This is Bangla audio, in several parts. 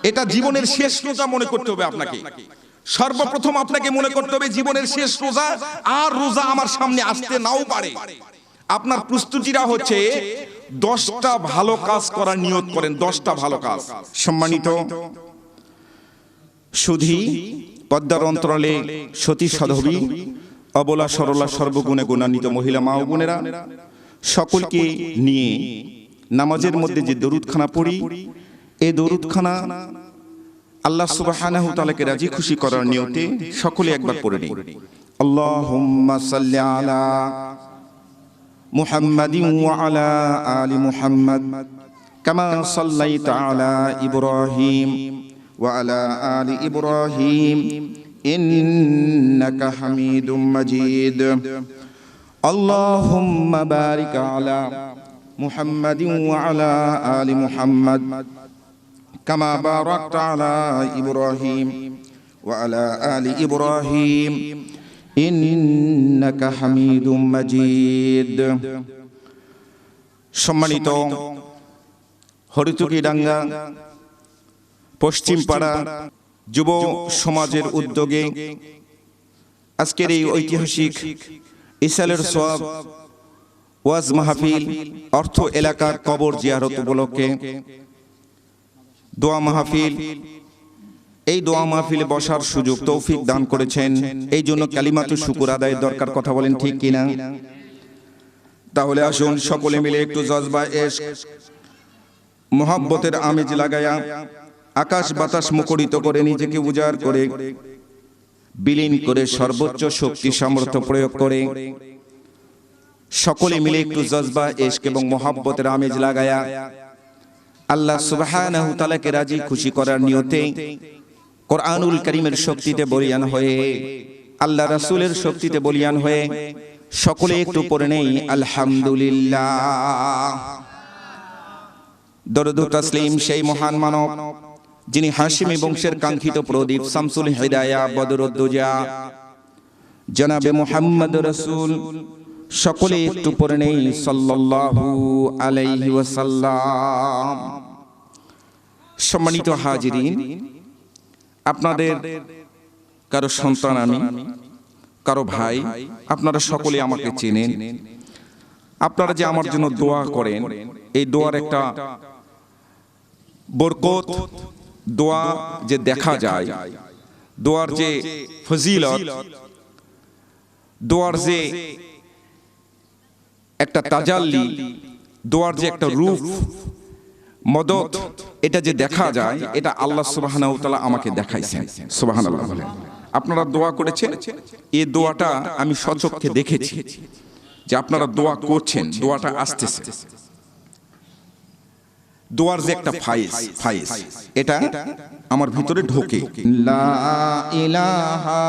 এটা জীবনের শেষ রোজা মনে করতে হবে আপনাকে। সর্বপ্রথম আপনাকে মনে করতে হবে জীবনের শেষ রোজা, আর রোজা আমার সামনে আসতে নাও পারে। আপনার প্রস্তুতিটা হচ্ছে 10টা ভালো কাজ করার নিয়ত করেন, 10টা ভালো কাজ। সম্মানিত সুধী, পদ্মার অন্তরালে সতী সাধবী, অবলা সরলা সর্বগুণে গুণান্বিত মহিলা মা ও বোনেরা, সকলকে নিয়ে নামাজের মধ্যে যে দরুদখানা পড়ি, এই দরুদখানা আল্লাহ সুবহানাহু ওয়া তাআলাকে রাজি খুশি করার নিয়তে সকলে একবার পড়ে নিই। আল্লাহুম্মা সাল্লি আলা মুহাম্মাদিন ওয়া আলা আলি মুহাম্মাদ কামা সাল্লাইতা আলা ইব্রাহিম ওয়া আলা আলি ইব্রাহিম ইন্নাকা হামিদুম মাজিদ। আল্লাহুম্মা বারিক আলা মুহাম্মাদিন ওয়া আলা আলি মুহাম্মাদ কামা বারাকতা আলা ইব্রাহিম ওয়া আলা আলি ইব্রাহিম ইন্নাকা হামিদুম মাজিদ। সম্মানিত হরিতুকিডাঙ্গা পশ্চিম পাড়া যুব সমাজের উদ্যোগে আজকের এই ঐতিহাসিক ইসালের সওয়াব ওয়াজ মাহফিল অর্থ এলাকার কবর জিয়ারত উপলক্ষে দোয়া মাহফিল, এই দোয়া মাহফিলে বসার সুযোগ তৌফিক দান করেছেন, এই জন্য কালিমাতু শুকুর আদায়ের দরকার। কথা বলেন ঠিক কিনা? তাহলে আসুন সকলে মিলে একটু জজবা ইশক মোহাব্বতের আমেজ লাগায়া আকাশ বাতাস মুখরিত করে নিজেকে উজাড় করে বিলীন করে সর্বোচ্চ শক্তি সামর্থ্য প্রয়োগ করে সকলে মিলে একটু জজবা ইশক এবং মোহাব্বতের আমেজ লাগায়া আল্লাহ সুবহানাহু ওয়া তাআলাকে রাজি খুশি করার নিয়তে কোরআনুল কারীমের শক্তিতে বলিয়ান হয়ে, আল্লাহ রাসূলের শক্তিতে বলিয়ান হয়ে সকলে একটু পড়ে নেই আলহামদুলিল্লাহ। দরুদ ও তাসলিম সেই মহান মানব যিনি হাশিমি বংশের কাঙ্ক্ষিত প্রদীপ শামসুল হিদায়া বদরুদ্দুজা জনাবে মুহাম্মদ রাসূল, সকলে একটু পড়ে নেই সাল্লাল্লাহু আলাইহি ওয়াসাল্লাম। সম্মানিত হাজিরিন, আপনাদের কারো সন্তান আমি, কারো ভাই, আপনারা সকলে আমাকে চেনেন। আপনারা যে আমার জন্য দোয়া করেন, এই দোয়ার একটা বরকত, দোয়া যে দেখা যায়, দোয়ার যে ফজিলত, দোয়ার যে একটা তাজাল্লি, দোয়ার যে একটা রূপ মদত, এটা যে দেখা যায়, এটা আল্লাহ সুবহানাহু ওয়া তাআলা আমাকে দেখাইছেন। সুবহানাল্লাহ বলেন। আপনারা দোয়া করেছেন, এই দোয়াটা আমি স্বচক্ষে দেখেছি যে আপনারা দোয়া করছেন, দোয়াটা আসতেছে। দোয়ার যে একটা ফায়েজ এটা আমার ভিতরে ঢোকে। লা ইলাহা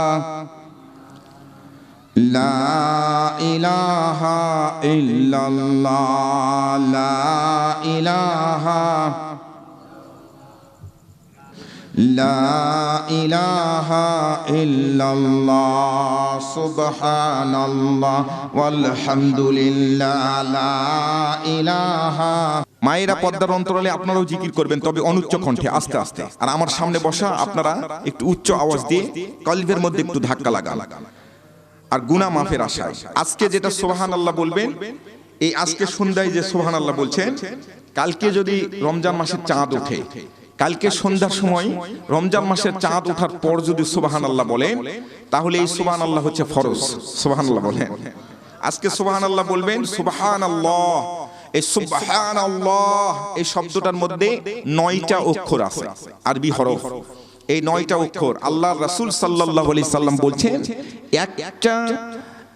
লা ইলাহা ইল্লাল্লাহ, লা ইলাহা লা ইলাহা ইল্লাল্লাহ, সুবহানাল্লাহ ওয়ালহামদুলিল্লাহ, লা ইলাহা। মায়েরা পর্দার অন্তরালে আপনারাও জিকির করবেন, তবে অনুচ্চ কণ্ঠে আস্তে আস্তে। আর আমার সামনে বসা আপনারা একটু উচ্চ আওয়াজ দিয়ে কলবের মধ্যে একটু ধাক্কা লাগান। আর গুনাহ মাফের আশায় আজকে যেটা সুবহানাল্লাহ বলবেন, এই আজকে সন্ধ্যায় যে সুবহানাল্লাহ বলছেন, কালকে যদি রমজান মাসের চাঁদ ওঠে, কালকে সন্ধ্যার সময় রমজান মাসের চাঁদ ওঠার পর যদি সুবহানাল্লাহ বলেন, তাহলে এই সুবহানাল্লাহ হচ্ছে ফরজ। সুবহানাল্লাহ বলেন। আজকে সুবহানাল্লাহ বলবেন। সুবহানাল্লাহ, এই সুবহানাল্লাহ এই শব্দটার মধ্যে 9টা অক্ষর আছে, আরবি হরফ। এই 9টা অক্ষর আল্লাহর রাসূল সাল্লাল্লাহু আলাইহি সাল্লাম বলছেন,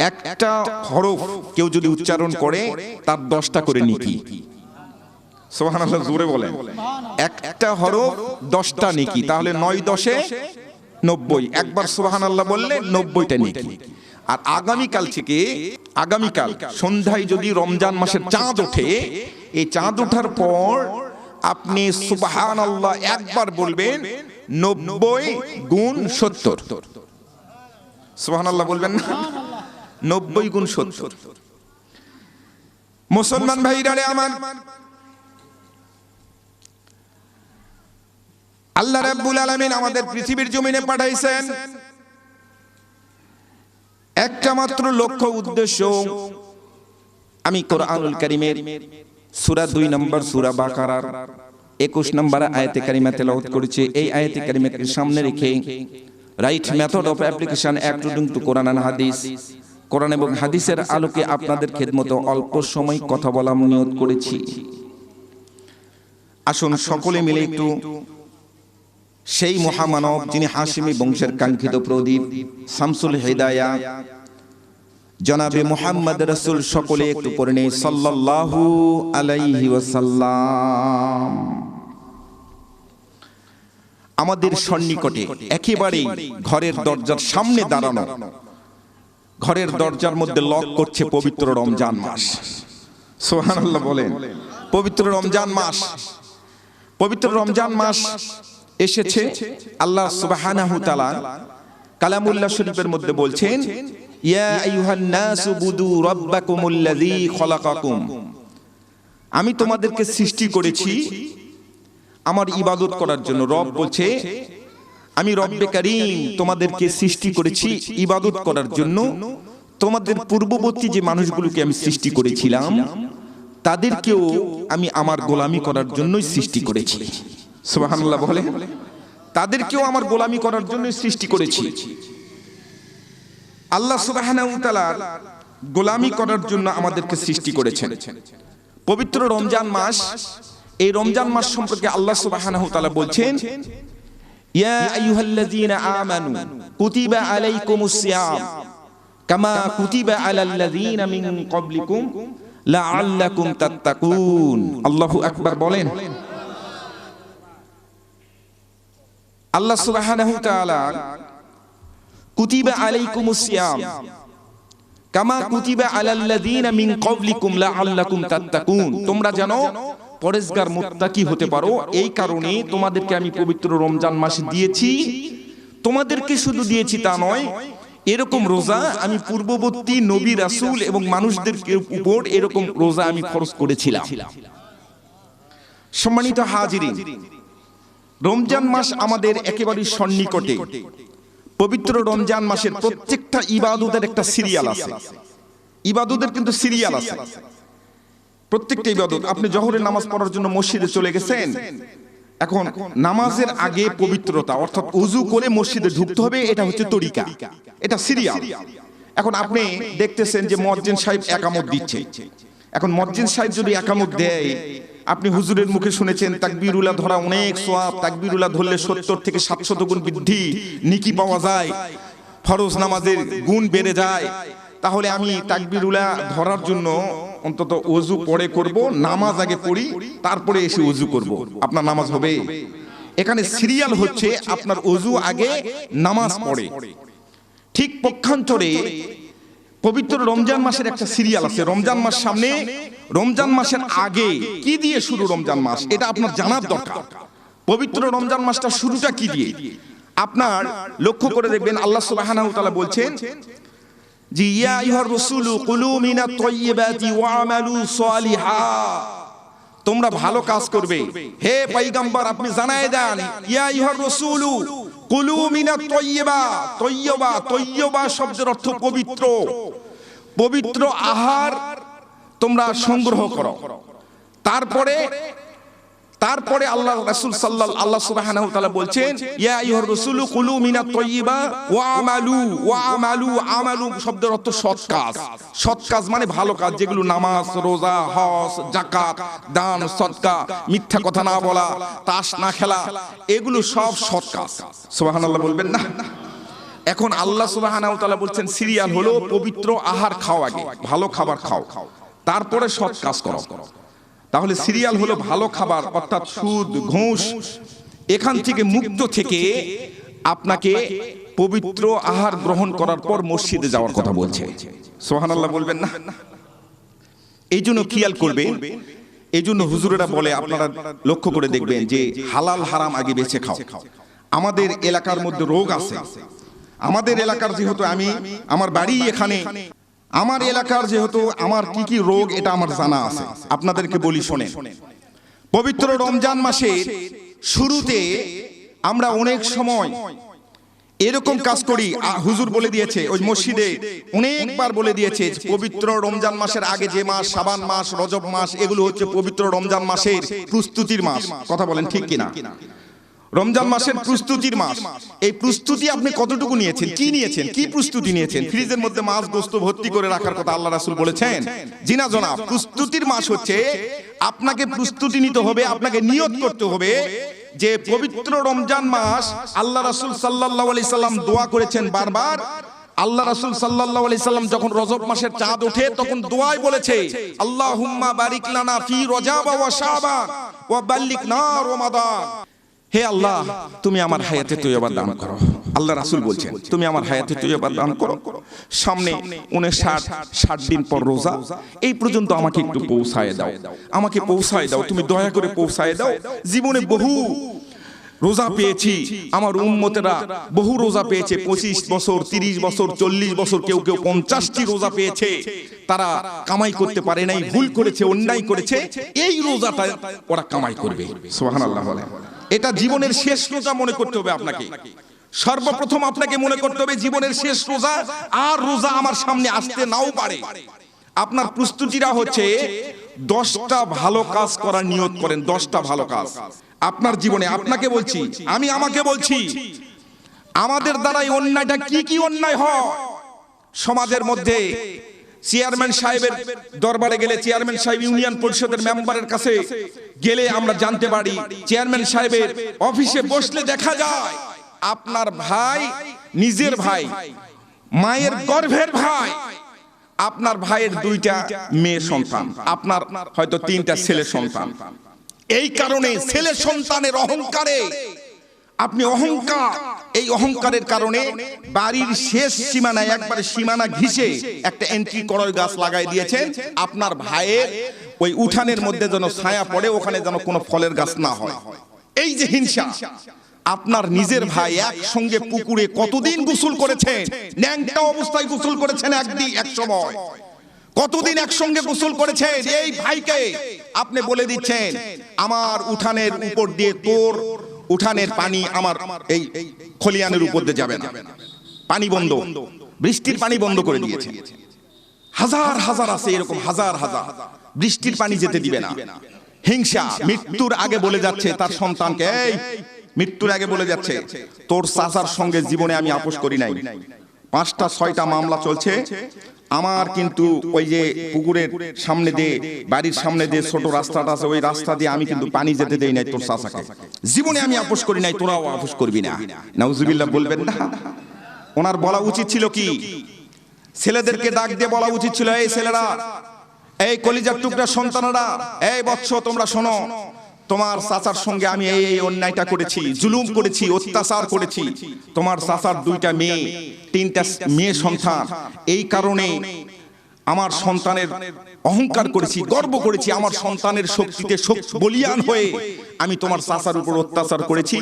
একটা হরফ কেউ যদি উচ্চারণ করে তার 10টা করে নেকি। সুবহানাল্লাহ জোরে বলেন। একটা হরফ 10টা নেকি, তাহলে 9 10 90। একবার সুবহানাল্লাহ বললে 90টা নেকি। আর আগামীকাল থেকে, আগামীকাল সন্ধ্যায় যদি রমজান মাসের চাঁদ ওঠে, এই চাঁদ ওঠার পর আপনি সুবহানাল্লাহ একবার বলবেন, 90 গুণ 70। সুবহানাল্লাহ বলবেন না? 90 গুণ 70। মুসলমান ভাইরা আমার, আল্লাহ রাব্বুল আলামিন আমাদের পৃথিবীর জমিনে পাঠাইছেন একটা মাত্র লক্ষ্য উদ্দেশ্য। আমি কোরআনুল কারীমের সূরা 2 নম্বর সূরা বাকারার 21 নম্বর আয়াতে কারিমা তেলাওয়াত করেছি। এই আয়াতে কারিমাকে সামনে রেখে right method of application according to Quran and Hadith, Quran এবং হাদিসের আলোকে আপনাদের খেদমতে অল্প সময় কথা বলার নিয়ত করেছি। আসুন সকলে মিলে একটু সেই মহামানব যিনি হাশিমি বংশের কাঙ্ক্ষিত প্রদীপ শামসুল হিদায়া জনাবে মুহাম্মদ রাসূল সকলে একটু পড়ে নেই সাল্লাল্লাহু আলাইহি ওয়াসাল্লাম। আমাদের সন্নিকটে একেবারে ঘরের দরজার সামনে দাঁড়ানো, ঘরের দরজার মধ্যে লক করছে পবিত্র রমজান মাস। সুবহানাল্লাহ বলেন। পবিত্র রমজান মাস, পবিত্র রমজান মাস এসেছে। আল্লাহ সুবহানাহু তাআলা কালামুল্লাহ শরীফের মধ্যে বলছেন ইয়া আইয়ুহান নাসু বুদু রাব্বাকুমুল্লাযী খলাকাকুম, আমি তোমাদেরকে সৃষ্টি করেছি আমার ইবাদত করার জন্য। রব বলছে আমি রব্বে কারীম তোমাদেরকে সৃষ্টি করেছি ইবাদত করার জন্য। তোমাদের পূর্ববর্তী যে মানুষগুলোকে আমি সৃষ্টি করেছিলাম তাদেরকেও আমি আমার গোলামি করার জন্যই সৃষ্টি করেছি। সুবহানাল্লাহ বলে, তাদেরকেও আমার গোলামি করার জন্যই সৃষ্টি করেছি। আল্লাহ সুবহানাহু ওয়া তাআলা গোলামি করার জন্য আমাদেরকে সৃষ্টি করেছেন। পবিত্র রমজান মাস, এই রমজান মাস সম্পর্কে আল্লাহ সুবহানাহু ওয়া তাআলা বলছেন ইয়া আইয়ুহাল্লাযীনা আমানু কুতিবা আলাইকুমুস সিয়াম কামা কুতিবা আলাল্লাযীনা মিন ক্বাবলিকুম লাআল্লাকুম তাত্তাকুন। আল্লাহু আকবার বলেন। আল্লাহ সুবহানাহু ওয়া তাআলা কুতিবা আলাইকুমুস সিয়াম কামা কুতিবা আলাল্লাযীনা মিন ক্বাবলিকুম লাআল্লাকুম তাত্তাকুন, তোমরা জানো পরেজগার মুত্তাকি হতে পারো, এই কারণে তোমাদেরকে আমি পবিত্র রমজান মাস দিয়েছি। তোমাদেরকে শুধু দিয়েছি তা নয়, এরকম রোজা আমি পূর্ববর্তী নবী রাসূল এবং মানুষদের উপর এরকম রোজা আমি ফরজ করেছিলাম। সম্মানিত হাজিরিন, রমজান মাস আমাদের একেবারে সন্নিকটে। পবিত্র রমজান মাসের প্রত্যেকটা ইবাদতের একটা সিরিয়াল আছে। ইবাদতের কিন্তু সিরিয়াল আছে। প্রত্যেকটা ইবাদত, আপনি জোহরের নামাজ পড়ার জন্য মসজিদে চলে গেছেন, এখন নামাজের আগে পবিত্রতা অর্থাৎ ওযু করে মসজিদে ঢুকতে হবে, এটা হচ্ছে তরিকা, এটা সিরিয়াল। এখন আপনি দেখতেছেন যে মুয়াজ্জিন সাহেব একামত দিচ্ছে। এখন মুয়াজ্জিন সাহেব যদি একামত দেয়, আপনি হুজুরের মুখে শুনেছেন তাকবীরুল্লাহ ধরা অনেক সওয়াব, তাকবীরুল্লাহ ধরলে 70 থেকে 700 গুণ বৃদ্ধি নেকি পাওয়া যায়, ফরজ নামাজের গুণ বেড়ে যায়। তাহলে আমি তাকবীরুল্লাহ ধরার জন্য অন্তত ওযু পরে করব, নামাজ আগে পড়ি, তারপরে এসে ওযু করব। আপনার নামাজ হবে? এখানে সিরিয়াল হচ্ছে আপনার ওযু আগে, নামাজ পড়ে। ঠিক পক্ষান্তরে পবিত্র রমজান মাসের একটা সিরিয়াল আছে। রমজান মাস সামনে, রমজান মাসের আগে কি দিয়ে শুরু রমজান মাস, এটা আপনার জানার দরকার। পবিত্র রমজান মাসটা শুরুটা কি দিয়ে আপনার লক্ষ্য করে দেখবেন। আল্লাহ সুবহানাহু ওয়া তাআলা বলছেন জি ইয়া আইয়ুহার রাসূলু কুলু মিনাত তাইয়্যিবাতি ওয়া আমালু সালিহা, তোমরা ভালো কাজ করবে। হে পয়গম্বর আপনি জানায় দেন ইয়া আইয়ুহার রাসূলু কুলু মিনাত তাইয়্যিবা, তাইয়্যিবা, তাইয়্যিবা শব্দের অর্থ পবিত্র। পবিত্র আহার তোমরা সংগ্রহ করো। তারপরে আল্লাহ রাসূল আল্লাহ সুবহানাহু ওয়া তাআলা বলছেন ইয়া আইয়ুহার রাসূলু কুলু মিনাত তাইয়্যিবা ওয়া আমালু, আমালু শব্দের অর্থ সৎ কাজ। সৎ কাজ মানে ভালো কাজ, যেগুলো নামাজ, রোজা, হজ, যাকাত, দান, সদকা, মিথ্যা কথা না বলা, তাস না খেলা, এগুলো সব সৎ কাজ। সুবহানাল্লাহ বলবেন না? এখন আল্লাহ সুবহানাহু ওয়া তাআলা বলছেন সিরিয়াল হলো পবিত্র আহার খাও, আগে ভালো খাবার খাও, তারপরে সৎ কাজ করো। তাহলে সিরিয়াল হলো ভালো খাবার অর্থাৎ সুদ, ঘুষ, এখান থেকে মুক্ত থেকে আপনাকে পবিত্র আহার গ্রহণ করার পর মসজিদে যাওয়ার কথা বলছে। সুবহানাল্লাহ বলবেন না? এই জন্য খেয়াল করবেন, এই জন্য হুজুরেরা বলে, আপনারা লক্ষ্য করে দেখবেন যে হালাল হারাম আগে বেছে খাও। আমাদের এলাকার মধ্যে রোগ আছে। আমাদের এলাকার যেহেতু আমার বাড়ি এখানে, আমার এলাকার যেহেতু আমার কি কি রোগ এটা আমার জানা আছে, আপনাদেরকে বলি শোনেন। পবিত্র রমজান মাসের শুরুতে আমরা অনেক সময় এরকম কাজ করি, হুজুর বলে দিয়েছে ওই মসজিদে অনেকবার বলে দিয়েছে, পবিত্র রমজান মাসের আগে যে মাস, শাবান মাস, রজব মাস, এগুলো হচ্ছে পবিত্র রমজান মাসের প্রস্তুতির মাস। কথা বলেন ঠিক কিনা? রমজান মাসের প্রস্তুতির মাস। এই প্রস্তুতি আপনি কতটুকু নিয়েছেন, কি নিয়েছেন, কি প্রস্তুতি নিয়েছেন? ফ্রিজের মধ্যে মাছ গোস্ত ভর্তি করে রাখার কথা আল্লাহ রাসূল বলেছেন? জি না জনাব? প্রস্তুতির মাস হচ্ছে আপনাকে প্রস্তুতি নিতে হবে, আপনাকে নিয়ত করতে হবে যে পবিত্র রমজান মাস। আল্লাহ রাসূল সাল্লাল্লাহু আলাইহি সাল্লাম দোয়া করেছেন বারবার। আল্লাহ রাসূল সাল্লাল্লাহু আলাইহি সাল্লাম যখন রজব মাসের চাঁদ ওঠে তখন দোয়ায় বলেছে, আল্লাহুম্মা বারিক লানা ফি রজব ওয়া শাবান ওয়া বাল্লিগনা রমাদান। হে আল্লাহ, তুমি আমার হায়াতে তৈয়বা দান করো। আল্লাহ রাসূল বলছেন, তুমি আমার হায়াতে তৈয়বা দান করো। সামনে 59-60 দিন পর রোজা, এই পর্যন্ত আমাকে একটু পৌঁছায় দাও, আমাকে পৌঁছায় দাও, তুমি দয়া করে পৌঁছায় দাও। জীবনে বহু রোজা পেয়েছি, আমার উম্মতেরা বহু রোজা পেয়েছে, 25 বছর, 30 বছর, 40 বছর, কেউ কেউ 50টি রোজা পেয়েছে। তারা কামাই করতে পারে নাই, ভুল করেছে, অন্যায় করেছে। এই রোজাটা ওরা কামাই করবে। সুবহানাল্লাহ। এটা জীবনের শেষ রোজা মনে করতে হবে আপনাকে। সর্বপ্রথম আপনাকে মনে করতে হবে জীবনের শেষ রোজা, আর রোজা আমার সামনে আসতে নাও পারে। আপনার প্রস্তুতিটা হচ্ছে 10টা ভালো কাজ করার নিয়ত করেন। 10টা ভালো কাজ আপনার জীবনে। আপনাকে বলছি, আমি আমাকে বলছি, আমাদের দ্বারাই অন্যায়টা কি কি অন্যায় হয় সমাজের মধ্যে। চেয়ারম্যান সাহেবের দরবারে গেলে, চেয়ারম্যান সাহেব ইউনিয়ন পরিষদের মেম্বারের কাছে গেলে আমরা জানতে পারি, চেয়ারম্যান সাহেবের অফিসে বসলে দেখা যায় আপনার ভাই, নিজের ভাই, মায়ের গর্ভের ভাই, আপনার ভাইয়ের 2টা মেয়ে সন্তান, আপনার হয়তো 3টা ছেলে সন্তান। এই কারণে ছেলে সন্তানের অহংকারে আপনি এই অহংকারের কারণে বাড়ির শেষ সীমানায় একবারে সীমানা ঘিসে একটা এন্ট্রি করার গাছ লাগাই দিয়েছেন। আপনার ভাইয়ের ওই উঠানের মধ্যে যেন ছায়া পড়ে, ওখানে যেন কোনো ফলের গাছ না হয়। এই যে হিংসা। আপনার নিজের ভাই একসঙ্গে পুকুরে কতদিন গোসল করেছেন, ন্যাংটা অবস্থায় গোসল করেছেন এক সময়, কতদিন একসঙ্গে গোসল করেছেন। এই ভাইকে আপনি বলে দিচ্ছেন, আমার উঠানের উপর দিয়ে তোর উঠানের পানি আমার এই খলিয়ানের উপর দিয়ে যাবে না, পানি বন্ধ, বৃষ্টির পানি বন্ধ করে দিয়েছে। হাজার হাজার আছে এরকম, হাজার হাজার, বৃষ্টির পানি যেতে দিবে না। হিংসা। মৃত্যুর আগে বলে যাচ্ছে তার সন্তানকে, এই মৃত্যুর আগে বলে যাচ্ছে, তোর চাচার সঙ্গে জীবনে আমি আপোষ করি নাই, 5টা-6টা মামলা চলছে আমার, কিন্তু ওই যে পুকুরের সামনে দিয়ে, বাড়ির সামনে দিয়ে ছোট রাস্তাটা আছে, ওই রাস্তা দিয়ে আমি কিন্তু পানি যেতে দেই নাই তোর চাচাকে, জীবনে আমি আপোষ করি নাই, তোরাও আপোষ করবি না। নাউজুবিল্লাহ বলবেন না? ওনার বলা উচিত ছিল কি, ছেলেদেরকে ডাক দিয়ে বলা উচিত ছিল, এই ছেলেরা, এই কলিজার টুকরা সন্তানেরা, এই বৎস তোমরা শোনো, তোমার চাচার সঙ্গে আমি এই অন্যায়টা করেছি, জুলুম করেছি, অত্যাচার করেছি। তোমার চাচার 2টা মেয়ে, 3টা মেয়ে সন্তান, এই কারণে আমার সন্তানের অহংকার করেছি, গর্ব করেছি, আমার সন্তানের শক্তিতে বলিয়ান হয়ে আমি তোমার চাচার উপর অত্যাচার করেছি।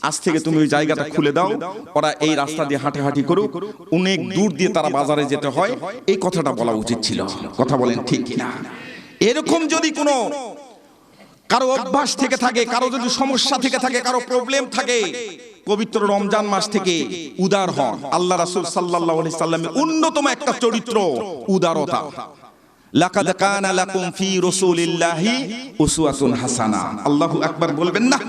আজ থেকে তুমি ওই জায়গাটা খুলে দাও, ওরা এই রাস্তা দিয়ে হাঁটাহাঁটি করুক, অনেক দূর দিয়ে তারা বাজারে যেতে হয়। এই কথাটা বলা উচিত ছিল। কথা বলেন ঠিক কিনা? এরকম যদি কোনো কারো অভ্যাস থেকে থাকে, কারো যদি সমস্যা থেকে থাকে, কারো প্রবলেম থাকে, পবিত্র রমজান মাস থেকে উদার হন। আল্লাহ রাসূল সাল্লাল্লাহু আলাইহি সাল্লামের অন্যতম একটা চরিত্র উদারতা। লাকাদ কানা লাকুম ফি রাসূলিল্লাহি উসওয়াতুন হাসানাহ। আল্লাহু আকবার বলবেন না?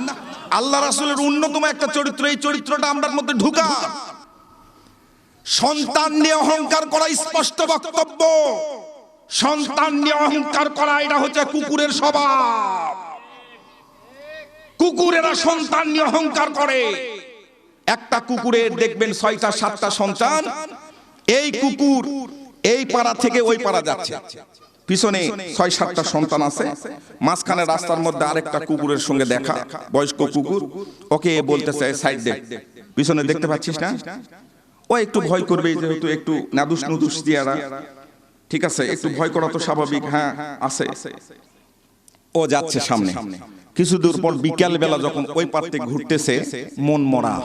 আল্লাহ রাসূলের অন্যতম একটা চরিত্র, এই চরিত্রটা আমরার মধ্যে ঢুকা। সন্তান নিয়ে অহংকার করা স্পষ্ট বক্তব্য। সন্তান নিয়ে অহংকার করা এটা হচ্ছে কুকুরের স্বভাব। কুকুরেরা সন্তান নিয়ে অহংকার করে। একটা কুকুরের দেখবেন 6টা-7টা সন্তান। এই কুকুর এই পাড়া থেকে ওই পাড়া যাচ্ছে, পিছনে 6-7টা সন্তান আছে, মাঝখানে রাস্তার মধ্যে আরেকটা কুকুরের সঙ্গে দেখা, বয়স্ক কুকুর। ওকে বলতেছে, সাইড দে, পিছনে দেখতে পাচ্ছিস না? ও একটু ভয় করবে, যেহেতু একটু নাদুস নুদুস দিয়ারা, ঠিক আছে, একটু ভয় করা তো স্বাভাবিক। হ্যাঁ আছে। ও যাচ্ছে সামনে, কিছু দূর পর বিকাল বেলা যখন ওই পাড়তে ঘুরতেছে, মন মরা,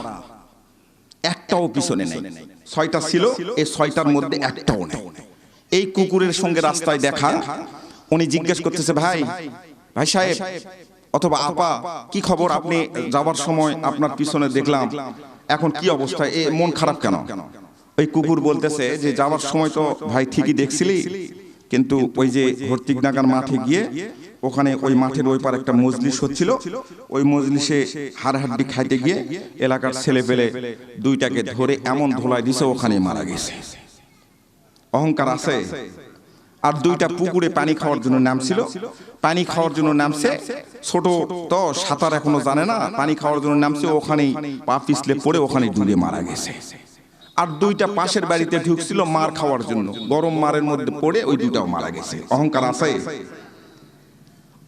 একটাও পিছনে নেই। 6টা ছিল, এই 6টার মধ্যে একটাও নেই। এই কুকুরের সঙ্গে রাস্তায় দেখা, উনি জিজ্ঞেস করতেছে, ভাই সাহেব, অথবা আপা কি খবর, আপনি যাওয়ার সময় আপনার পিছনে দেখলাম, এখন কি অবস্থা, এ মন খারাপ কেন? ওই কুকুর বলতেছে যে যাওয়ার সময় তো ভাই ঠিকই দেখছিলি, কিন্তু ওই যে হর্তিকনাগার মাঠে গিয়ে ওখানে ওই মাঠের ওই পার একটা মজলিস হচ্ছিল, ওই মজলিসে হাড়হাড্ডি খাইতে গিয়ে এলাকার ছেলে পেলে দুইটাকে ধরে এমন ধোলাই দিছে ওখানে মারা গেছে। অহংকার আছে। আর দুইটা পুকুরে পানি খাওয়ার জন্য নামছিল, পানি খাওয়ার জন্য নামছে, ছোট তো সাঁতার এখনো জানে না, পানি খাওয়ার জন্য নামছে, ওখানেই পা পিছলে পড়ে ওখানে ডুবে মারা গেছে। আর দুইটা পাশের বাড়িতে ঢুকছিল মার খাওয়ার জন্য, গরম মারের মধ্যে পড়ে ওই দুইটাও মারা গেছে। অহংকার আছে।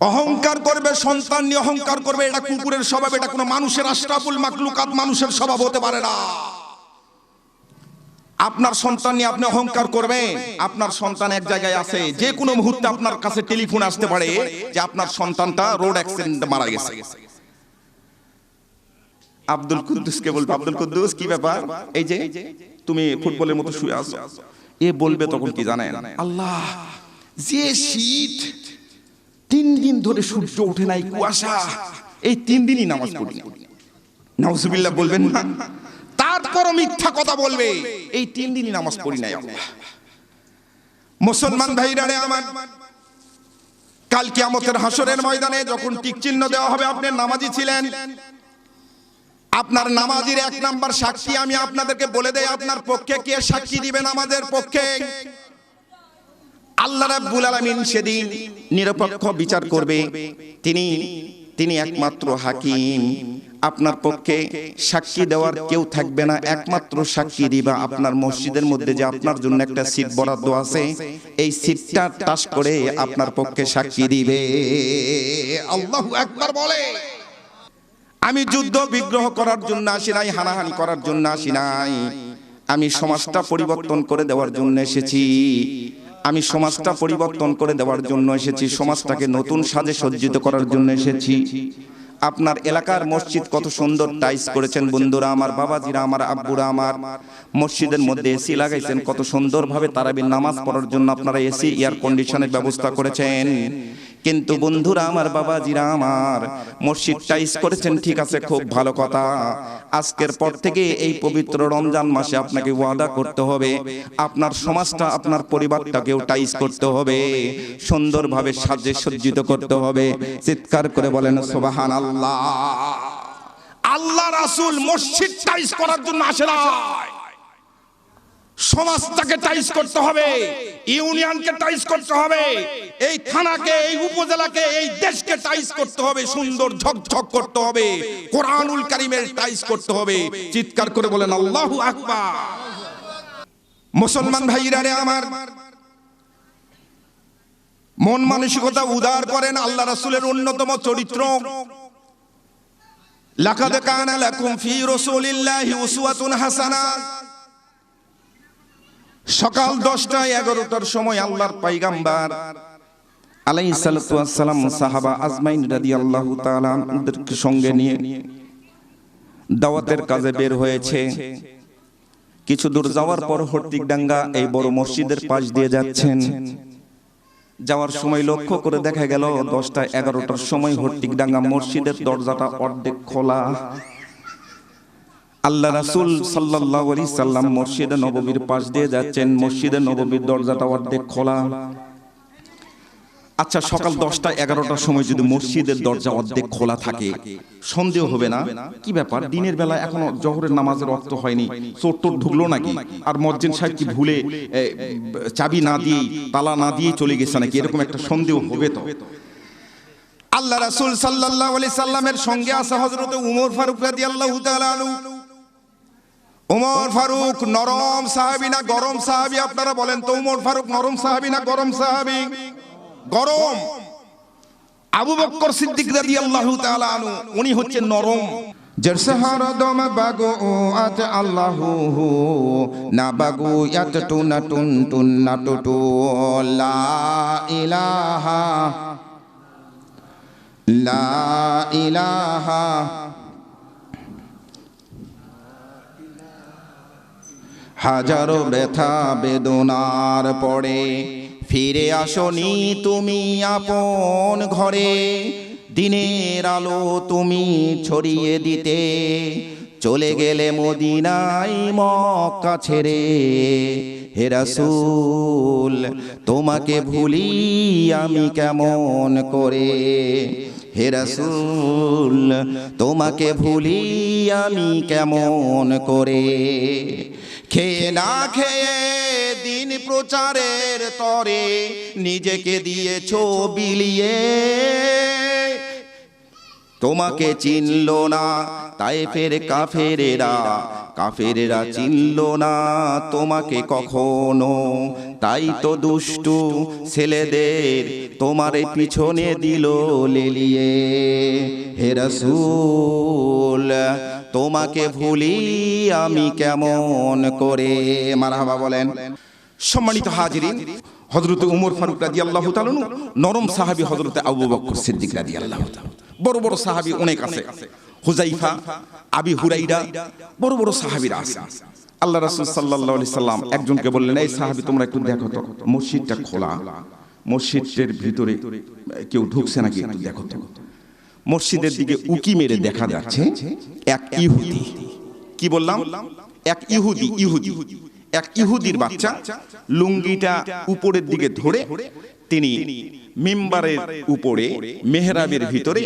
অহংকার করবে, সন্তান নিয়ে অহংকার করবে, এটা কুকুরের স্বভাব, এটা কোনো মানুষের আশরাফুল মাখলুকাত মানুষের স্বভাব হতে পারে না। আপনার সন্তান নিয়ে আপনি অহংকার করবেন, আপনার সন্তান এক জায়গায় আছে, যে কোনো মুহূর্তে আপনার কাছে টেলিফোন আসতে পারে যে আপনার সন্তানটা রোড অ্যাক্সিডেন্টে মারা গেছে। আব্দুল কুদ্দুসকে বলবে, আব্দুল কুদ্দুস কি ব্যাপার, এই যে তুমি ফুটবলের মতো শুয়ে আছো। এ বলবে তখন কি জানেন, আল্লাহ যে শীত, 3 দিন ধরে সূর্য ওঠে নাই, কুয়াশা, এই 3 দিনই নামাজ পড়ি না। নাউজুবিল্লাহ বলবেন না? তারপরও মিথ্যা কথা বলবে, এই 3 দিনই নামাজ পড়ি নাই। আল্লাহ, মুসলমান ভাইরা রে আমার, কাল কিয়ামতের হাসরের ময়দানে যখন টিক চিহ্ন দেওয়া হবে, আপনি নামাজি ছিলেন, আপনার নামাজের 1 নাম্বার সাক্ষী আমি আপনাদেরকে বলে দেই, আপনার পক্ষে কে সাক্ষী দিবেন আমাদের পক্ষে? আল্লাহ রাব্বুল আলামিন সেদিন নিরপেক্ষ বিচার করবে, তিনি একমাত্র হাকিম। আপনার পক্ষে সাক্ষী দেওয়ার কেউ থাকবে না, একমাত্র সাক্ষী দিবা আপনার মসজিদের মধ্যে যে আপনার জন্য একটা সিট বরাদ্দ আছে, এই সিটটা টাচ করে আপনার পক্ষে সাক্ষী দিবে। আল্লাহু আকবার বলে। আমি যুদ্ধ বিগ্রহ করার জন্য আসি নাই, হানাহানি করার জন্য আসি নাই, আমি সমাজটা পরিবর্তন করে দেওয়ার জন্য এসেছি। আমি সমাজটা পরিবর্তন করে দেওয়ার জন্য এসেছি, সমাজটাকে নতুন সাজে সজ্জিত করার জন্য এসেছি। আপনার এলাকার মসজিদ কত সুন্দর টাইলস করেছেন বন্ধুরা আমার, বাবাজিরা আমার, আব্বুরা আমার, মসজিদের মধ্যে এসি লাগাইছেন, কত সুন্দরভাবে তারাবির নামাজ পড়ার জন্য আপনারা এসি এয়ার কন্ডিশনের ব্যবস্থা করেছেন। কিন্তু বন্ধুরা আমার, বাবাজিরা আমার, মসজিদ টাইলস করেছেন ঠিক আছে, খুব ভালো কথা। আজকের পর থেকে এই পবিত্র রমজান মাসে আপনাকে ওয়াদা করতে হবে, আপনার সমাজটা, আপনার পরিবারটাকেও টাইলস করতে হবে, সুন্দরভাবে সাজে সজ্জিত করতে হবে। চিৎকার করে বলেন সুবহানাল্লাহ। আল্লাহ রাসূল মসজিদ টাইলস করার জন্য আসে না, সমাজটাকে টাইলস করতে হবে, ইউনিয়নকে টাইলস করতে হবে, এই থানাকে, এই উপজেলাকে, এই দেশকে টাইলস করতে হবে, সুন্দর ঝকঝক করতে হবে, কোরআনুল কারীমের টাইলস করতে হবে। চিৎকার করে বলেন আল্লাহু আকবার। মুসলমান ভাইরা রে আমার, মন মানসিকতা উদার করেন। আল্লাহ রাসূলের অন্যতম চরিত্র, লাকাদ কানা লাকুম ফি রাসূলিল্লাহি উসওয়াতুন হাসানাহ। সকাল 10টা 11টার সময় আল্লাহর পয়গম্বর আলাইহিস সালাতু ওয়াস সালাম সাহাবা আজমাইন রাদিয়াল্লাহু তাআলা আনহুদেরকে সঙ্গে নিয়ে দাওয়াতের কাজে বের হয়েছে। কিছু দূর যাওয়ার পর হর্তিকডাঙ্গা এই বড় মসজিদের পাশ দিয়ে যাচ্ছেন। যাওয়ার সময় লক্ষ্য করে দেখা গেল 10টা 11টার সময় হর্তিকডাঙ্গা মসজিদের দরজাটা অর্ধেক খোলা। আল্লাহ রাসূল সাল্লাল্লাহু আলাইহি সাল্লাম মসজিদে নববীর পাশ দিয়ে যাচ্ছেন, মসজিদে নববীর দরজাটা অর্ধেক খোলা। আচ্ছা, সকাল 10টা 11টার সময় যদি মসজিদের দরজা অর্ধেক খোলা থাকে, সন্দেহ হবে না কি ব্যাপার, দিনের বেলা এখনো জোহরের নামাজের ওয়াক্ত হয়নি, চোর টোর ঢুকলো নাকি, আর মুয়াজ্জিন সাহেব কি ভুলে চাবি না দিয়ে, তালা না দিয়ে চলে গেছে নাকি, এরকম একটা সন্দেহ হবে। তো আল্লাহ রাসূল সাল্লাল্লাহু আলাইহি সাল্লামের সঙ্গে আছে হযরত উমর ফারুক রাদিয়াল্লাহু তাআলা আনহু। উমর ফারুক নরম সাহাবী না গরম সাহাবী? আপনারা বলেন তো, উমর ফারুক নরম সাহাবী না গরম সাহাবী? গরম। আবু বকর সিদ্দিক রাদিয়াল্লাহু তাআলা আনহু উনি হচ্ছেন নরম। জরসহারা দম বাগো আত আল্লাহু না বাগু ইয়াত টুনা টুন টুন না টুটু লা ইলাহা লা ইলাহা হাজারো ব্যথা বেদনার পরে ফিরে আসনি তুমি আপন ঘরে, দিনের আলো তুমি ছড়িয়ে দিতে চলে গেলে মদিনায় মক্কা ছেড়ে। হে রাসূল তোমাকে ভুলি আমি কেমন করে, হে রাসূল তোমাকে ভুলি আমি কেমন করে। খেয়ে না খেয়ে দিন প্রচারের তরে নিজেকে দিয়েছো বিলিয়ে। তোমাকে চিনল না তায়েফের কাফেরেরা, কাফেরেরা চিনল না তোমাকে কখনো। তাই তো দুষ্টু ছেলেদের তোমার পিছনে দিল লেলিয়ে। হে রাসূল তোমাকে ভুলি আমি কেমন করে। মারহাবা বলেন। সম্মানিত হাজিরিন, হযরত উমর ফারুক রাদিয়াল্লাহু তাআলা নরম সাহাবী, হযরত আবু বকর সিদ্দিক রাদিয়াল্লাহু তাআলা, বড় বড় সাহাবী অনেক আছে। হুযাইফা, আবি হুরাইরা, বড় বড় সাহাবীরা আছে। আল্লাহ রাসূল সাল্লাল্লাহু আলাইহি সাল্লাম একজনকে বললেন, এই সাহাবী তোমরা একটু দেখো তো মসজিদটা খোলা, মসজিদের ভিতরে কেউ ঢুকছে নাকি একটু দেখো তো। মসজিদের দিকে উকি মেরে দেখা যাচ্ছে এক ইহুদি। কি বললাম? এক ইহুদি। এক ইহুদির বাচ্চা লুঙ্গিটা উপরের দিকে ধরে তিনি মিম্বারের উপরে মেহরাবের ভিতরে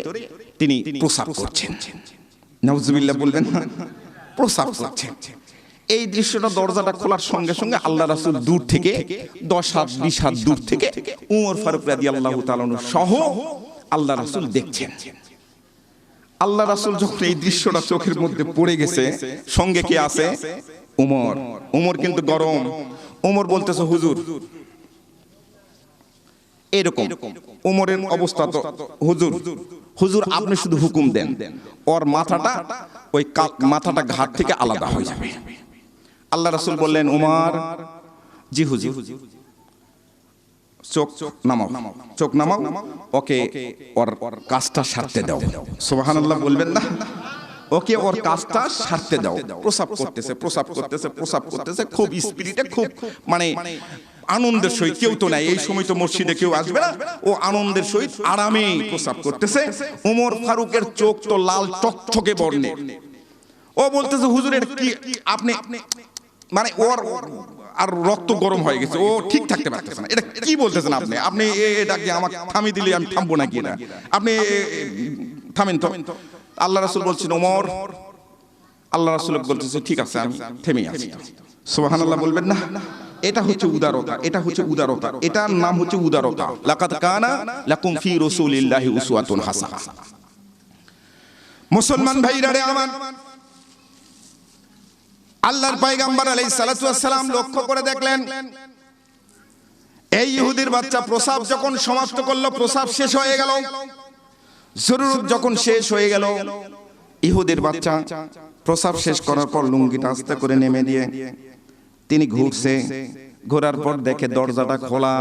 তিনি প্রসাব করছেন। নাউজুবিল্লাহ বলবেন না, প্রসাব করছেন। এই দৃশ্যটা দরজাটা খোলার সঙ্গে সঙ্গে আল্লাহ রাসূল দূর থেকে 10 হাত 20 হাত দূর থেকে উমর ফারুক রাদিয়াল্লাহু তাআলা সহ আল্লাহ রাসূল দেখছেন। আল্লাহ রাসূল যখন এই দৃশ্যটা চোখের মধ্যে পড়ে গেছে, সঙ্গে কে আছে? উমর। উমর কিন্তু গরম। উমর বলতেছে, হুজুর এরকম। উমরের অবস্থা তো, হুজুর আপনি শুধু হুকুম দেন, ওর মাথাটা ওই মাথাটা ঘাট থেকে আলাদা হয়ে যাবে। আল্লাহ রাসূল বললেন, উমর জি হুজুর, চোখ নামাও, চোখ নামাও, ওকে ওর কাজটা সারতে দাও। সুবহানাল্লাহ বলবেন না? ওকে ওর কাজটা সারতে দাও। প্রসাব করতেছে খুব স্পিরিটে, খুব মানে আনন্দের সহিত। কেউ তো নাই এই সময়, তো মসজিদে কেউ আসবে না। ও আনন্দের সহিত আরামে প্রসাব করতেছে। উমর ফারুকের চোখ তো লাল টকটকে বর্ণে। ও বলতেছে, হুজুর এটা কি আপনি, মানে ওর আর রক্ত গরম হয়ে গেছে, ও ঠিক থাকতে পারতেছে না। এটা কি বলতেছেন আপনি? আপনি এটাকে আমাকে থামিয়ে দিলে আমি থামবো নাকি? এটা আপনি থামেন তো। আল্লাহ রাসূল বলছেন, ওমর, আল্লাহ রাসূল বলতেছে, ঠিক আছে আমি থেমে আছি। সুবহানাল্লাহ বলবেন না? এটা হচ্ছে উদারতা, এটা হচ্ছে উদারতা, এটার নাম হচ্ছে উদারতা। লাকাদ কানা লাকুম ফি রাসূলিল্লাহি উসওয়াতুন হাসানাহ। মুসলমান ভাইরা রে আমার, আল্লাহর পয়গম্বর আলাইহিস সালাতু ওয়াস সালাম লক্ষ্য করে দেখলেন, এই ইহুদির বাচ্চা প্রসাব যখন সমাপ্ত করলো, প্রসাব শেষ হয়ে গেল, জরুরত যখন শেষ হয়ে গেল, ইহুদির বাচ্চা প্রসাব শেষ করার পর লুঙ্গিটা আস্তে করে নেমে দিয়ে তিনি ঘুরছে। ঘোরার পর দেখে দরজাটা খোলা।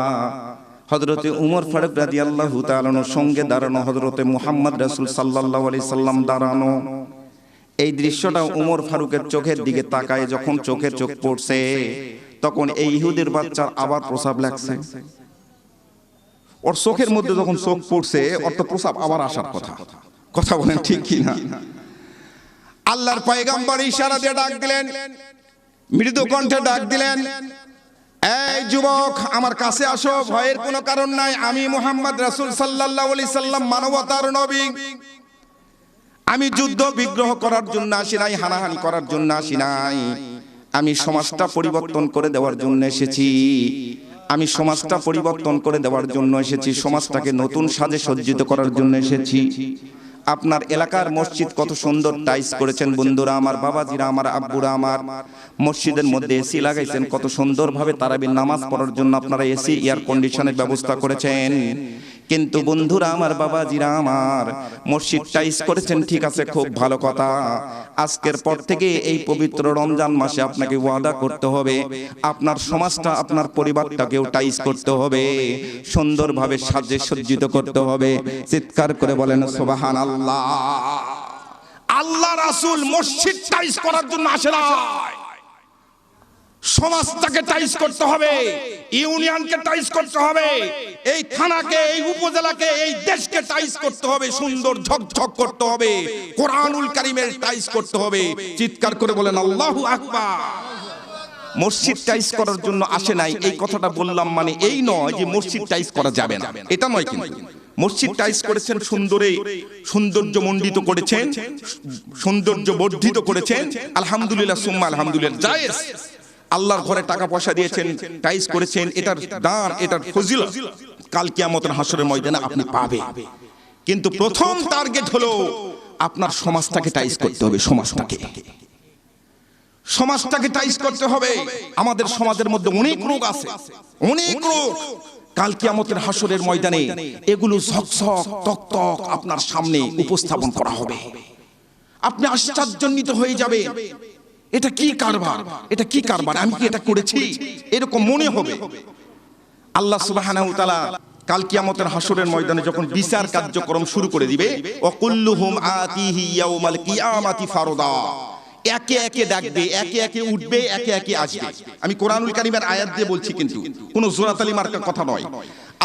হযরতে উমর ফারুক রাদিয়াল্লাহু তাআলার সঙ্গে দাঁড়ানো হযরতে মুহাম্মদ রাসূল সাল্লাল্লাহু আলাইহি সাল্লাম দাঁড়ানো। এই দৃশ্যটা উমর ফারুকের চোখের দিকে তাকায় যখন চোখের চোখ পড়ছে, তখন এই ইহুদির বাচ্চার আবার প্রসাব লাগছে। ওর চোখের মধ্যে যখন চোখ পড়ছে, ওর তো প্রসাব আবার আসার কথা। কথা বলেন ঠিক কি না? আল্লাহর পয়গম্বর ইশারা দিয়ে ডাক দিলেন, মৃদু কণ্ঠে ডাক দিলেন, এই যুবক আমার কাছে আসো, ভয়ের কোনো কারণ নাই। আমি মুহাম্মদ রাসূল সাল্লাল্লাহু আলাইহি সাল্লাম মানবতার নবী। আমি যুদ্ধ বিগ্রহ করার জন্য আসি নাই, হানাহানি করার জন্য আসি নাই। আমি সমাজটা পরিবর্তন করে দেওয়ার জন্য এসেছি। আমি সমাজটা পরিবর্তন করে দেওয়ার জন্য এসেছি। সমাজটাকে নতুন সাজে সজ্জিত করার জন্য এসেছি। আপনার এলাকার মসজিদ কত সুন্দর টাইস করেছেন বন্ধুরা আমার, বাবাজিরা আমার, আব্বুরা আমার। মসজিদের মধ্যে এসি লাগাইছেন, কত সুন্দরভাবে তারাবির নামাজ পড়ার জন্য আপনারা এসি এয়ার কন্ডিশনের ব্যবস্থা করেছেন। কিন্তু বন্ধুরা আমার, বাবাজিরা আমার, মসজিদ টাইস করেছেন ঠিক আছে, খুব ভালো কথা। আজকের পর থেকে এই পবিত্র রমজান মাসে আপনাকে ওয়াদা করতে হবে, আপনার সমাজটা, আপনার পরিবারটাকেও টাইস করতে হবে, সুন্দরভাবে সাজে সজ্জিত করতে হবে। চিৎকার করে বলেন সুবহানাল্লাহ। আল্লাহ রাসূল মসজিদ টাইস করার জন্য আসে না, সমাজটাকে টাইস করতে হবে, ইউনিয়নকে টাইস করতে হবে, এই থানাকে, এই উপজেলাকে, এই দেশকে টাইস করতে হবে, সুন্দর ঝকঝক করতে হবে, কোরআনুল কারীমের টাইস করতে হবে। চিৎকার করে বলেন আল্লাহু আকবার। মসজিদ টাইস করার জন্য আসে নাই, এই কথাটা বললাম মানে এই নয় যে মসজিদ টাইস করা যাবে না, এটা নয়। কিন্তু মসজিদ টাইস করেছেন, সৌন্দর্য মণ্ডিত করেছেন, সৌন্দর্য বর্ধিত করেছেন, আলহামদুলিল্লাহ সুম্মা আলহামদুলিল্লাহ, জায়েজ। আল্লাহর ঘরে টাকা পয়সা দিয়েছেন, টাইস করেছেন, এটার দান, এটার ফজিলত কাল কিয়ামতের হাসরের ময়দানে আপনি পাবেন। কিন্তু প্রথম টার্গেট হলো আপনার সমাজটাকে টাইস করতে হবে। সমাজটাকে টাইস করতে হবে। আমাদের সমাজের মধ্যে অনেক রোগ আছে, অনেক রোগ। কাল কিয়ামতের হাসরের ময়দানে এগুলো ঝকঝক তকতক আপনার সামনে উপস্থাপন করা হবে। আপনি আশ্চর্যান্বিত হয়ে যাবে, এটা কি কারবার, এটা কি কারবার, আমি কি এটা করেছি, এরকম মনে হবে। আল্লাহ সুবহানাহু ওয়া তাআলা কাল কিয়ামতের হাসরের ময়দানে যখন বিচার কার্যক্রম শুরু করে দিবে, ওয়াকুল্লুহুম আতিহি ইয়াউমাল কিয়ামাতি ফারদা, একে একে ডাকবে, একে একে উঠবে, একে একে আসবে। আমি কোরআনুল কারীমের আয়াত দিয়ে বলছি, কিন্তু কোনো জোরাতালি মার্কার কথা নয়।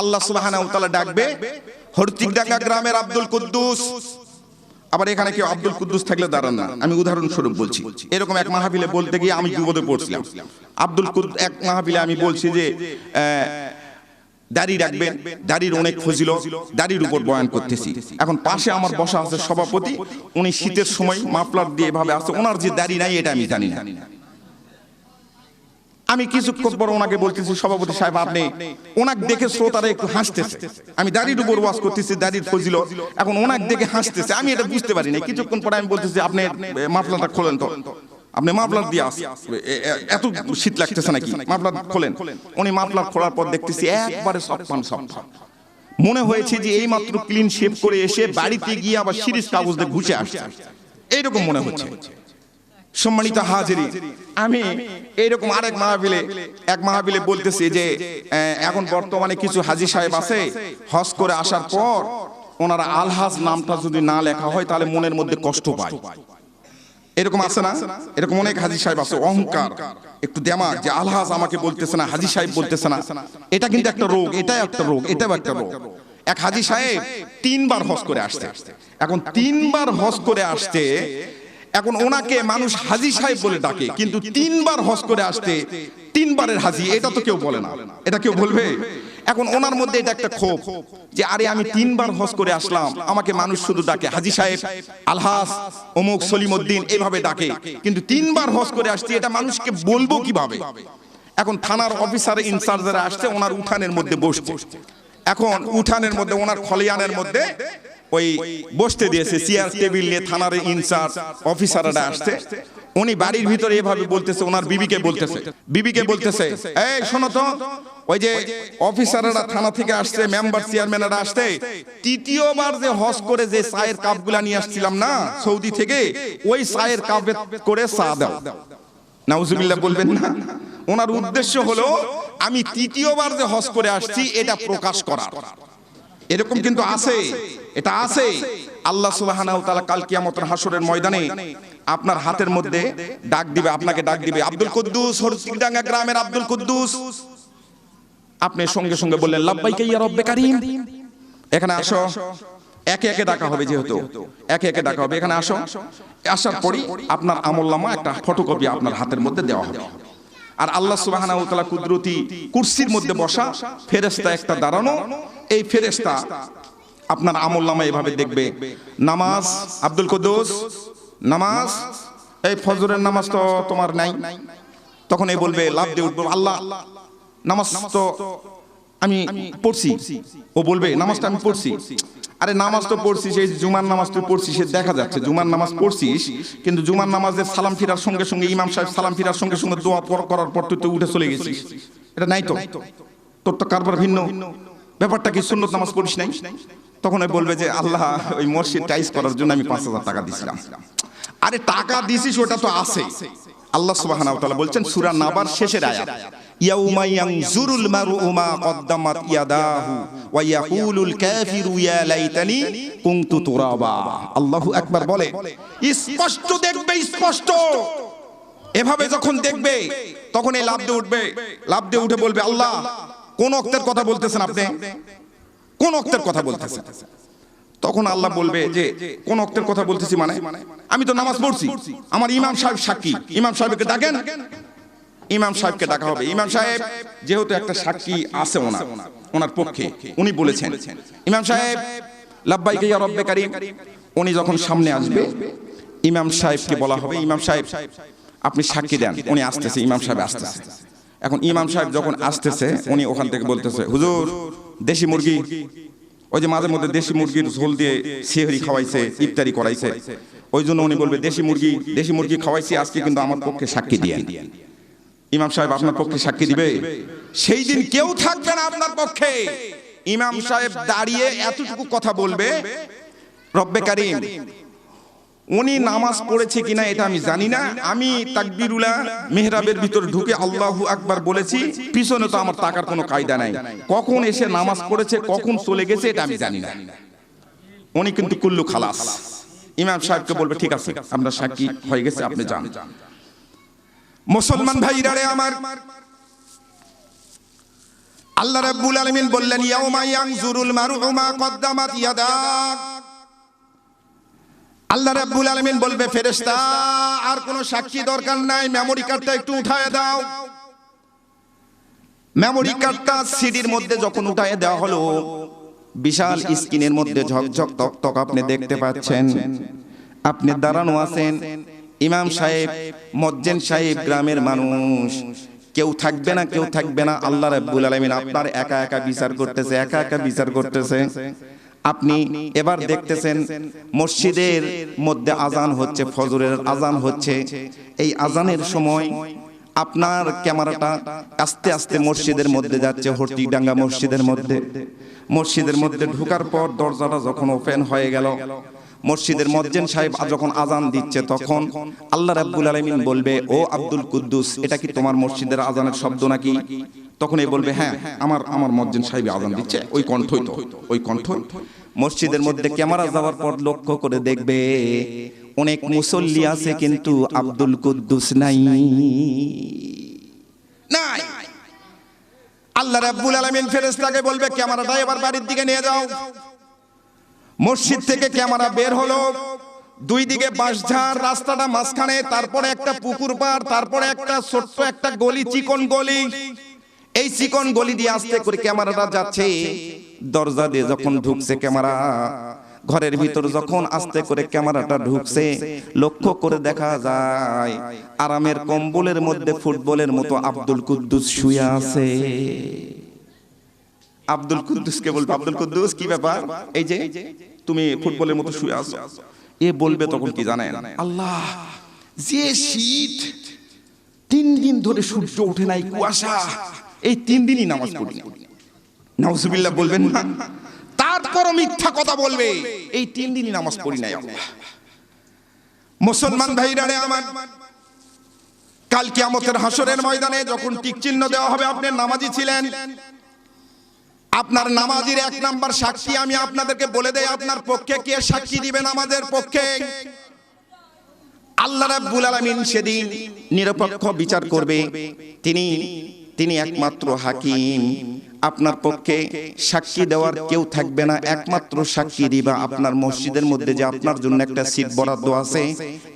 আল্লাহ সুবহানাহু ওয়া তাআলা ডাকবে হরতিকডাঙ্গা গ্রামের আব্দুল কুদ্দুস। আবার এখানে কেউ আব্দুল কুদ্দুস থাকলে দাঁড়ান না, আমি উদাহরণস্বরূপ বলছি। এরকম এক মাহফিলে বলতে গিয়ে আমি বিপদে পড়ছিলাম। আব্দুল কুদ্দুস এক মাহফিলে আমি বলছি যে দাড়ি রাখবেন, দাড়ির অনেক ফজিলত, দাড়ির উপর বয়ান করতেছি। এখন পাশে আমার বসা আছে সভাপতি, উনি শীতের সময় মাফলার দিয়ে এভাবে আছে, ওনার যে দাড়ি নাই এটা আমি জানি না। আমি কিছুক্ষণ পর ওনাকে বলতেছি, সভাপতি সাহেব আপনি, ওনাকে দেখে শ্রোতারা একটু হাসতেছে, আমি দাড়ির উপর ওয়াজ করতেছি, দাড়ির ফজিলত, এখন ওনাকে দেখে হাসতেছে, আমি এটা বুঝতে পারি না। কিছুক্ষণ পরে আমি বলতেছি আপনি মাফলারটা খোলেন তো, আপনি মাফলার দিয়ে এত শীত লাগতেছে নাকি, মাফলার খোলেন। উনি মাফলার খোলার পর দেখতেছি একবারে সফান। মনে হয়েছে যে এই মাত্র ক্লিন শেভ করে এসে বাড়িতে গিয়ে আবার সিরিজ কাগজ দিয়ে ঘুষে আসছে, এইরকম মনে হচ্ছে। সম্মানিত হাজিরি, আমি এইরকম আরেক মাহফিলে বলতেছি যে এখন বর্তমানে কিছু হাজী সাহেব আছে, হজ করে আসার পর ওনারা আলহাজ নামটা যদি না লেখা হয় তাহলে মনের মধ্যে কষ্ট পায়। এরকম আছে না? এরকম অনেক হাজী সাহেব আছে, অহংকার, একটু দেমাগ, যে আলহাজ আমাকে বলতেছে না, হাজী সাহেব বলতেছে না। এটা কিন্তু একটা রোগ, এটাও একটা রোগ। এক হাজী সাহেব 3 বার হজ করে আসছে। এখন 3 বার হজ করে আসতে, এখন ওনাকে মানুষ হাজী সাহেব বলে ডাকে, কিন্তু 3 বার হজ করে আসতে 3 বারের হাজী, এটা তো কেউ বলে না, এটা কেউ বলবে? এখন ওনার মধ্যে এটা একটা ক্ষোভ যে আরে আমি 3 বার হজ করে আসলাম, আমাকে মানুষ শুধু ডাকে হাজী সাহেব, আলহাজ, অমুক সলিমউদ্দিন এইভাবে ডাকে, কিন্তু 3 বার হজ করে আসছি, এটা মানুষকে বলবো কিভাবে? এখন থানার অফিসার ইনচার্জরা আসছে, ওনার উঠানের মধ্যে বসছে। এখন উঠানের মধ্যে ওনার খলিয়ানের মধ্যে ওই বসতে দিয়েছে, চেয়ার টেবিল নিয়ে থানার ইনচার্জ অফিসাররা আসছে। উনি বাড়ির ভিতরে এভাবে বলতেছে, ওনার বিবিকে বলতেছে এই শোনো তো, ওই যে অফিসাররা থানা থেকে আসছে, মেম্বার চেয়ারম্যানরা আসছে, 3য়বার যে হজ করে যে চায়ের কাপগুলা নিয়ে আসছিলাম না সৌদি থেকে, ওই চায়ের কাপে করে চা দাও। নাউজুবিল্লাহ বলবেন না? ওনার উদ্দেশ্য হলো আমি 3য়বার যে হজ করে আসছি এটা প্রকাশ করার। এরকম কিন্তু আছে, এটা আছে। আল্লাহ সুবহানাহু ওয়া তাআলা কাল কিয়ামতের হাসরের ময়দানে আপনার হাতের মধ্যে ডাক দিবে, আপনাকে ডাক দিবে, আব্দুল কুদ্দুস, হরতিকডাঙ্গা গ্রামের আব্দুল কুদ্দুস। আপনি সঙ্গে সঙ্গে বললেন লাব্বাইকা ইয়া রব্বে কারীম, এখানে আসো। একে একে ডাকা হবে, যেহেতু একে একে ডাকা হবে, এখানে আসো। আসার পরই আপনার আমলনামা একটা ফটোকপি আপনার হাতের মধ্যে দেওয়া হবে। আর আল্লাহ সুবহানাহু ওয়া তাআলা কুদরতি কুরসির মধ্যে বসা ফেরেশতা একটা দাঁড়ানো, এই ফেরেশতা আপনার আমলনামা এভাবে দেখবে। নামাজ আব্দুল কুদ্দুস, নামাজ, এই ফজরের নামাজ তো তোমার নাই। তখন এই বলবে, লাভ দিয়ে উঠবে, আল্লাহ নামাজ তো আমি পড়ছি। ও বলবে নামাজটা আমি পড়ছি। আরে নামাজ তো পড়ছিস, এই জুমার নামাজ তুই পড়ছিস, দেখা যাচ্ছে জুমার নামাজ পড়ছিস, কিন্তু জুমার নামাজের সালাম ফিরার সঙ্গে সঙ্গে ইমাম সাহেব সালাম ফিরার সঙ্গে সঙ্গে দোয়া করার পর তুই তো উঠে চলে গেছিস, এটা নাই তো, তোর তো কারবার ভিন্ন। ব্যাপারটা কি, সুন্নত নামাজ পড়িস নাই? তখন বলবে যে আল্লাহ ওই মসজিদ টাইস করার জন্য আমি 5000 টাকা দিয়েছিলাম। আরে টাকা দিছিস ওটা তো আছে। আল্লাহ সুবহানাহু ওয়া তাআলা বলছেন সূরা নাবার শেষের আয়াত, ইয়াউমা ইয়ানজুরুল মারউ মা কদ্দামাত ইয়াদাহু ওয়া ইয়াকুলুল কাফিরু ইয়া লাইতানি কুনতু তুরাবা। আল্লাহু আকবার বলে, স্পষ্ট দেখবে, স্পষ্ট এভাবে যখন দেখবে তখন এই লাফ দিয়ে উঠবে, লাফ দিয়ে উঠে বলবে, আল্লাহ কোন ওয়াক্তের কথা বলতেছেন আপনি, কোন ওয়াক্তের কথা বলতেছেন? তখন আল্লাহ বলবে যে কোন ওয়াক্তের কথা বলতেছি মানে আমি তো নামাজ পড়ছি, আমার ইমাম সাহেব সাক্ষী, ইমাম সাহেবকে ডাকেন। ইমাম সাহেবকে ডাকা হবে। ইমাম সাহেব যেহেতু একটা সাক্ষী আছে ওনার পক্ষে, উনি বলেছেন, ইমাম সাহেব লাব্বাইক ইয়া রব্বে কারীম। উনি যখন সামনে আসবে ইমাম সাহেবকে বলা হবে, ইমাম সাহেব আপনি সাক্ষী দেন। উনি আসতেছে, ইমাম সাহেব আসতেছে। এখন ইমাম সাহেব যখন আসতেছে উনি ওখান থেকে বলতেছে, হুজুর দেশি মুরগি, ওই যে মাঝে মধ্যে দেশি মুরগির ঝোল দিয়ে সেহরি খাওয়াইছে, ইফতারি করাইছে, ওই জন্য উনি বলবে দেশি মুরগি খাওয়াইছি, আজকে কিন্তু আমার পক্ষে সাক্ষী দিয়ে। ইমাম সাহেব আপনার পক্ষে সাক্ষী দিবে? সেই দিন কেউ থাকবে না আপনার পক্ষে। ইমাম সাহেব দাঁড়িয়ে এতটুকু কথা বলবে, রব্বে কারীম উনি নামাজ পড়েছে কিনা এটা আমি জানি না, আমি তাকবীরুল্লাহ মেহরাবের ভিতরে ঢুকে আল্লাহু আকবার বলেছি, পিছনে তো আমার তাকার কোনো কায়দা নাই, কখন এসে নামাজ পড়েছে কখন চলে গেছে এটা আমি জানি না। উনি কিন্তু কুল্লু খালাস। ইমাম সাহেবকে বলবে ঠিক আছে আপনার সাক্ষী হয়ে গেছে, আপনি যান। মুসলমান ভাইরা রে আমার, আল্লাহ রাব্বুল আলামিন বললেন ইয়াউমা ইয়ানজুরুল মারউ মা কদ্দামাত ইয়াদাক। আল্লাহ রাব্বুল আলামিন বলবে ফেরেশতা আর কোনো সাক্ষী দরকার নাই, মেমরি কার্ডটা একটু উঠায় দাও। মেমরি কার্ডটা সিডির মধ্যে যখন উঠায় দেওয়া হলো, বিশাল স্ক্রিনের মধ্যে ঝকঝক তকতক আপনি দেখতে পাচ্ছেন। আপনি দাঁড়ানো আছেন, ইমাম সাহেব, মুয়াজ্জিন সাহেব, গ্রামের মানুষ কেউ থাকবে না, কেউ থাকবে না। আল্লাহ রাব্বুল আলামিন আপনার একা একা বিচার করতেছে, একা একা বিচার করতেছে। আপনি এবার দেখতেছেন মসজিদের মধ্যে আজান হচ্ছে, ফজরের আজান হচ্ছে। এই আজানের সময় আপনার ক্যামেরাটা আস্তে আস্তে মসজিদের মধ্যে যাচ্ছে, হরটিডাঙ্গা মসজিদের মধ্যে। মসজিদের মধ্যে ঢোকার পর দরজাটা যখন ওপেন হয়ে গেল, মসজিদের মুয়াজ্জিন সাহেব যখন আজান দিচ্ছে, তখন আল্লাহ রাব্বুল আলামিন বলবে, ও আব্দুল কুদ্দুস, এটা কি তোমার মসজিদের আজানের শব্দ নাকি? তখন এই বলবে, হ্যাঁ আমার মুয়াজ্জিন সাহেব আজান দিচ্ছে, ওই কণ্ঠই তো, ওই কণ্ঠ। মসজিদের মধ্যে ক্যামেরা যাওয়ার পর লক্ষ্য করে দেখবে অনেক মুসল্লি আছে, কিন্তু আব্দুল কুদ্দুস নাই। আল্লাহ রাব্বুল আলামিন ফেরেশতাকে বলবে ক্যামেরাটা এবার বাড়ির দিকে নিয়ে যাও। মসজিদ থেকে ক্যামেরা বের হলো, দুই দিকে বাঁশঝাড়, রাস্তাটা মাঝখানে, তারপরে একটা পুকুর পাড়, তারপরে একটা ছোট্ট একটা গলি, চিকন গলি। এই চিকন গলি দিয়ে আস্তে করে ক্যামেরাটা যাচ্ছে। দরজা দিয়ে যখন ঢুকছে ক্যামেরা, ঘরের ভিতর যখন আস্তে করে ক্যামেরাটা ঢুকছে, লক্ষ্য করে দেখা যায় আরামের কম্বলের মধ্যে ফুটবলের মতো আব্দুল কুদ্দুস শুয়ে আছে। আব্দুল কুদ্দুসকে বলবে, আব্দুল কুদ্দুস কি ব্যাপার, এই যে তুমি ফুটবলের মতো শুয়ে আছো। এ বলবে তখন কি জানেন, আল্লাহ যে শীত, 3 দিন ধরে সূর্য ওঠে নাই, কুয়াশা, এই 3 দিনই নামাজ পড়ি না। নাউজুবিল্লাহ বলবেন না, তারপরও মিথ্যা কথা বলবে, এই 3 দিনই নামাজ পড়ি নাই। আল্লাহ, মুসলমান ভাইরা রে আমার, কাল কিয়ামতের হাসরের ময়দানে যখন টিক চিহ্ন দেওয়া হবে, আপনি নামাজি ছিলেন, আপনার নামাজের 1 নাম্বার সাক্ষী আমি আপনাদেরকে বলে দেই, আপনার পক্ষে কে সাক্ষী দিবেন? আমাদের পক্ষে আল্লাহ রাব্বুল আলামিন সেদিন নিরপেক্ষ বিচার করবে। তিনি একমাত্র হাকিম। আপনার পক্ষে সাক্ষী দেওয়ার কেউ থাকবে না, একমাত্র সাক্ষী দিবা আপনার মসজিদের মধ্যে যে আপনার জন্য একটা সিট বরাদ্দ আছে,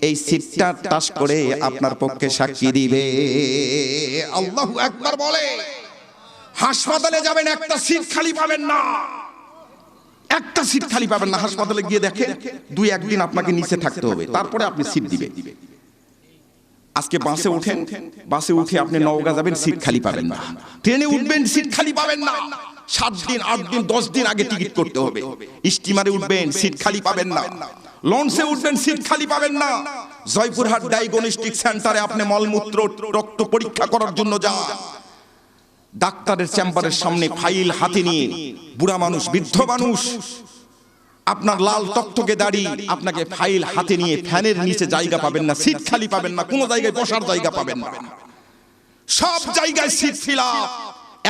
এই সিটটা টাচ করে আপনার পক্ষে সাক্ষী দিবে। আল্লাহু আকবার বলে। হাসপাতালে যাবেন, একটা সিট খালি পাবেন না, একটা সিট খালি পাবেন না। হাসপাতালে গিয়ে দেখেন 2-1 দিন আপনাকে নিচে থাকতে হবে, তারপরে আপনি সিট দিবে। আজকে বাসে ওঠেন, বাসে উঠে আপনি নওগাঁ যাবেন, সিট খালি পাবেন না। ট্রেনে উঠবেন, সিট খালি পাবেন না। 7 দিন 8 দিন 10 দিন আগে টিকিট করতে হবে। স্টিমারে উঠবেন, সিট খালি পাবেন না। লঞ্চে উঠবেন, সিট খালি পাবেন না। জয়পুরহাট ডায়াগনস্টিক সেন্টারে আপনি মলমূত্র রক্ত পরীক্ষা করার জন্য যান। ডাক্তারের চেম্বারের সামনে ফাইল হাতে নিয়ে, বুড়া মানুষ, বৃদ্ধ মানুষ, আপনার লাল টকটকে দাড়ি, আপনাকে ফাইল হাতে নিয়ে ফ্যানের নিচে জায়গা পাবেন না, সিট খালি পাবেন না, কোনো জায়গায় বসার জায়গা পাবেন না। সব জায়গায় সিট ফিল আপ।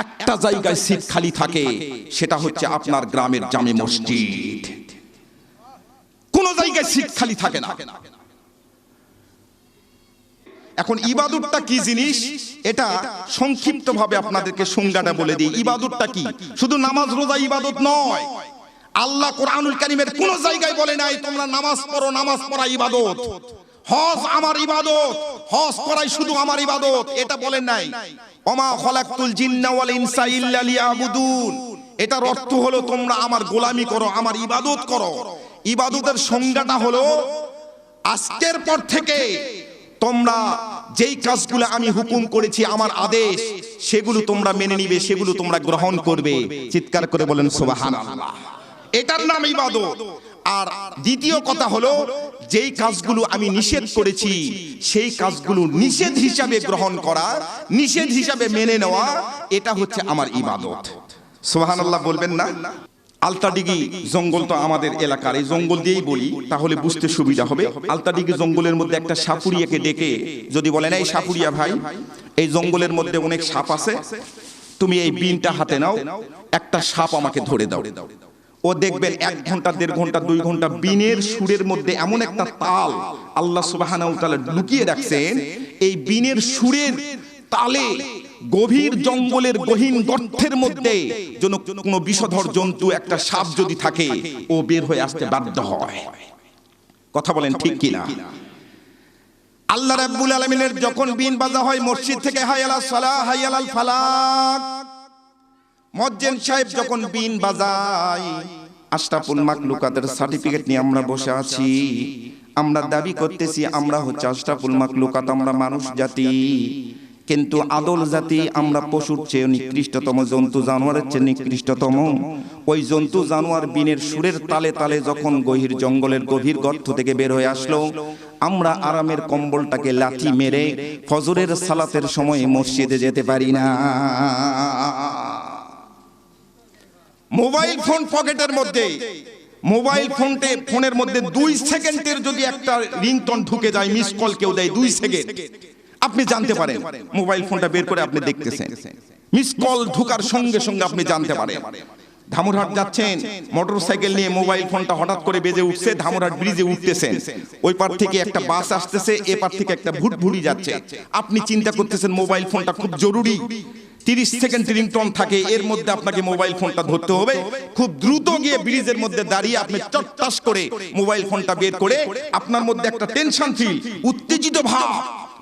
একটা জায়গায় সিট খালি থাকে, সেটা হচ্ছে আপনার গ্রামের জামে মসজিদ। কোনো জায়গায় সিট খালি থাকে না। এখন ইবাদতটা কি জিনিস এটা সংক্ষিপ্তভাবে আপনাদেরকে সংজ্ঞাটা বলে দিই। ইবাদতটা কি? শুধু নামাজ রোজা ইবাদত নয়। আল্লাহ কোরআনুল কারীমের কোন জায়গায় বলে নাই তোমরা নামাজ পড়ো, নামাজ পড়া ইবাদত। হজ আমার ইবাদত, হজ করাই শুধু আমার ইবাদত, এটা বলেন নাই। ওমা খলাকতুল জিন্না ওয়াল ইনসা ইল্লা লিয়াবুদুন, এটার অর্থ হলো তোমরা আমার গোলামি করো, আমার ইবাদত করো। ইবাদতের সংজ্ঞাটা হলো আজকের পর থেকে তোমরা যেই কাজগুলো আমি হুকুম করেছি, আমার আদেশ, সেগুলো তোমরা মেনে নিবে, সেগুলো তোমরা গ্রহণ করবে। চিৎকার করে বলেন সুবহানাল্লাহ। এটার নাম ইবাদত। আর দ্বিতীয় কথা হলো যেই কাজগুলো আমি নিষেধ করেছি সেই কাজগুলো নিষেধ হিসাবে গ্রহণ করা, নিষেধ হিসাবে মেনে নেওয়া, এটা হচ্ছে আমার ইবাদত। সুবহানাল্লাহ বলবেন না? আলতাডিগি জঙ্গল তো আমাদের এলাকার, এই জঙ্গল দিয়েই বলি তাহলে বুঝতে সুবিধা হবে। আলতাডিগি জঙ্গলের মধ্যে একটা সাপুরিয়াকে ডেকে যদি বলেন, এই সাপুরিয়া ভাই, এই জঙ্গলের মধ্যে অনেক সাপ আছে, তুমি এই বিনটা হাতে নাও, একটা সাপ আমাকে ধরে দাও। ও দেখবেন 1 ঘন্টা 1.5 ঘন্টা 2 ঘন্টা বিনের সুরের মধ্যে এমন একটা তাল আল্লাহ সুবহানাহু ওয়া তাআলা লুকিয়ে রাখছেন, এই বিনের সুরের তালে গভীর জঙ্গলের গহীন গর্তের মধ্যে যেন কোনো বিষধর জন্তু, একটা সাপ যদি থাকে, ও বের হয়ে আসতে বাধ্য হয়। কথা বলেন ঠিক কিনা? আল্লাহ রাব্বুল আলামিনের যখন বিন বাজা হয় মসজিদ থেকে, হাই আলাস সালাহ হাই আলাল ফালাহ, মুয়াজ্জিন সাহেব যখন বিন বাজায়, আশরাফুল মাখলুকাতের সার্টিফিকেট নিয়ে আমরা বসে আছি, আমরা দাবি করতেছি আমরা হচ্ছে আশরাফুল মাখলুকাত, আমরা মানুষ জাতি, কিন্তু আদল জাতি, আমরা পশুর চেয়ে নিকৃষ্টতম, জন্তু জানোয়ারের চেয়ে নিকৃষ্টতম। ওই জন্তু জানোয়ার বিনের সুরের তালে তালে যখন গভীর জঙ্গলের গভীর গর্ত থেকে বের হয়ে আসলো, আমরা আরামের কম্বলটাকে লাথি মেরে ফজরের সালাতের সময় মসজিদে যেতে পারি না। মোবাইল ফোন পকেটের মধ্যে, মোবাইল ফোনের মধ্যে 2 সেকেন্ডের যদি একটা রিংটোন ঢুকে যায়, মিস কল কেউ দেয় 2 সেকেন্ড, আপনি জানতে পারেন। মোবাইল ফোনটা বের করে আপনি দেখতেছেন, মিস কল ঢোকার সঙ্গে সঙ্গে আপনি জানতে পারেন। ধামুরহাট যাচ্ছেন মোটরসাইকেল নিয়ে, মোবাইল ফোনটা হঠাৎ করে বেজে উঠছে, ধামুরহাট ব্রিজে উঠতেছেন, ওই পার থেকে একটা বাস আসতেছে, এ পার থেকে একটা ভুটভুড়ি যাচ্ছে, আপনি চিন্তা করতেছেন মোবাইল ফোনটা খুব জরুরি, 30 সেকেন্ড রিংটোন থাকে, এর মধ্যে আপনাকে মোবাইল ফোনটা ধরতে হবে। খুব দ্রুত গিয়ে ব্রিজের মধ্যে দাঁড়িয়ে আপনি চট্টাস করে মোবাইল ফোনটা বের করে, আপনার মধ্যে একটা টেনশন ফিল, উত্তেজিত ভাব,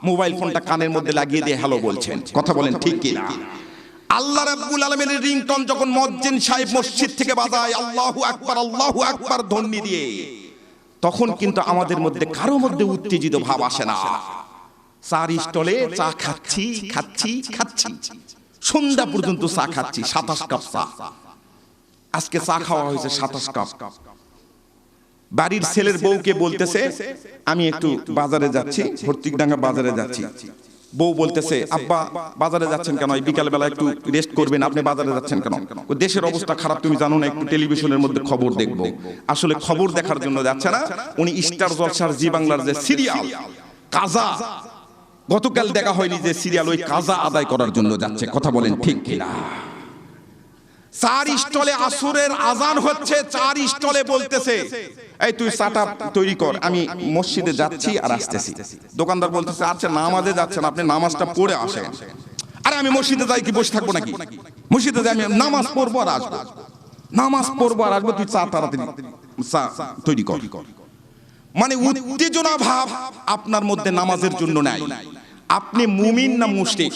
মোবাইল ফোনটা কানের মধ্যে লাগিয়ে দিয়ে হ্যালো বলছেন। কথা বলেন ঠিক কিনা? আল্লাহ রাব্বুল আলামিনের রিংটোন যখন মুয়াজ্জিন সাহেব মসজিদ থেকে বাজায় আল্লাহু আকবার ধ্বনি দিয়ে, তখন কিন্তু আমাদের মধ্যে কারো মধ্যে উত্তেজিত ভাব আসে না। চার স্টলে চা খাচ্ছি, সন্ধ্যা পর্যন্ত চা খাচ্ছি, 27 কাপ চা। আজকে চা খাওয়া হয়েছে 27 কাপ। বাড়ির ছেলের বউকে বলতেছে আমি একটু বাজারে যাচ্ছি, ভর্তিকডাঙ্গা বাজারে যাচ্ছি। বউ বলতেছে আব্বা বাজারে যাচ্ছেন কেন? বিকাল বেলা একটু রেস্ট করবেন, আপনি বাজারে যাচ্ছেন কেন? দেশের অবস্থা খারাপ, তুমি জানো না, একটু টেলিভিশনের মধ্যে খবর দেখবো। আসলে খবর দেখার জন্য যাচ্ছে না, উনি স্টার জলসার জি বাংলার যে সিরিয়াল কাজা, গতকাল দেখা হয়নি যে সিরিয়াল, ওই কাজা আদায় করার জন্য যাচ্ছে। কথা বলেন ঠিক কিনা? 4 স্টলে আসরের আজান হচ্ছে, 4 স্টলে বলতেছে এই তুই চাটা তৈরি কর, আমি মসজিদে যাচ্ছি আর আসতেছি। দোকানদার বলতেছে আচ্ছা নামাজে যাচ্ছেন, আপনি নামাজটা পড়ে আসেন। আরে আমি মসজিদে যাই কি বসে থাকবো নাকি? মসজিদে যাই, আমি নামাজ পড়বো আর আসবো, নামাজ পড়বো আর আসবো, তুই চা তাড়াতাড়ি চা তৈরি কর। মানে উত্তেজনা ভাব আপনার মধ্যে নামাজের জন্য নাই। আপনি মুমিন না মুশরিক,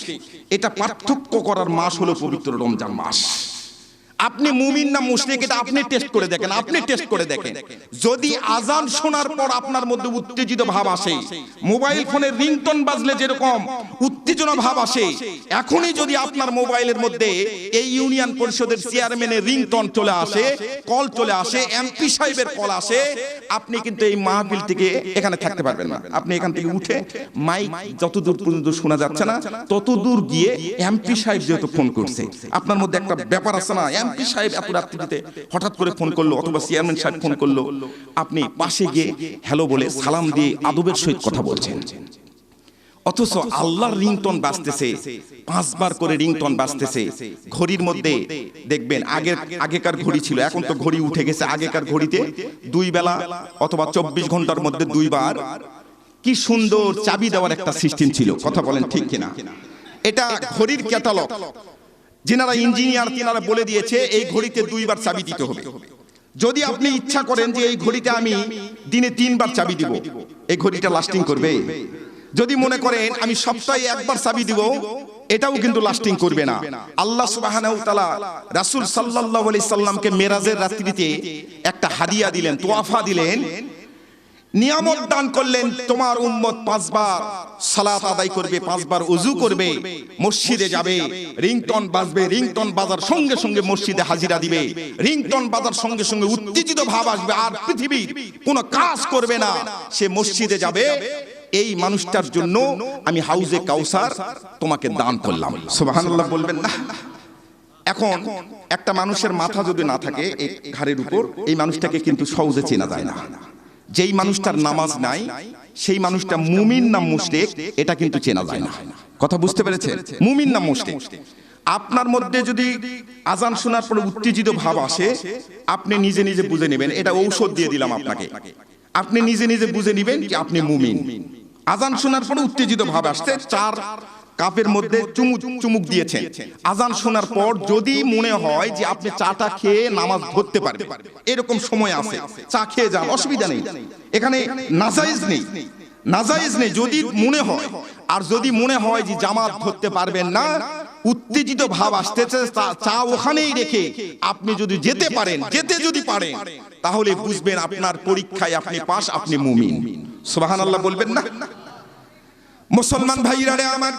এটা পার্থক্য করার মাস হলো পবিত্র রমজান মাস। আপনি মুমিন না মুশরিক এটা আপনি টেস্ট করে দেখেন, আপনি টেস্ট করে দেখেন। যদি আজান শোনার পর আপনার মধ্যে উত্তেজিত ভাব আসে, মোবাইল ফোনের রিংটোন বাজলে যেরকম উত্তেজনা ভাব আসে, এখনই যদি আপনার মোবাইলের মধ্যে এই ইউনিয়ন পরিষদের চেয়ারম্যানের রিংটোন চলে আসে, কল চলে আসে, এমপি সাহেবের কল আসে, আপনি কিন্তু এই মাহফিল থেকে এখানে থাকতে পারবেন না। আপনি এখান থেকে উঠে মাইক যতদূর পর্যন্ত শোনা যাচ্ছে না ততদূর গিয়ে এমপি সাহেব যেহেতু ফোন করছে, আপনার মধ্যে একটা ব্যাপার আছে না, এমপি সাহেব এত রাত্রিতে হঠাৎ করে ফোন করলো অথবা চেয়ারম্যান সাহেব ফোন করলো, আপনি পাশে গিয়ে হ্যালো বলে সালাম দিয়ে আদবের সহিত কথা বলছেন। অথচ আল্লাহর রিংটোন বাজতেছে, 5 বার করে রিংটোন বাজতেছে। ঘড়ির মধ্যে দেখবেন আগেকার ঘড়ি ছিল, এখন তো ঘড়ি উঠে গেছে। আগেকার ঘড়িতে 2 বেলা অথবা 24 ঘন্টার মধ্যে 2 বার কি সুন্দর চাবি দেওয়ার একটা সিস্টেম ছিল, কথা বলেন ঠিক কিনা? এটা ঘড়ির ক্যাটালগ, যিনারা ইঞ্জিনিয়ার তিনারা বলে দিয়েছে এই ঘড়িতে 2 বার চাবি দিতে হবে। যদি আপনি ইচ্ছা করেন যে এই ঘড়িতে আমি দিনে 3 বার চাবি দিব, এই ঘড়িটা লাস্টিং করবে। যদি মনে করেন আমি সপ্তাহে 1 বার চাবি দিব, এটাও কিন্তু লাস্টিং করবে না। আল্লাহ সুবহানাহু ওয়া তাআলা রাসূল সাল্লাল্লাহু আলাইহি সাল্লামকে মেরাজের রাত্রিতে একটা হাদিয়া দিলেন, তোয়াফা দিলেন, নিয়ামত দান করলেন। তোমার উম্মত 5 বার সালাত আদায় করবে, 5 বার ওযু করবে, মসজিদে যাবে, রিংটন বাজবে, রিংটন বাজার সঙ্গে সঙ্গে মসজিদে হাজিরা দিবে, রিংটন বাজার সঙ্গে সঙ্গে উত্তেজিত ভাব আসবে, আর পৃথিবীর কোনো কাজ করবে না, সে মসজিদে যাবে। এই মানুষটার জন্য আমি হাউজে কাউসার তোমাকে দান করলাম। সুবহানাল্লাহ বলবেন না? এখন একটা মানুষের মাথা যদি না থাকে এই ঘাড়ের উপর, এই মানুষটাকে কিন্তু সহজে চেনা যায় না। যেই মানুষটার নামাজ নাই, সেই মানুষটা মুমিন না মুশরিক এটা কিন্তু চেনা যায় না। কথা বুঝতে পেরেছেন? মুমিন না মুশরিক। আপনার মধ্যে যদি আজান শোনার পরে উত্তেজিত ভাব আসে, আপনি নিজে নিজে বুঝে নেবেন, এটা ঔষধ দিয়ে দিলাম আপনাকে, আপনি নিজে নিজে বুঝে নেবেন কি আপনি মুমিন। আজান শোনার পরে উত্তেজিত ভাব আসছে, 4 কাপের মধ্যে চুমুক দিয়েছেন, আজান শোনার পর যদি মনে হয় যে আপনি চাটা খেয়ে নামাজ ধরতে পারবেন, এরকম সময় আছে, চা খেয়ে যান, অসুবিধা নেই, এখানে নাজায়েজ নেই, নাজায়েজ নেই যদি মনে হয়। আর যদি মনে হয় যে জামাত ধরতে পারবেন না, উত্তেজিত ভাব আসতেছে, চা ওখানেই রেখে আপনি যদি যেতে পারেন, যদি পারেন, তাহলে বুঝবেন আপনার পরীক্ষায় আপনি পাস, আপনি মুমিন। সুবহানাল্লাহ বলবেন না? মুসলমান ভাইরা রে আমার,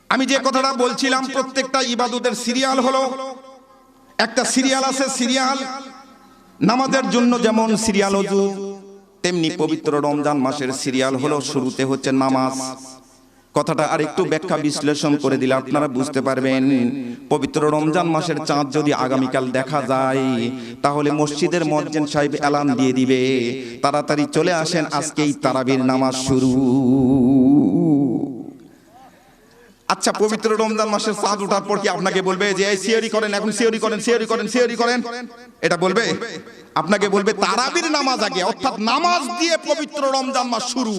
আমি যে কথাটা বলছিলাম, প্রত্যেকটা ইবাদতের সিরিয়াল হলো, একটা সিরিয়াল আছে, সিরিয়াল নামাজের জন্য যেমন সিরিয়াল ওযু, তেমনি পবিত্র রমজান মাসের সিরিয়াল হলো শুরুতে হচ্ছে নামাজ। কথাটা আরেকটু ব্যাখ্যা বিশ্লেষণ করে দিলে আপনারা বুঝতে পারবেন। পবিত্র রমজান মাসের চাঁদ যদি আগামীকাল দেখা যায়, তাহলে মসজিদের মুয়াজ্জিন সাহেব এলান দিয়ে দিবে, তাড়াতাড়ি চলে আসেন, আজকেই তারাবির নামাজ শুরু। আচ্ছা, পবিত্র রমজান মাসের চাঁদ ওঠার পর কি আপনাকে বলবে যে এই সিহরি করেন, এখন সিহরি করেন, সিহরি করেন, সিহরি করেন? এটা বলবে? আপনাকে বলবে তারাবির নামাজ আগে, অর্থাৎ নামাজ দিয়ে পবিত্র রমজান মাস শুরু।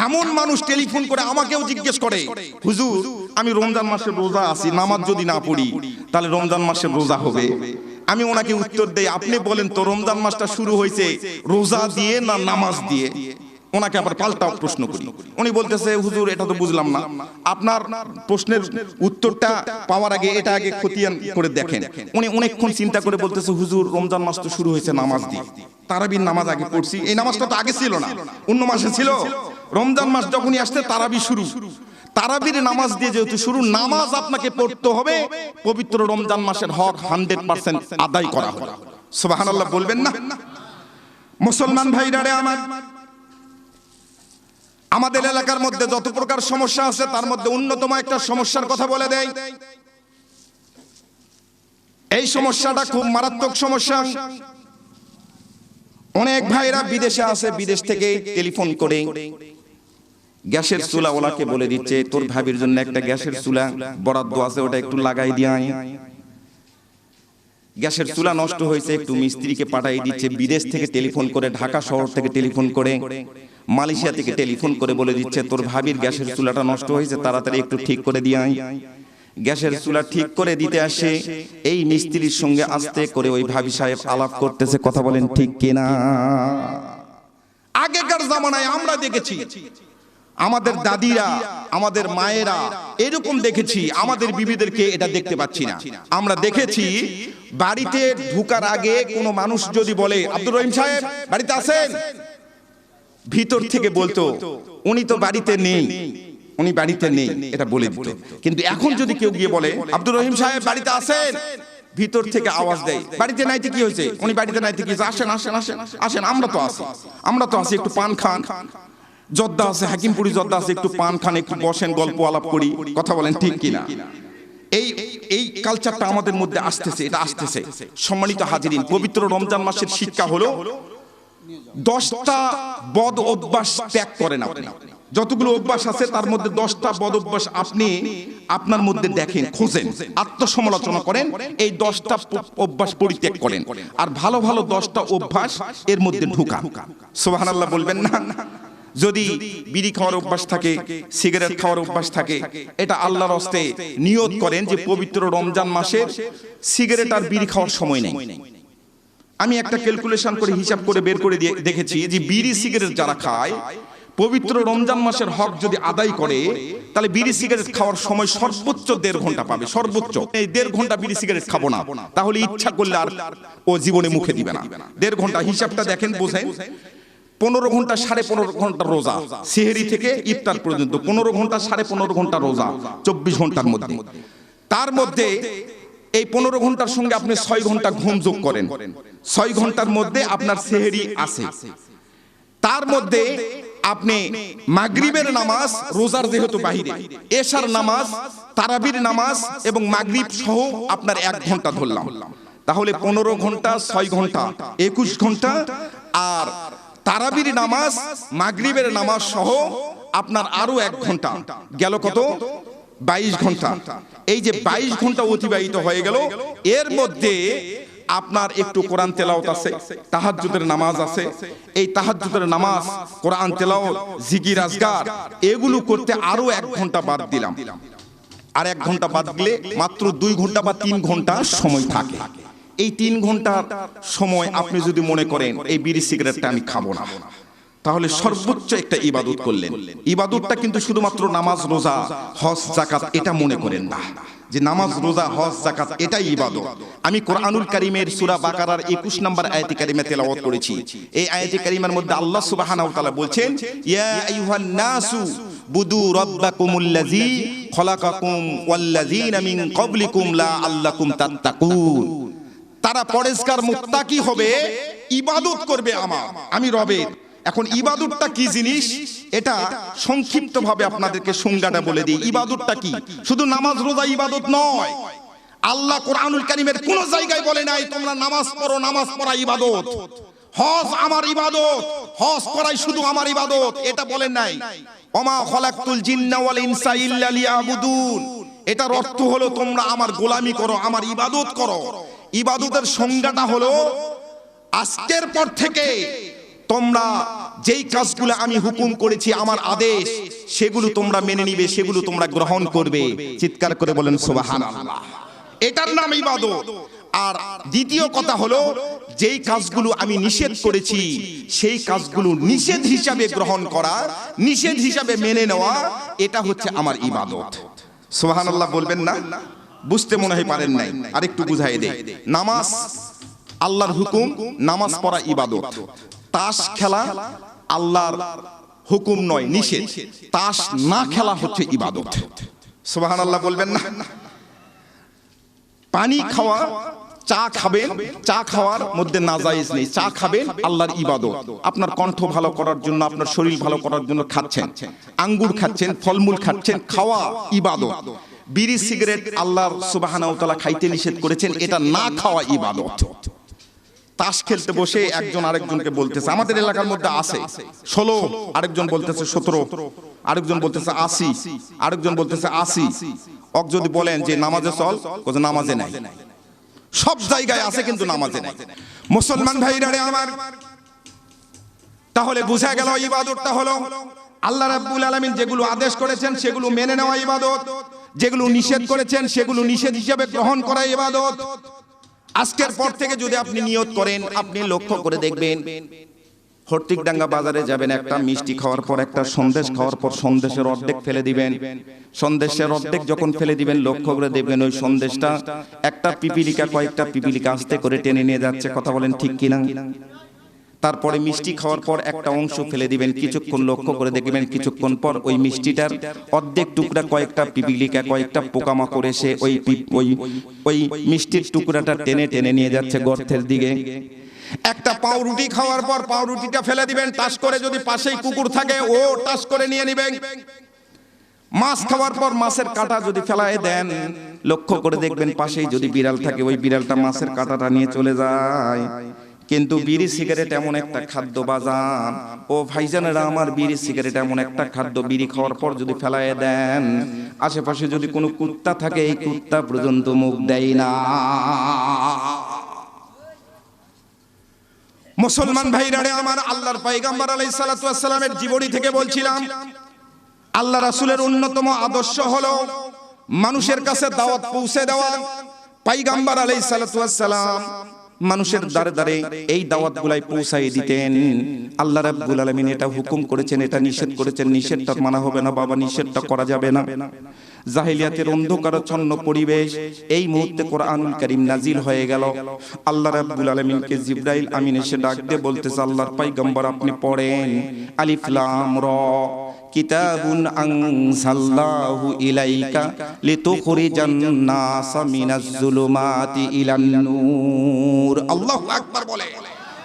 এমন মানুষ টেলিফোন করে আমাকেও জিজ্ঞেস করে, হুজুর আমি রমজান মাসের রোজা আছি, নামাজ যদি না পড়ি তাহলে রমজান মাসের রোজা হবে? আমি ওনাকে উত্তর দেই, আপনি বলেন তো রমজান মাসটা শুরু হয়েছে রোজা দিয়ে না নামাজ দিয়ে? ওনাকে আবার পাল্টা প্রশ্ন করি, উনি বলতেছে হুজুর এটা তো বুঝলাম না। আপনার প্রশ্নের উত্তরটা পাওয়ার আগে এটা আগে খতিয়ান করে দেখেন। উনি অনেকক্ষণ চিন্তা করে বলতেছে, হুজুর রমজান মাস তো শুরু হয়েছে নামাজ দিয়ে, তারাবির নামাজ আগে পড়ছি, এই নামাজটা তো আগে ছিল না, অন্য মাসে ছিল। রমজান মাস যখনই আসছে তারাবি শুরু, তারাবির নামাজ দিয়ে যেহেতু শুরু, নামাজ আপনাকে পড়তে হবে, পবিত্র রমজান মাসের হক 100% আদায় করা হবে। সুবহানাল্লাহ বলবেন না? মুসলমান ভাইরা রে আমার, আমাদের এলাকার মধ্যে যত প্রকার সমস্যা আছে তার মধ্যে অন্যতম একটা সমস্যার কথা বলে দেই। এই সমস্যাটা খুব মারাত্মক সমস্যা। অনেক ভাইরা বিদেশে আছে, বিদেশ থেকে টেলিফোন করে গ্যাসের চুলা ওলাকে বলে দিচ্ছে, তোর ভাবির জন্য একটা গ্যাসের চুলা বরাদ্দ আছে, ওটা একটু লাগাই দিয়ে আয়। গ্যাসের চুলা নষ্ট হয়েছে, একটু মিস্ত্রিকে পাঠিয়ে দিচ্ছে। বিদেশ থেকে টেলিফোন করে, ঢাকা শহর থেকে টেলিফোন করে, মালয়েশিয়া থেকে টেলিফোন করে বলে দিচ্ছে, তোর ভাবির গ্যাসের চুলাটা নষ্ট হয়েছে, তাড়াতাড়ি একটু ঠিক করে দিয়ে আয়। গ্যাসের চুলা ঠিক করে দিতে আসে, এই মিস্ত্রির সঙ্গে আস্তে করে ওই ভাবি সাহেব আলাপ করতেছে, কথা বলেন ঠিক কিনা? আগেকার জামানায় আমরা দেখেছি, আমাদের দাদিরা, আমাদের মায়েরা এরকম দেখেছি, আমাদের বিবিদেরকে এটা দেখতে পাচ্ছি না। আমরা দেখেছি বাড়িতে ঢোকার আগে কোনো মানুষ যদি বলে আব্দুর রহিম সাহেব বাড়িতে আছেন, ভিতর থেকে বলতো উনি তো বাড়িতে নেই, উনি বাড়িতে নেই, এটা বলে দিত। কিন্তু এখন যদি কেউ গিয়ে বলে আব্দুর রহিম সাহেব বাড়িতে আছেন, ভিতর থেকে আওয়াজ দেয় বাড়িতে নাইতে কি হয়েছে, উনি বাড়িতে নাইতে কি হয়েছে, আসেন আসেন আসেন আসেন, আমরা তো আছি, আমরা তো আছি, একটু পান খান, জর্দা আছে, হাকিমপুরি জর্দা আছে, একটু পান খান, একটু বসেন, গল্প আলাপ করি, কথা বলেন ঠিক কিনা? এই কালচারটা আমাদের মধ্যে আসতেছে, এটা আসতেছে। সম্মানিত হাজিরিন, পবিত্র রমজান মাসের শিক্ষা হলো 10টা বদ অভ্যাস ত্যাগ করেন আপনি। যতগুলো অভ্যাস আছে তার মধ্যে 10টা বদ অভ্যাস আপনি আপনার মধ্যে দেখেন, খোঁজেন, আত্মসমালোচনা করেন, এই 10টা অভ্যাস পরিত্যাগ করেন, আর ভালো ভালো 10টা অভ্যাস এর মধ্যে ঢুকান। সুবহানাল্লাহ বলবেন না? যদি বিড়ি খাওয়ার অভ্যাস থাকে, সিগারেট খাওয়ার অভ্যাস থাকে, এটা আল্লাহর হস্তে নিয়ত করেন যে পবিত্র রমজান মাসের সিগারেট আর বিড়ি খাওয়ার সময় নেই। আমি একটা ক্যালকুলেশন করে হিসাব করে বের করে দেখেছি যে বিড়ি সিগারেট যারা খায় পবিত্র রমজান মাসের হক যদি আদায় করে তাহলে বিড়ি সিগারেট খাওয়ার সময় সর্বোচ্চ 1.5 ঘন্টা পাবে, সর্বোচ্চ। এই 1.5 ঘন্টা বিড়ি সিগারেট খাবো না, তাহলে ইচ্ছা করলে আর ও জীবনে মুখে দিবে না। 1.5 ঘন্টা হিসাবটা দেখেন, বোঝেন। 15 ঘন্টা 15.5 ঘন্টা রোজা, সেহরি থেকে ইফতার পর্যন্ত 15 ঘন্টা 15.5 ঘন্টা রোজা, 24 ঘন্টার মধ্যে। তার মধ্যে এই 15 ঘন্টার সঙ্গে আপনি 6 ঘন্টা ঘুম যোগ করেন, 6 ঘন্টার মধ্যে আপনার সেহরি আছে। তার মধ্যে আপনি মাগরিবের নামাজ, রোজার যেহেতু বাহিরে, এশার নামাজ, তারাবির নামাজ এবং মাগরিব সহ আপনার 1 ঘন্টা ধরলাম, তাহলে 15 ঘন্টা 6 ঘন্টা 21 ঘন্টা, আর তারাবির নামাজ মাগরিবের নামাজ সহ আপনার আরো 1 ঘন্টা গেল, কত? 22 ঘন্টা। এই যে 22 ঘন্টা অতিবাহিত হয়ে গেল, এর মধ্যে আপনার একটু কোরআন তেলাওয়াত আছে, তাহাজ্জুদের নামাজ আছে। এই তাহাজ্জুদের নামাজ, কোরআন তেলাওয়াত, জিকির আজকার, এগুলো করতে আরো 1 ঘন্টা বাদ দিলাম। আর 1 ঘন্টা বাদ দিলে মাত্র 2 ঘন্টা বা 3 ঘন্টা সময় থাকে। এই 3 ঘন্টার সময় আপনি যদি মনে করেন এই বিড়ি সিগারেটটা আমি খাবো না, তাহলে সর্বোচ্চ একটা ইবাদত করলেন। ইবাদতটা কিন্তু শুধুমাত্র নামাজ, রোজা, হজ, যাকাত এটা মনে করেন না যে নামাজ, রোজা, হজ, যাকাত এটাই ইবাদত। আমি কোরআনুল কারীমের সূরা বাকারার 21 নম্বর আয়াতে কারিমা তেলাওয়াত করেছি। এই আয়াতে কারিমার মধ্যে আল্লাহ সুবহানাহু ওয়া তাআলা বলছেন, ইয়া আইয়ুহান নাসু বুদু রাব্বাকুমুল্লাযী খলাকাকুম ওয়াল্লাযীনা মিন ক্বাবলিকুম লাআল্লাকুম তাত্তাকুন। তারা পরেজগার মুত্তাকি হবে, ইবাদত করবে আমি রবের। এখন ইবাদতটা কি জিনিস এটা সংক্ষিপ্তভাবে আপনাদেরকে সংজ্ঞাটা বলে দিই। ইবাদতটা কি? শুধু নামাজ রোজা ইবাদত নয়। আল্লাহ কোরআনুল কারীমের কোন জায়গায় বলে নাই তোমরা নামাজ পড়ো, নামাজ পড়া ইবাদত। হজ আমার ইবাদত, হজ করাই শুধু আমার ইবাদত, এটা বলেন নাই। ওমা খলাকতুল জিন্না ওয়াল ইনসা ইল্লা লিয়াবুদুন, এটার অর্থ হলো তোমরা আমার গোলামি করো, আমার ইবাদত করো। ইবাদতের সংজ্ঞাটা হলো আজকের পর থেকে তোমরা যেই কাজগুলো আমি হুকুম করেছি, আমার আদেশ, সেগুলো তোমরা মেনে নিবে, সেগুলো তোমরা গ্রহণ করবে। চিৎকার করে বলেন সুবহানাল্লাহ। এটার নাম ইবাদত। আর দ্বিতীয় কথা হলো যেই কাজগুলো আমি নিষেধ করেছি সেই কাজগুলো নিষেধ হিসাবে গ্রহণ করা, নিষেধ হিসাবে মেনে নেওয়া, এটা হচ্ছে আমার ইবাদত। সুবহানাল্লাহ বলবেন না? বুঝতে মনে হয় পারেন নাই, আরেকটু বুঝাই দেই। নামাজ আল্লাহর হুকুম, নামাজ পড়া ইবাদত। তাস খেলা আল্লাহর হুকুম নয়, নিষেধ। তাস না খেলা হচ্ছে ইবাদত। সুবহানাল্লাহ বলবেন না? পানি খাওয়া, চা খাবেন, চা খাওয়ার মধ্যে নাজায়েজ নেই। চা খাবেন আল্লাহর ইবাদত। আপনার কণ্ঠ ভালো করার জন্য, আপনার শরীর ভালো করার জন্য খাচ্ছেন, আঙ্গুর খাচ্ছেন, ফলমূল খাচ্ছেন, খাওয়া ইবাদত। বিড়ি সিগারেট আল্লাহ সুবহানাহু ওয়া তাআলা খাইতে নিষেধ করেছেন, এটা না খাওয়া ইবাদত। তাস খেলতে বসে একজন আরেকজনকে বলতেছে, আমাদের এলাকার মধ্যে আছে 16, আরেকজন বলতেছে 17, আরেকজন বলতেছে 80, আরেকজন বলতেছে 80। অক যদি বলেন যে নামাজে চল, কোথাও নামাজে নাই। সব জায়গায় আছে কিন্তু নামাজে নাই। মুসলমান ভাইরা আমার, তাহলে বোঝা গেল ইবাদতটা হলো আল্লাহ রাব্বুল আলামিন যেগুলো আদেশ করেছেন সেগুলো মেনে নেওয়া ইবাদত, যেগুলো নিষেধ করেছেন সেগুলো নিষেধ হিসেবে গ্রহণ করা ইবাদত। আজকের পর থেকে যদি আপনি নিয়ত করেন, আপনি লক্ষ্য করে দেখবেন, হরতিকডাঙ্গা বাজারে যাবেন, একটা মিষ্টি খাওয়ার পর, একটা সন্দেশ খাওয়ার পর সন্দেশের অর্ধেক ফেলে দিবেন। সন্দেশের অর্ধেক যখন ফেলে দিবেন, লক্ষ্য করে দেখবেন ওই সন্দেশটা একটা পিপিলিকা, কয়েকটা পিপিলিকা আস্তে করে টেনে নিয়ে যাচ্ছে। কথা বলেন ঠিক কিনা? তারপরে মিষ্টি খাওয়ার পর একটা অংশ ফেলে দিবেন, কিছুক্ষণ লক্ষ্য করে দেখবেন, কিছুক্ষণ পর ওই মিষ্টিটার অর্ধেক টুকরা কয়েকটা পিপিলিকা, কয়েকটা পোকামাকড় এসে ওই মিষ্টির টুকরাটা টেনে টেনে নিয়ে যাচ্ছে গর্তের দিকে। একটা পাউরুটি খাওয়ার পর পাউরুটিটা ফেলে দিবেন, টাস করে যদি পাশেই কুকুর থাকে ও টাস করে নিয়ে নেবেন। মাছ খাওয়ার পর মাছের কাঁটা যদি ফেলায় দেন, লক্ষ্য করে দেখবেন পাশেই যদি বিড়াল থাকে ওই বিড়ালটা মাছের কাঁটাটা নিয়ে চলে যায়। কিন্তু বিড়ি সিগারেট এমন একটা খাদ্য বাজান, ও ভাইজানেরা আমার, বিড়ি সিগারেট এমন একটা খাদ্য, বিড়ি খাওয়ার পর যদি ফেলায় দেন, আশেপাশে যদি কোনো কুত্তা থাকে, এই কুত্তা পর্যন্ত মুখ দেয় না। মুসলমান ভাইরা রে আমার, আল্লাহর পয়গম্বর আলাইহিস সালাতু ওয়াস সালামের জীবনী থেকে বলছিলাম, আল্লাহ রাসূলের অন্যতম আদর্শ হলো মানুষের কাছে দাওয়াত পৌঁছে দেওয়া। পয়গম্বর আলাইহিস সালাতু ওয়াস সালাম মানুষের দ্বারে দ্বারে এই দাওয়াতগুলাই পৌঁছায় দিতেন। আল্লাহ রাব্বুল আলামিন এটা হুকুম করেছেন, এটা নিষেধ করেছেন, নিষেধটা মানা হবে না বাবা, নিষেধটা করা যাবে না। জাহেলিয়াতের অন্ধকারাচ্ছন্ন পরিবেশ, এই মুহূর্তে কোরআনুল কারীম নাজিল হয়ে গেল। আল্লাহ রাব্বুল আলামিনকে জিবরাইল আমিন এসে ডাক দিয়ে বলতেছে, আল্লাহর পয়গম্বর আপনি পড়েন, আলিফ লাম র কিতাবুন আনজালনাহু ইলাইকা লিতুখরিজান নাসা মিনাজ যুলুমাতি ইলান নূর। আল্লাহু আকবার বলে,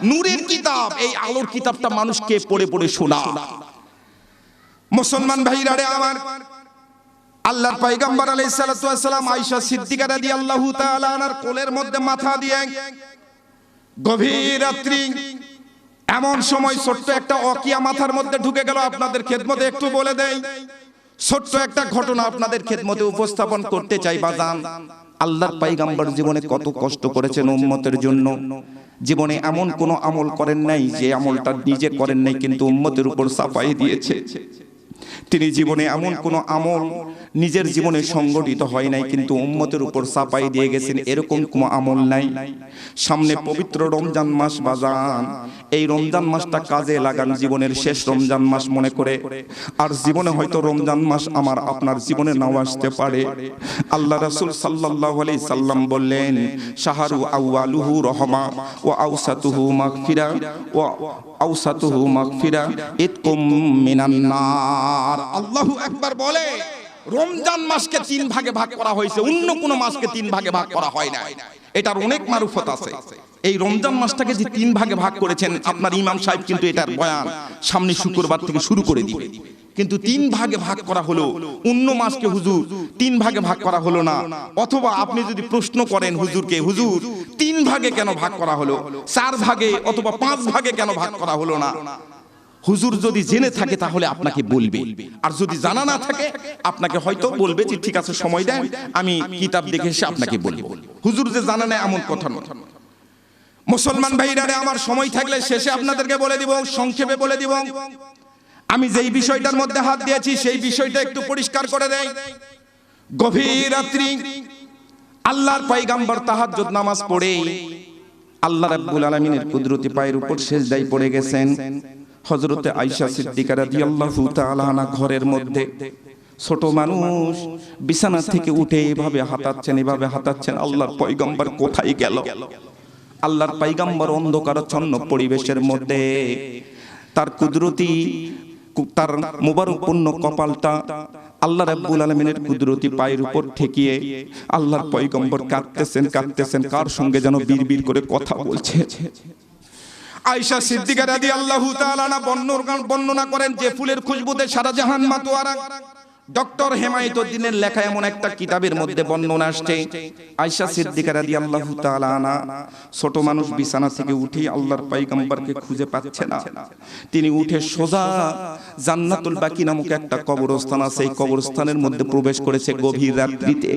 নূরের কিতাব, এই আলোর কিতাবটা মানুষকে পড়ে পড়ে শোনা। মুসলমান ভাইরা রে আমার, আল্লাহর পয়গম্বর আলাইহিস সালাতু ওয়াস সালাম আয়েশা সিদ্দিকা রাদিয়াল্লাহু তাআলা আনহার কোলের মধ্যে মাথা দিয়ে গভীর রাত্রি, এমন সময় ছোট্ট একটা অকিয়া মাথার মধ্যে ঢুকে গেল। আপনাদের খেদমতে একটু বলে দেই, ছোট্ট একটা ঘটনা আপনাদের খেদমতে উপস্থাপন করতে চাই বাজান। আল্লাহর পয়গম্বর জীবনে কত কষ্ট করেছেন উম্মতের জন্য। জীবনে এমন কোন আমল করেন নাই যে আমলটা নিজে করেন নাই, কিন্তু উম্মতের উপর চাপাই দিয়েছে। তিনি জীবনে এমন কোন আমল নিজের জীবনে সংগঠিত হয় নাই, কিন্তু উম্মতের উপর চাপাই দিয়ে গেছেন, এরকম কোনো আমল নাই। সামনে পবিত্র রমজান মাস বাজান, এই রমজান মাসটা কাজে লাগান, জীবনের শেষ রমজান মাস মনে করে। আর জীবনে হয়তো রমজান মাস আমার আপনার জীবনে নাও আসতে পারে। আল্লাহ রাসূল সাল্লাল্লাহু আলাইহি সাল্লাম বললেন, শাহরু আউয়ালুহু রহমা ওয়া আওসাতুহু মাগফিরা ওয়া আওসাতুহু মাগফিরা ইতকুম মিনান নার। আল্লাহু আকবার বলে, রমজান মাসকে তিন ভাগে ভাগ করা হয়েছে, অন্য কোন মাসকে তিন ভাগে ভাগ করা হয় না। এটার অনেক মারুফত আছে। এই রমজান মাসটাকে যে তিন ভাগে ভাগ করেছেন, আপনার ইমাম সাহেব কিন্তু এটার বয়ান সামনে শুক্রবার থেকে শুরু করে দিবে। কিন্তু তিন ভাগে ভাগ করা হলো, অন্য মাসকে হুজুর তিন ভাগে ভাগ করা হলো না। অথবা আপনি যদি প্রশ্ন করেন হুজুরকে, হুজুর তিন ভাগে কেন ভাগ করা হলো, চার ভাগে অথবা পাঁচ ভাগে কেন ভাগ করা হলো না, হুজুর যদি জেনে থাকে তাহলে আপনাকে বলবে, আর যদি জানা না থাকে আপনাকে হয়তো বলবে যে ঠিক আছে সময় দেন, আমি কিতাব দেখে এসে আপনাকে বলবো। হুজুর যে জানা না এমন কথা নয়। মুসলমান ভাইরা রে আমার, সময় থাকলে শেষে আপনাদেরকে বলে দিব, সংক্ষেপে বলে দিব। আমি যেই বিষয়টার মধ্যে হাত দিয়েছি সেই বিষয়টা একটু পরিষ্কার করে দেই। গভীর রাত্রি আল্লাহর পয়গম্বর তাহাজ্জুদ নামাজ পড়ে আল্লাহ রাব্বুল আলামিনের কুদরতি পায়ের উপর সিজদায় পড়ে গেছেন। হযরতে আয়েশা সিদ্দিকা রাদিয়াল্লাহু তাআলা আনহা ঘরের মধ্যে, ছোট মানুষ বিছানা থেকে উঠে এভাবে হাঁটাচ্ছেন, এভাবে হাঁটাচ্ছেন। আল্লাহর পয়গম্বর কোথায় গেল? আল্লাহর পয়গম্বর অন্ধকারাচ্ছন্ন পরিবেশের মধ্যে তার কুদরতি, তার মুবারকপূর্ণ কপালটা আল্লাহ রাব্বুল আলামিনের কুদরতি পায়ের উপর ঠেকিয়ে আল্লাহর পয়গম্বর কাঁদতেছেন, কাঁদতেছেন। কার সঙ্গে যেন বিড়বিড় করে কথা বলছে। আয়েশা সিদ্দিকা রাদিয়াল্লাহু তাআলা আনহা বর্ণনা করেন যে ফুলের খুশবুতে সারা জাহান মাতোয়ারা। ডক্টর হেমায়েতুদ্দিনের লেখা এমন একটা কিতাবের মধ্যে বর্ণনা আসছে, আয়েশা সিদ্দিকা রাদিয়াল্লাহু তাআলা আনহা ছোট মানুষ বিছানা থেকে উঠে আল্লাহর পয়গম্বরকে খুঁজে পাচ্ছে না। তিনি উঠে সোজা জান্নাতুল বাকি নামক একটা কবরস্থান আছে, এই কবরস্থানের মধ্যে প্রবেশ করেছে গভীর রাত্রিতে।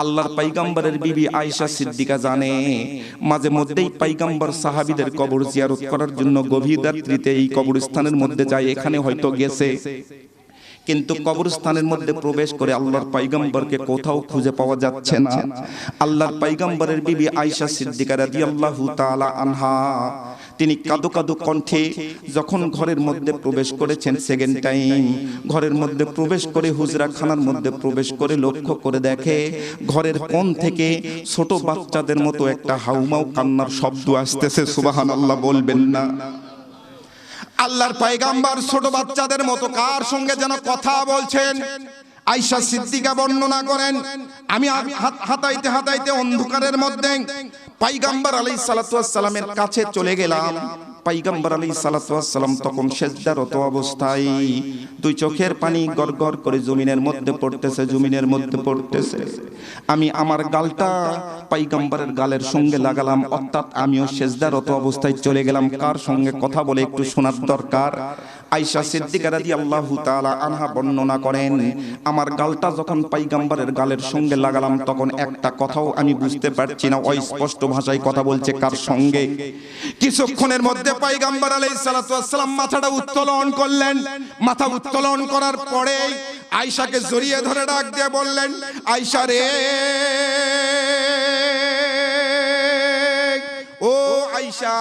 আল্লাহর পয়গম্বরের বিবি আয়েশা সিদ্দিকা জানে মাঝে মধ্যেই পয়গম্বর সাহাবীদের কবর জিয়ারত করার জন্য গভীর রাত্রিতে এই কবরস্থানের মধ্যে যায়, এখানে হয়তো গেছে। কিন্তু কবরস্থানের মধ্যে প্রবেশ করে আল্লাহর পয়গম্বরকে কোথাও খুঁজে পাওয়া যাচ্ছে না। আল্লাহর পয়গম্বরের বিবি আয়েশা সিদ্দিকা রাদিয়াল্লাহু তাআলা আনহা তিনি কাঁদো কাঁদো কণ্ঠে যখন ঘরের মধ্যে প্রবেশ করেছেন, সেকেন্ড টাইম ঘরের মধ্যে প্রবেশ করে হুজরা খানার মধ্যে প্রবেশ করে লক্ষ্য করে দেখে ঘরের কোণ থেকে ছোট বাচ্চাদের মতো একটা হাউমাউ কান্নার শব্দ আসতেছে। সুবহানাল্লাহ বলবেন না? আল্লাহর পয়গম্বর ছোট বাচ্চাদের মতো কার সঙ্গে যেন কথা বলছেন। আয়েশা সিদ্দিকা বর্ণনা করেন, আমি হাতাইতে হাতাইতে অন্ধকারের মধ্যে পয়গম্বর আলাইহিস সালাতু ওয়াস সালামের কাছে চলে গেলাম। পয়গম্বর আলাইহিস সালাতু ওয়াস সালাম তখন সিজদারত অবস্থায়, দুই চোখের পানি গড়গড় করে জমিনের মধ্যে পড়তেছে, জমিনের মধ্যে পড়তেছে। আমি আমার গালটা পয়গম্বরের গালের সঙ্গে লাগালাম, অর্থাৎ আমিও সিজদারত অবস্থায় চলে গেলাম। কার সঙ্গে কথা বলে একটু শোনার দরকার। আয়েশা সিদ্দিকা রাদিয়াল্লাহু তাআলা আনহা বর্ণনা করেন, আমার গালটা যখন পয়গম্বরের গালের সঙ্গে লাগালাম তখন একটা কথাও আমি বুঝতে পারছি না, অস্পষ্ট ভাষায় কথা বলছে কার সঙ্গে। কিছুক্ষণের মধ্যে পয়গম্বর আলাইহিস সালাতু ওয়াস সালাম মাথাটা উত্তোলন করলেন। মাথা উত্তোলন করার পরে আয়েশাকে জড়িয়ে ধরে ডাক দিয়ে বললেন, আয়েশা রে, ও আয়েশা,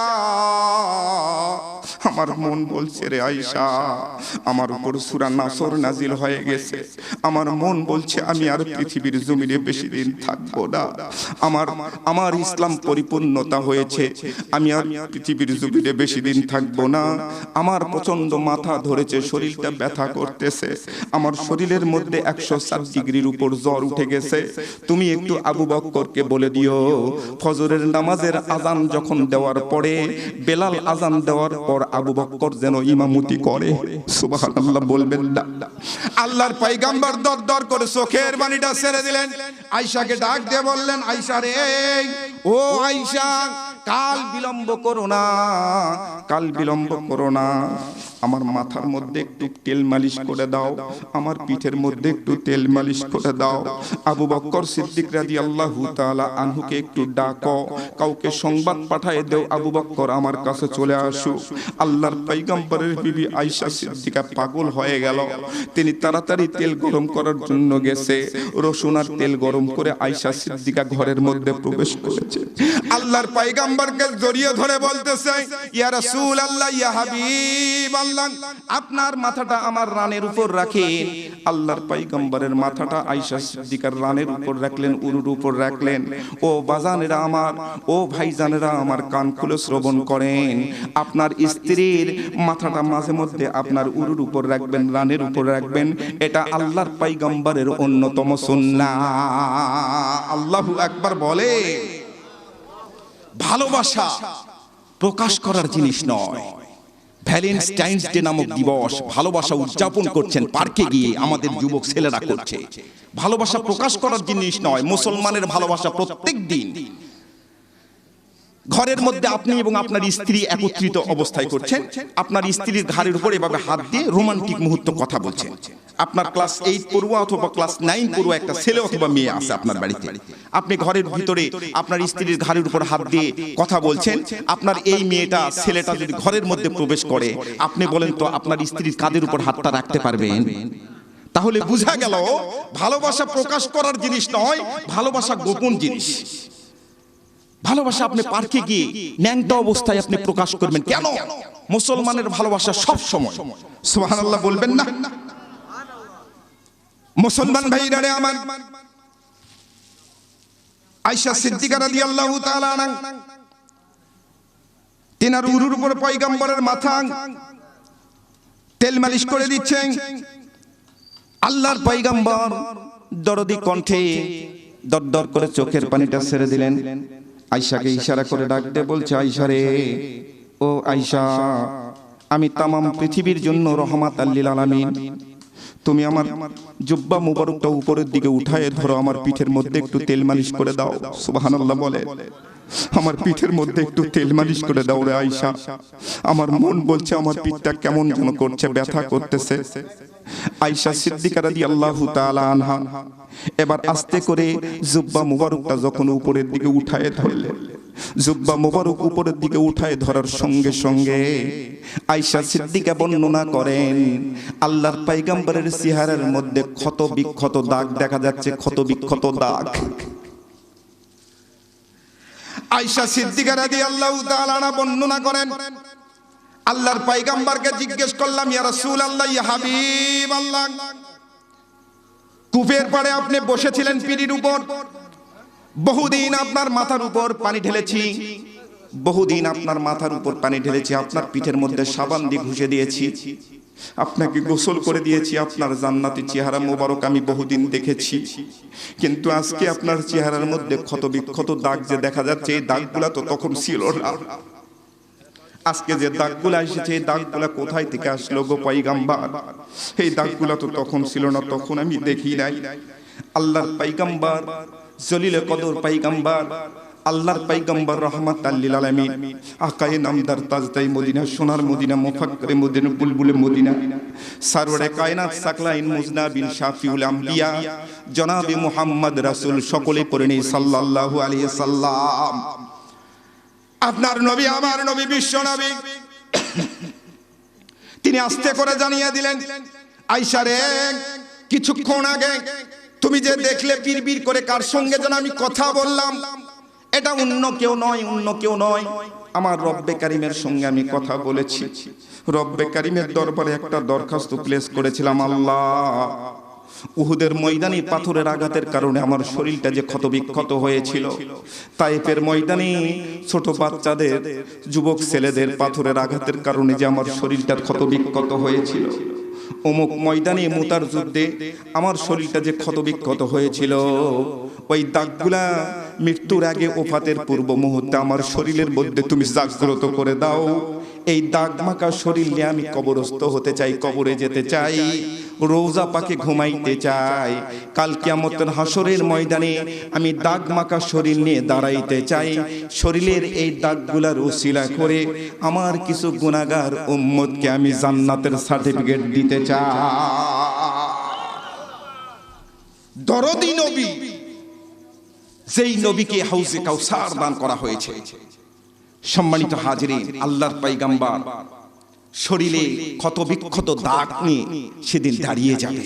আমার মন বলছে রে আয়েশা, আমার উপর সূরা নাসর নাজিল হয়ে গেছে। আমার মন বলছে আমি আর পৃথিবীর জমিনে বেশি দিন থাকবো না। আমার ইসলাম পরিপূর্ণতা হয়েছে, আমি আর পৃথিবীর জমিনে বেশি দিন থাকবো না। আমার প্রচন্ড মাথা ধরেছে, শরীরটা ব্যথা করতেছে, আমার শরীরের মধ্যে 107 ডিগ্রির উপর জ্বর উঠে গেছে। তুমি একটু আবু বকরকে বলে দিও, ফজরের নামাজের আজান যখন দেওয়ার পরে, বেলাল আজান দেওয়ার পর আবু বকর যেন ইমামতি করে। সুবহানাল্লাহ বলবেন না? আল্লাহর পয়গম্বর দরদর করে চোখের পানিটা ছেড়ে দিলেন। আয়েশাকে ডাক দিয়ে বললেন, আয়েশা রে, ও আয়েশা, কাল বিলম্ব করো না, কাল বিলম্ব করো না। আমার মাথার মধ্যে একটু তেল মালিশ করে দাও, আমার পিঠের মধ্যে একটু তেল মালিশ করে দাও। আবু বকর সিদ্দিক রাদিয়াল্লাহু তাআলা আনহুকে একটু ডাকো, কাউকে সংবাদ পাঠিয়ে দাও আবু বকর আমার কাছে চলে আসুক। আল্লাহর পয়গম্বরের বিবি আয়েশা সিদ্দিকা পাগল হয়ে গেল। তিনি তাড়াতাড়ি তেল গরম করার জন্য গেছে। রসুন আর তেল গরম করে আয়েশা সিদ্দিকা ঘরের মধ্যে প্রবেশ করেছে। আল্লাহর পয়গম্বরকে জড়িয়ে ধরে বলতেছে, ইয়া রাসূলুল্লাহ, ইয়া হাবিবাল্লাহ, আপনার মাথাটা আমার রানের উপর রাখেন। আল্লাহর পয়গম্বরের মাথাটা আয়েশা সিদ্দিকার রানের উপর রাখলেন, উরুর উপর রাখলেন। ও বাজানেরা আমার, ও ভাইজানেরা আমার, কান খুলে শ্রবণ করেন। আপনার স্ত্রীর মাথাটা মাঝে মধ্যে আপনার উরুর উপর রাখবেন, রানের উপর রাখবেন। এটা আল্লাহর পয়গম্বরের অন্যতম সুন্নাহ। আল্লাহু আকবার বলে। ভালোবাসা প্রকাশ করার জিনিস নয়। ভ্যালেন্টাইন্স ডে নামক দিবস ভালোবাসা উদযাপন করছেন পার্কে গিয়ে আমাদের যুবক ছেলেরা করছে। ভালোবাসা প্রকাশ করার জিনিস নয়। মুসলমানের ভালোবাসা প্রত্যেক দিন ঘরের মধ্যে আপনি এবং আপনার স্ত্রী একত্রিত অবস্থায় করছেন, আপনার স্ত্রীর ঘাড়ের উপর এভাবে হাত দিয়ে রোমান্টিক মুহূর্ত কথা বলছেন। আপনার ক্লাস 8 পড়ুয়া অথবা ক্লাস 9 পড়ুয়া একটা ছেলে অথবা মেয়ে আছে আপনার বাড়িতে, আপনি ঘরের ভিতরে আপনার স্ত্রীর ঘাড়ের উপর হাত দিয়ে কথা বলছেন। আপনার এই মেয়েটা ছেলেটা যদি ঘরের মধ্যে প্রবেশ করে, আপনি বলেন তো আপনার স্ত্রীর কাঁধের উপর হাতটা রাখতে পারবেন? তাহলে বোঝা গেল ভালোবাসা প্রকাশ করার জিনিস নয়, ভালোবাসা গোপন জিনিস। ভালোবাসা আপনি পার্কে গিয়ে ন্যাংটা অবস্থায় আপনি প্রকাশ করবেন কেন? মুসলমানের ভালোবাসা সব সময়। সুবহানাল্লাহ বলবেন না? মুসলমান ভাইরা রে আমার, আয়েশা সিদ্দিকা রাদিয়াল্লাহু তাআলা আনহা তিনার উরুর উপর পয়গম্বরের মাথা তেল মালিশ করে দিচ্ছেন। আল্লাহর পয়গম্বর দরদি কণ্ঠে দরদর করে চোখের পানিটা ছেড়ে দিলেন। আয়েশাকে ইশারা করে ডাক দিয়ে বলছে, আয়েশা রে, ও আয়েশা, আমি তামাম পৃথিবীর জন্য রহমাত লিল আলামিন। তুমি আমার জুব্বা মুবারকটা উপরের দিকে উঠায়ে ধরো, আমার পিঠের মধ্যে একটু তেল মালিশ করে দাও। সুবহানাল্লাহ বলে। আমার পিঠের মধ্যে একটু তেল মালিশ করে দাও রে আয়েশা। আমার মন বলছে আমার পিঠটা কেমন যেন করছে, ব্যথা করতেছে। আয়েশা সিদ্দিকা রাদিয়াল্লাহু তাআলা আনহা এবার আস্তে করে জুব্বা মুবারকটা যখন উপরের দিকে উঠায়ে ধরলেন, জুব্বা মুবারক উপরের দিকে উঠায়ে ধরার সঙ্গে সঙ্গে আয়েশা সিদ্দিকা বর্ণনা করেন, আল্লাহর পয়গম্বরের চেহারার মধ্যে ক্ষত বিক্ষত দাগ দেখা যাচ্ছে, ক্ষত বিক্ষত দাগ। আয়েশা সিদ্দিকা রাদিয়াল্লাহু তাআলা আনহা বর্ণনা করেন, আল্লাহর পয়গম্বরকে জিজ্ঞেস করলাম, ইয়া রাসূলুল্লাহ, ইয়া হাবিবাল্লাহ, কূপের পাড়ে আপনি বসেছিলেন পিঁড়ির উপর, বহুদিন আপনার মাথার উপর পানি ঢেলেছি, বহুদিন আপনার মাথার উপর পানি ঢেলেছি, আপনার পিঠের মধ্যে সাবান দিয়ে ঘষে দিয়েছি, আপনাকে গোসল করে দিয়েছি, আপনার জান্নাতি চেহারা মোবারক আমি বহুদিন দেখেছি, কিন্তু আজকে আপনার চেহারার মধ্যে ক্ষত বিক্ষত দাগ যে দেখা যাচ্ছে, এই দাগগুলা তো তখন ছিল না। আজকে যে দাগগুলা এসেছে, এই দাগগুলা কোথায় থেকে আসলো গো পয়গম্বর? এই দাগগুলা তো তখন ছিল না, তখন আমি দেখি নাই। আল্লাহর পয়গম্বর, জলিলে কদর পয়গম্বর, আল্লাহর পয়গম্বর রহমাতাল লিল আলামিন, আকায়ে নামদার তাজদাই মদিনা, সোনার মদিনা, মুফাক্কিরে মদিনা, বুলবুলে মদিনা, সারওয়ারে কায়নাত, সাকলাইন মুজনাবিন, শাফিউল আম্বিয়া, জনাবে মুহাম্মদ রাসূল, সকলে পড়ে নেই সাল্লাল্লাহু আলাইহি সাল্লাম। আপনার নবী, আমার নবী, বিশ্ব নবী, তিনি আস্তে করে জানিয়ে দিলেন, আয়েশা রে, কিছুক্ষণ আগে তুমি যে দেখলে বিড়বিড় করে কার সঙ্গে যেন আমি কথা বললাম, এটা অন্য কেউ নয়, অন্য কেউ নয়, আমার রব্বে কারিমের সঙ্গে আমি কথা বলেছি। রব্বে কারিমের দরবারে একটা দরখাস্ত প্লেস করেছিলাম, আল্লাহ, উহুদের ময়দানে পাথরের আঘাতের কারণে আমার শরীরটা যে ক্ষত বিক্ষত হয়েছিল, তায়েফের ময়দানে ছোট বাচ্চাদের, যুবক ছেলেদের পাথরের আঘাতের কারণে যে আমার শরীরটা ক্ষত বিক্ষত হয়েছিল, অমুক ময়দানে মুতার যুদ্ধে আমার শরীরটা যে ক্ষত বিক্ষত হয়েছিল, ওই দাগগুলা মৃত্যুর আগে ওফাতের পূর্ব মুহূর্তে আমার শরীরের মধ্যে তুমি জাগ্রত করে দাও। এই দাগ মাখা শরীর নিয়ে আমি কবরস্থ হতে চাই, কবরে যেতে চাই, রোজা পাকে ঘুমাইতে চাই, কাল কিয়ামতের হাসরের ময়দানে আমি দাগ মাখা শরীর নিয়ে দাঁড়াইতে চাই। শরীরের এই দাগগুলার উসিলা করে আমার কিছু গুনাহগার উম্মতকে আমি জান্নাতের সার্টিফিকেট দিতে চাই। দরদি নবী, যেই নবীকে হাউজে কাউসার দান করা হয়েছে। সম্মানিত হাজিরিন, আল্লাহর পয়গম্বর শরীরে ক্ষত বিক্ষত দাগ নিয়ে সেদিন দাঁড়িয়ে যাবে,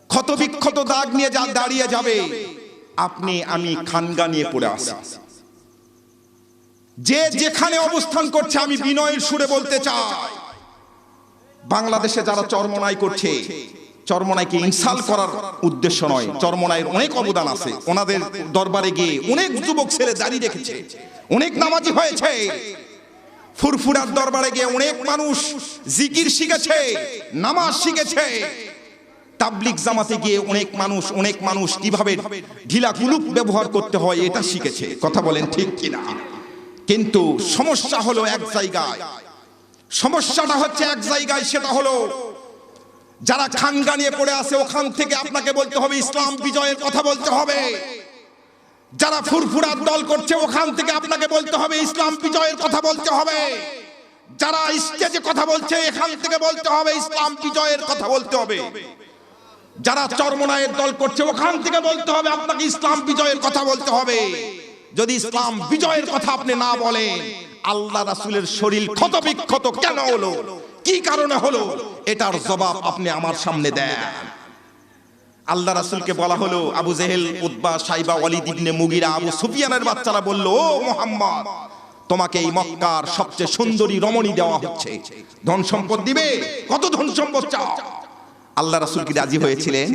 ক্ষত বিক্ষত দাগ নিয়ে যা দাঁড়িয়ে যাবে। আপনি আমি খানগা নিয়ে পড়ে আসি, যে যেখানে অবস্থান করছে আমি বিনয়ের সুরে বলতে চাই, বাংলাদেশে যারা চরমনাই করছে, চরমনাইকে ইনসাল্ট করার উদ্দেশ্য নয়, চরমনাইয়ের অনেক অবদান আছে। ওনাদের দরবারে গিয়ে অনেক যুবক ছেলে দাঁড়িয়ে রেখেছে, অনেক নামাজি হয়েছে। ফুরফুরার দরবারে গিয়ে অনেক মানুষ জিকির শিখেছে, নামাজ শিখেছে। তাবলিগ জামাতে গিয়ে অনেক মানুষ কিভাবে ঢিলা কুলুপ ব্যবহার করতে হয় এটা শিখেছে। কথা বলেন ঠিক কিনা? কিন্তু সমস্যা হলো এক জায়গায়, সমস্যাটা হচ্ছে এক জায়গায়, সেটা হলো যারা খানগা নিয়ে পড়ে আছে ওখান থেকে আপনাকে বলতে হবে ইসলাম বিজয়ের কথা বলতে হবে। যারা ফুরফুরার দল করছে ওখান থেকে আপনাকে বলতে হবে ইসলাম বিজয়ের কথা বলতে হবে। যারা স্টেজে কথা বলছে এখান থেকে বলতে হবে ইসলাম বিজয়ের কথা বলতে হবে। যারা চরমনায়ের দল করছে ওখান থেকে বলতে হবে আপনাকে ইসলাম বিজয়ের কথা বলতে হবে। যদি ইসলাম বিজয়ের কথা আপনি না বলেন, আল্লাহ রাসূলের শরীর ক্ষত বিক্ষত কেন হলো, কি কারণে হলো, এটার জবাব আপনি আমার সামনে দেন। আল্লাহ রাসূলকে বলা হলো, আবু জেহেল, উতবা, সাইবা, ওয়ালিদ ইবনে মুগিরা, আবু সুফিয়ানের বাচ্চারা বলল, ও মুহাম্মদ, তোমাকে এই মক্কার সবচেয়ে সুন্দরী রমণী দেওয়া হচ্ছে, ধন সম্পদ দিবে, কত ধন সম্পদ চাও? আল্লাহ রাসূল কি রাজি হয়েছিলেন?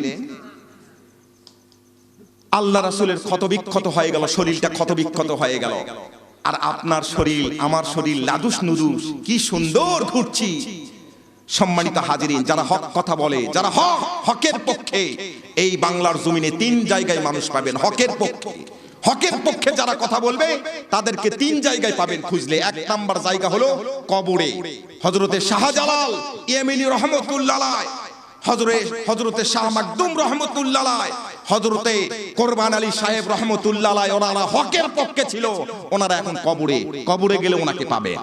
আল্লাহ রাসূলের ক্ষত বিক্ষত হয়ে গেল, শরীরটা ক্ষত বিক্ষত হয়ে গেল। আর আপনার শরীর, আমার শরীর লাদুস নুদুস, কি সুন্দর ঘুরছি। সম্মানিত হাজিরিন, যারা হক কথা বলে, যারা হকের পক্ষে, এই বাংলার জমিনে তিন জায়গায় মানুষ পাবেন হকের পক্ষে। হকের পক্ষে যারা কথা বলবে তাদেরকে তিন জায়গায় পাবেন খুঁজলে। এক নাম্বার জায়গা হলো কবরে। হযরতে শাহজালাল ইয়েমেনি রহমতুল্লাহ আলাইহি, হযরতে শাহ মাকদুম রহমতুল্লাহ আলাইহি, হযরতে কোরবান আলী সাহেব রহমতুল্লাহ আলাইহি, ওনারা হকের পক্ষে ছিল, ওনারা এখন কবরে। কবরে গেলে ওনাকে পাবেন।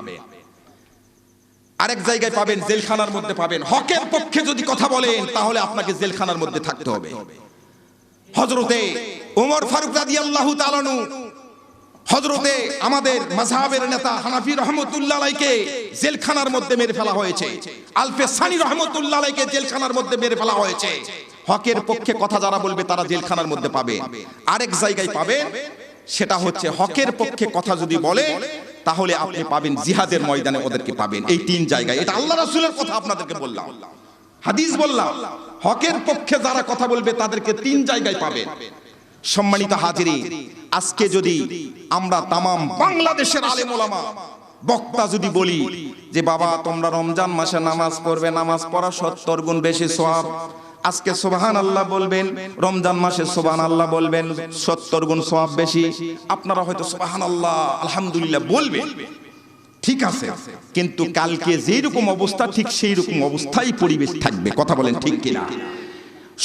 আরেক জায়গায় পাবেন জেলখানার মধ্যে পাবেন। হকের পক্ষে যদি কথা বলেন তাহলে আপনাকে জেলখানার মধ্যে থাকতে হবে। হযরতে ওমর ফারুক রাদিয়াল্লাহু তাআলা আনহু, হযরতে আমাদের মাযহাবের নেতা হানাফি রহমতুল্লাহ আলাইহিকে জেলখানার মধ্যে মেরে ফেলা হয়েছে। আলফে সানি রহমতুল্লাহ আলাইহিকে জেলখানার মধ্যে মেরে ফেলা হয়েছে। হকের পক্ষে কথা যারা বলবে তারা জেলখানার মধ্যে পাবে। আরেক জায়গায় পাবেন, সেটা হচ্ছে হকের পক্ষে কথা যদি বলে তাহলে আপনি পাবেন জিহাদের ময়দানে, ওদেরকে পাবেন। এই তিন জায়গায়, এটা আল্লাহ রাসূলের কথা আপনাদেরকে বললাম, হাদিস বললাম। হকের পক্ষে যারা কথা বলবে তাদেরকে তিন জায়গায় পাবেন। সম্মানিত হাজিরিন, আজকে যদি আমরা তামাম বাংলাদেশের আলেম ওলামা বক্তা যদি বলি যে বাবা তোমরা রমজান মাসে নামাজ পড়বে, নামাজ পড়া 70 গুণ বেশি সওয়াব, আজকে সুবহানাল্লাহ বলবেন, রমজান মাসে সুবহানাল্লাহ বলবেন 70 গুণ সওয়াব বেশি, আপনারা হয়তো সুবহানাল্লাহ আলহামদুলিল্লাহ বলবেন, ঠিক আছে, কিন্তু কালকে যেই রকম অবস্থা ঠিক সেই রকম অবস্থায় পরিবেশ থাকবে। কথা বলেন ঠিক কিনা?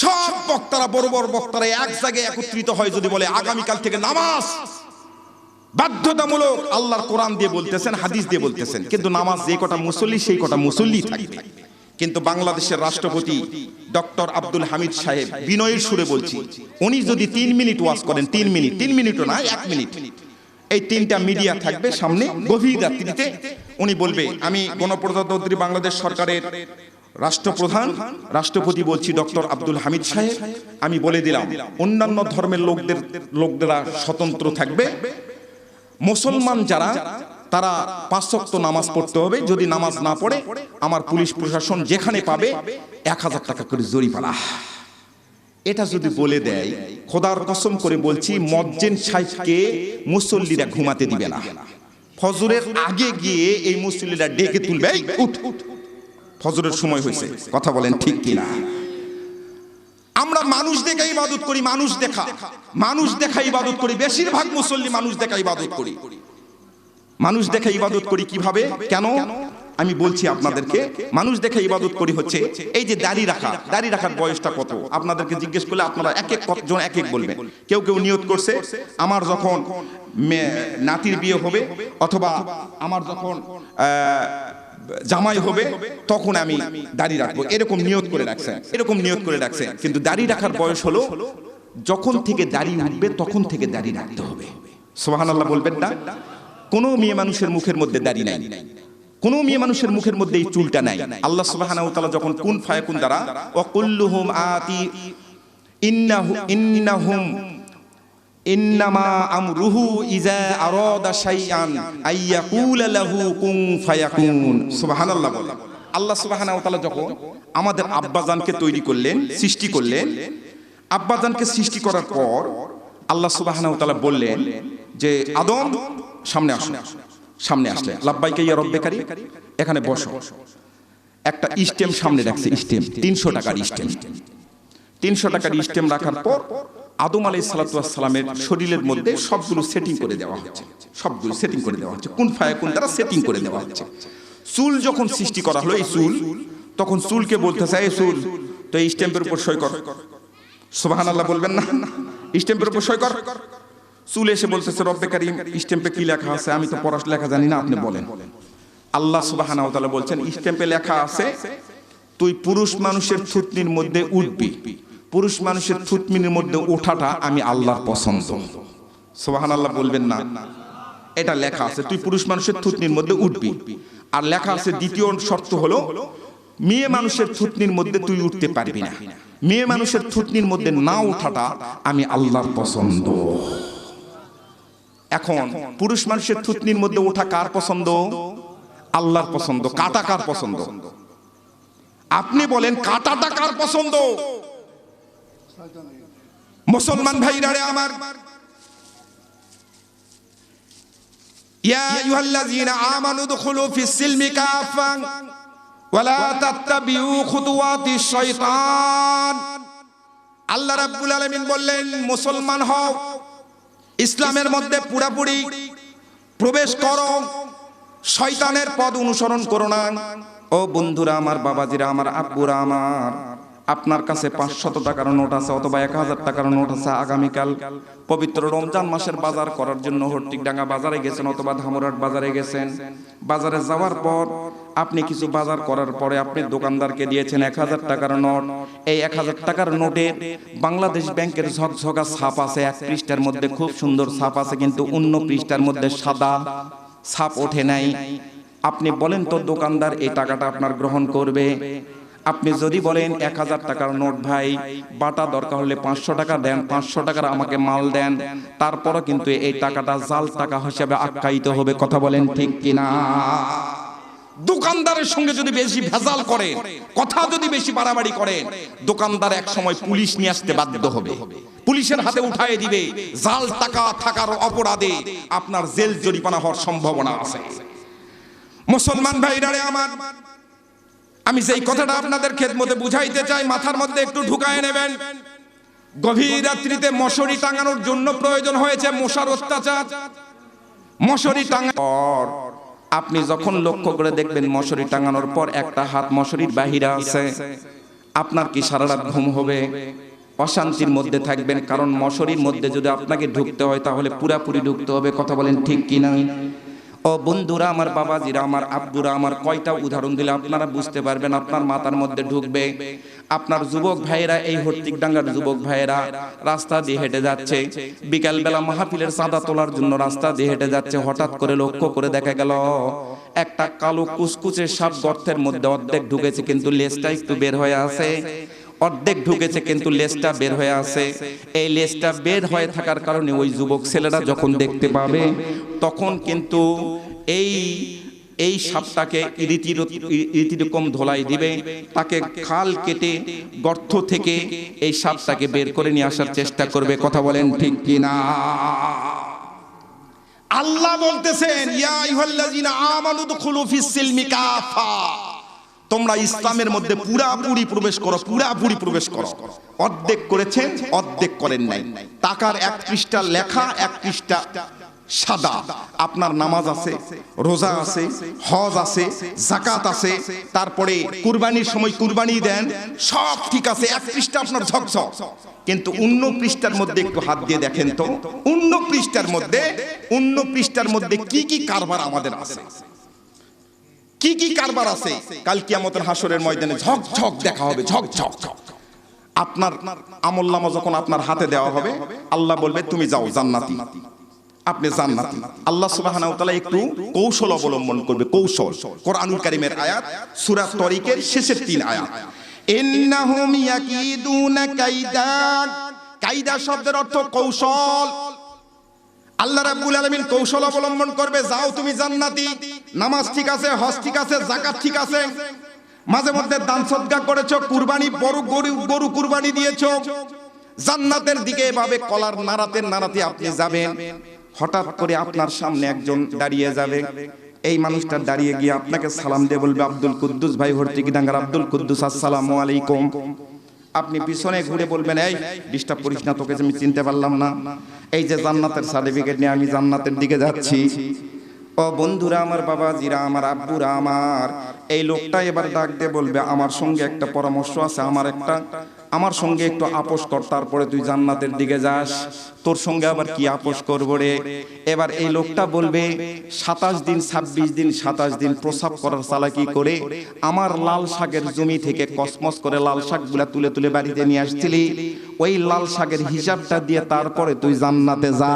সব বক্তারা, বড় বড় বক্তারা এক জায়গায় একত্রিত হয় যদি বলে আগামীকাল থেকে নামাজ বাধ্যতামূলক, আল্লাহর কোরআন দিয়ে বলতেছেন, হাদিস দিয়ে বলতেছেন, কিন্তু নামাজ যে কটা মুসল্লি সেই কটা মুসল্লি থাকবে। কিন্তু বাংলাদেশের রাষ্ট্রপতি ডক্টর আব্দুল হামিদ সাহেব, বিনয়ের সুরে বলছি, উনি যদি 3 মিনিট ওয়াজ করেন, 3 মিনিটও না, 1 মিনিট, এই 3টা মিডিয়া থাকবে সামনে, গভীর রাত্রিতে উনি বলবে, আমি গণপ্রজাতন্ত্রী বাংলাদেশ সরকারের রাষ্ট্রপ্রধান, রাষ্ট্রপতি বলছি ডক্টর আব্দুল হামিদ সাহেব, আমি বলে দিলাম অন্যান্য ধর্মের লোকদেরা স্বতন্ত্র থাকবে, মুসলমান যারা তারা 5 ওয়াক্ত নামাজ পড়তে হবে, যদি নামাজ না পড়ে আমার পুলিশ প্রশাসন যেখানে পাবে 1000 টাকা করে জরিমানা। এটা যদি বলে দেয়, খোদার কসম করে বলছি মুয়াজ্জিন সাহেবকে মুসল্লিরা ঘুমাতে দিবে না। ফজরের আগে গিয়ে এই মুসল্লিরা ডেকে তুলবে, এই উঠ, ফজরের সময় হয়েছে। কথা বলেন ঠিক কিনা? আমরা মানুষ দেখে ইবাদত করি, মানুষ দেখা ইবাদত করি, বেশিরভাগ মুসল্লি মানুষ দেখা ইবাদত করি। মানুষ দেখে ইবাদত করি কিভাবে, কেন আমি বলছি আপনাদেরকে। মানুষ দেখে ইবাদত করি হচ্ছে এই যে দাড়ি রাখার বয়সটা কত, আপনাদেরকে জিজ্ঞেস করলে আপনারা এক জন এক বলবেন। কেউ নিয়ত করছে আমার যখন নাতির বিয়ে হবে অথবা আমার যখন জামাই হবে তখন আমি দাড়ি রাখবো, এরকম নিয়ত করে রাখছেন। কিন্তু দাড়ি রাখার বয়স হলো যখন থেকে দাড়ি উঠবে তখন থেকে দাড়ি রাখতে হবে। সুবহানাল্লাহ বলবেন না? কোনো মেয়ে মানুষের মুখের মধ্যে দাড়ি নাই, কোন মেয়ে মানুষের মুখের মধ্যে এই চুলটা নাই। আল্লাহ সুবহানাহু ওয়া তাআলা যখন কুন ফায়াকুন দ্বারা ওয়া কুল্লুহুম আতি ইন্নামা আমরুহু ইজা আরাদা শাইআন আইয়াকুলা লাহু কুন ফায়াকুন। সুবহানাল্লাহ বলেন। আল্লাহ সুবহানাহু ওয়া তাআলা যখন আমাদের আব্বাজানকে তৈরি করলেন, সৃষ্টি করলেন, আব্বাজানকে সৃষ্টি করার পর আল্লাহ সুবহানাহু ওয়া তাআলা বললেন যে আদম সামনে আসলে লাব্বাইকা ইয়া রব্বে কারীম, এখানে বসো। একটা স্টেম সামনে রাখছে, স্টেম 300 টাকার স্টেম। 300 টাকার স্টেম রাখার পর আদম আলাইহিস সালাতু ওয়াস সালামের শরীরের মধ্যে সবগুলো সেটিং করে দেওয়া হচ্ছে, কুন ফায়াকুন দ্বারা সেটিং করে দেওয়া হচ্ছে। চুল যখন সৃষ্টি করা হলো, এই চুল, তখন চুলকে বলতেছে এই চুল তো এই স্টেম্পের উপর সই কর। সুবহানাল্লাহ বলবেন না? স্টেম্পের উপর সই কর। চুল এসে বলতেছে রব্বে কারীম স্টেম্পে কি লেখা আছে, আমি তো পড়া লেখা জানি না, আপনি বলেন। আল্লাহ সুবহানাহু ওয়া তাআলা বলছেন স্টেম্পে লেখা আছে তুই পুরুষ মানুষের থুতনির মধ্যে উঠবি, পুরুষ মানুষের থুতনির মধ্যে ওঠাটা আমি আল্লাহর পছন্দ। সুবহানাল্লাহ বলবেন না? এটা লেখা আছে তুই পুরুষ মানুষের থুতনির মধ্যে উঠবি। আর লেখা আছে দ্বিতীয় শর্ত হলো মেয়ে মানুষের থুতনির মধ্যে তুই উঠতে পারবি না, মেয়ে মানুষের থুতনির মধ্যে না ওঠাটা আমি আল্লাহর পছন্দ। এখন পুরুষ মানুষের থুতনির মধ্যে ওঠা কার পছন্দ? আল্লাহর পছন্দ। কাটা কার পছন্দ? আপনি বলেন কাটাটা কার পছন্দ? মুসলমান ভাইরা রে আমার, ইয়া আইয়ুহাল্লাযীনা আমানু দুখুলু ফিস সিলমি কাফা ওয়া লা তাত্তাবিউ খুতুওয়াতিশ শাইতান। আল্লাহ রাব্বুল আলামিন বললেন মুসলমান হও, ইসলামের মধ্যে পুরাপুরি প্রবেশ করো, শয়তানের পথ অনুসরণ করো না। ও বন্ধুরা আমার, বাবাজিরা আমার, আব্বুরা আমার, আপনার কাছে 500 টাকার নোট আছে অথবা 1000 টাকার নোট আছে, আগামীকাল পবিত্র রমজান মাসের বাজার করার জন্য হরটিকডাঙ্গা বাজারে গেছেন অথবা ধামরাট বাজারে গেছেন। বাজারে যাওয়ার পর আপনি কিছু বাজার করার পরে আপনি দোকানদারকে দিয়েছেন 1000 টাকার নোট। এই 1000 টাকার নোটে বাংলাদেশ ব্যাংকের ঝকঝকা ছাপ আছে, 1 পৃষ্ঠার মধ্যে খুব সুন্দর ছাপ আছে, কিন্তু অন্য পৃষ্ঠার মধ্যে সাদা ছাপ ওঠে নাই। আপনি বলেন তো দোকানদার এই টাকাটা আপনার গ্রহণ করবে? আপনি যদি বলেন 1000 টাকার নোট ভাই, বাটা দরকার হলে 500 টাকা দেন, 500 টাকার আমাকে মাল দেন, তারপরও কিন্তু এই টাকাটা জাল টাকা হিসেবে আখ্যায়িত হবে। কথা বলেন ঠিক কিনা? দোকানদারের সঙ্গে যদি বেশি ভেজাল করেন, কথা যদি বেশি বাড়াবাড়ি করেন, দোকানদার এক সময় পুলিশ নিয়ে আসতে বাধ্য হবে, পুলিশের হাতে উঠায় দিবে। জাল টাকা থাকার অপরাধে আপনার জেল জরিমানা হওয়ার সম্ভাবনা আছে। মুসলমান ভাইরা রে আমার, আমি যেই কথাটা আপনাদের খেদমতে বুঝাইতে চাই মাথার মধ্যে একটু ঢুকায় নেবেন। গভীর রাত্রিতে মশারি টাঙানোর জন্য প্রয়োজন হয়েছে মশার অত্যাচার। মশারি টাঙানোর আপনি যখন লক্ষ্য করে দেখবেন মশারি টাঙানোর পর একটা হাত মশারির বাহিরে আছে, আপনার কি সারা রাত ঘুম হবে? অশান্তির মধ্যে থাকবেন, কারণ মশারির মধ্যে যদি আপনাকে ঢুকতে হয় তাহলে পুরাপুরি ঢুকতে হবে। কথা বলেন ঠিক কি না? ও বন্ধুরা আমার, বাবাজিরা আমার, আব্বুরা আমার, কয়টা উদাহরণ দিলে আপনারা বুঝতে পারবেন আপনার মাথার মধ্যে ঢুকবে। আপনার যুবক ভাইয়েরা, এই হর্তিকডাঙ্গার যুবক ভাইয়েরা রাস্তা দিয়ে হেঁটে যাচ্ছে, বিকালবেলা মাহফিলের চাঁদা তোলার জন্য রাস্তা দিয়ে হেঁটে যাচ্ছে। হঠাৎ করে লক্ষ্য করে দেখা গেল একটা কালো কুচকুচে সাপ গর্তের মধ্যে অর্ধেক ঢুকেছে কিন্তু লেজটা একটু বের হয়ে আছে। অর্ধেক ঢুকেছে কিন্তু লেজটা বের হয়ে আছে। এই লেজটা বের হয়ে থাকার কারণে ওই যুবক ছেলেরা যখন দেখতে পাবে তখন কিন্তু এই সাপটাকে রীতিরকম ধোলাই দিবে, তাকে খাল কেটে গর্ত থেকে এই সাপটাকে বের করে নিয়ে আসার চেষ্টা করবে। কথা বলেন ঠিক কিনা? আল্লাহ বলতেছেন ইয়া আইয়ুহাল্লাযিনা আমানু দুখুলু ফিস সিলমি কাফা, তোমরা ইসলামের মধ্যে পুরাপুরি প্রবেশ করো, পুরাপুরি প্রবেশ করো। অর্ধেক করেছেন, অর্ধেক করেন নাই। টাকার এক পৃষ্ঠা লেখা, এক পৃষ্ঠা সাদা। আপনার নামাজ আছে, রোজা আছে, হজ আছে, যাকাত আছে, তারপরে কুরবানির সময় কুরবানি দেন, সব ঠিক আছে। এক পৃষ্ঠা আপনার ঝকঝক, কিন্তু 19 পৃষ্ঠার মধ্যে একটু হাত দিয়ে দেখেন তো 19 পৃষ্ঠার মধ্যে কি কি কারবার আমাদের আছে, কি কি কারবার আছে। কাল কিয়ামতের হাসরের ময়দানে ঝকঝক দেখা হবে, ঝকঝক। আপনার আমলনামা যখন আপনার হাতে দেওয়া হবে আল্লাহ বলবে তুমি যাও জান্নাতি, আপনি জান্নাতি। আল্লাহ সুবহানাহু ওয়া তাআলা একটু কৌশল অবলম্বন করবে, কৌশল। কোরআনুল কারীমের আয়াত সূরা তরিকের শেষের 3 আয়াত, ইন্নাহুম ইয়াকিদুনা কাইদা। কাইদা শব্দের অর্থ কৌশল। আল্লাহ রাব্বুল আলামিন কৌশল অবলম্বন করবে, যাও তুমি জান্নাতি। নামাজ ঠিক আছে, হজ ঠিক আছে, যাকাত ঠিক আছে, মাঝে মধ্যে দান সদকা করেছো, কুরবানি বড় গরু কুরবানি দিয়েছো, জান্নাতের দিকে এভাবে কলার নাড়াতে নাড়াতে আপনি যাবেন। হঠাৎ করে আপনার সামনে একজন দাঁড়িয়ে যাবে। এই মানুষটা দাঁড়িয়ে গিয়ে আপনাকে সালাম দিয়ে বলবে, আব্দুল কুদ্দুস ভাই, হর্তিকডাঙ্গার আব্দুল কুদ্দুস, আসসালামু আলাইকুম। আপনি পিছনে ঘুরে বলবেন, এই ডিস্টার্ব করিস না, তোকে আমি চিনতে পারলাম না। এই যে জান্নাতের সার্টিফিকেট নিয়ে আমি জান্নাতের দিকে যাচ্ছি। ও বন্ধুরা আমার, বাবাজিরা আমার, আব্বুরা আমার, এই লোকটা এবার ডাক দিয়ে বলবে, আমার সঙ্গে একটা পরামর্শ আছে, আমার সঙ্গে একটু আপোষ কর, তারপরে তুই জান্নাতের দিকে যাস। তোর সঙ্গে আবার কি আপোষ করবো রে? এবার এই লোকটা বলবে, 27 দিন 26 দিন 27 দিন প্রসাব করার চালাকি করে আমার লাল শাকের জমি থেকে কসমস করে লাল শাকগুলা তুলে তুলে বাড়িতে নিয়ে আসছিলি, ওই লাল শাকের হিসাবটা দিয়ে তারপরে তুই জান্নাতে যা।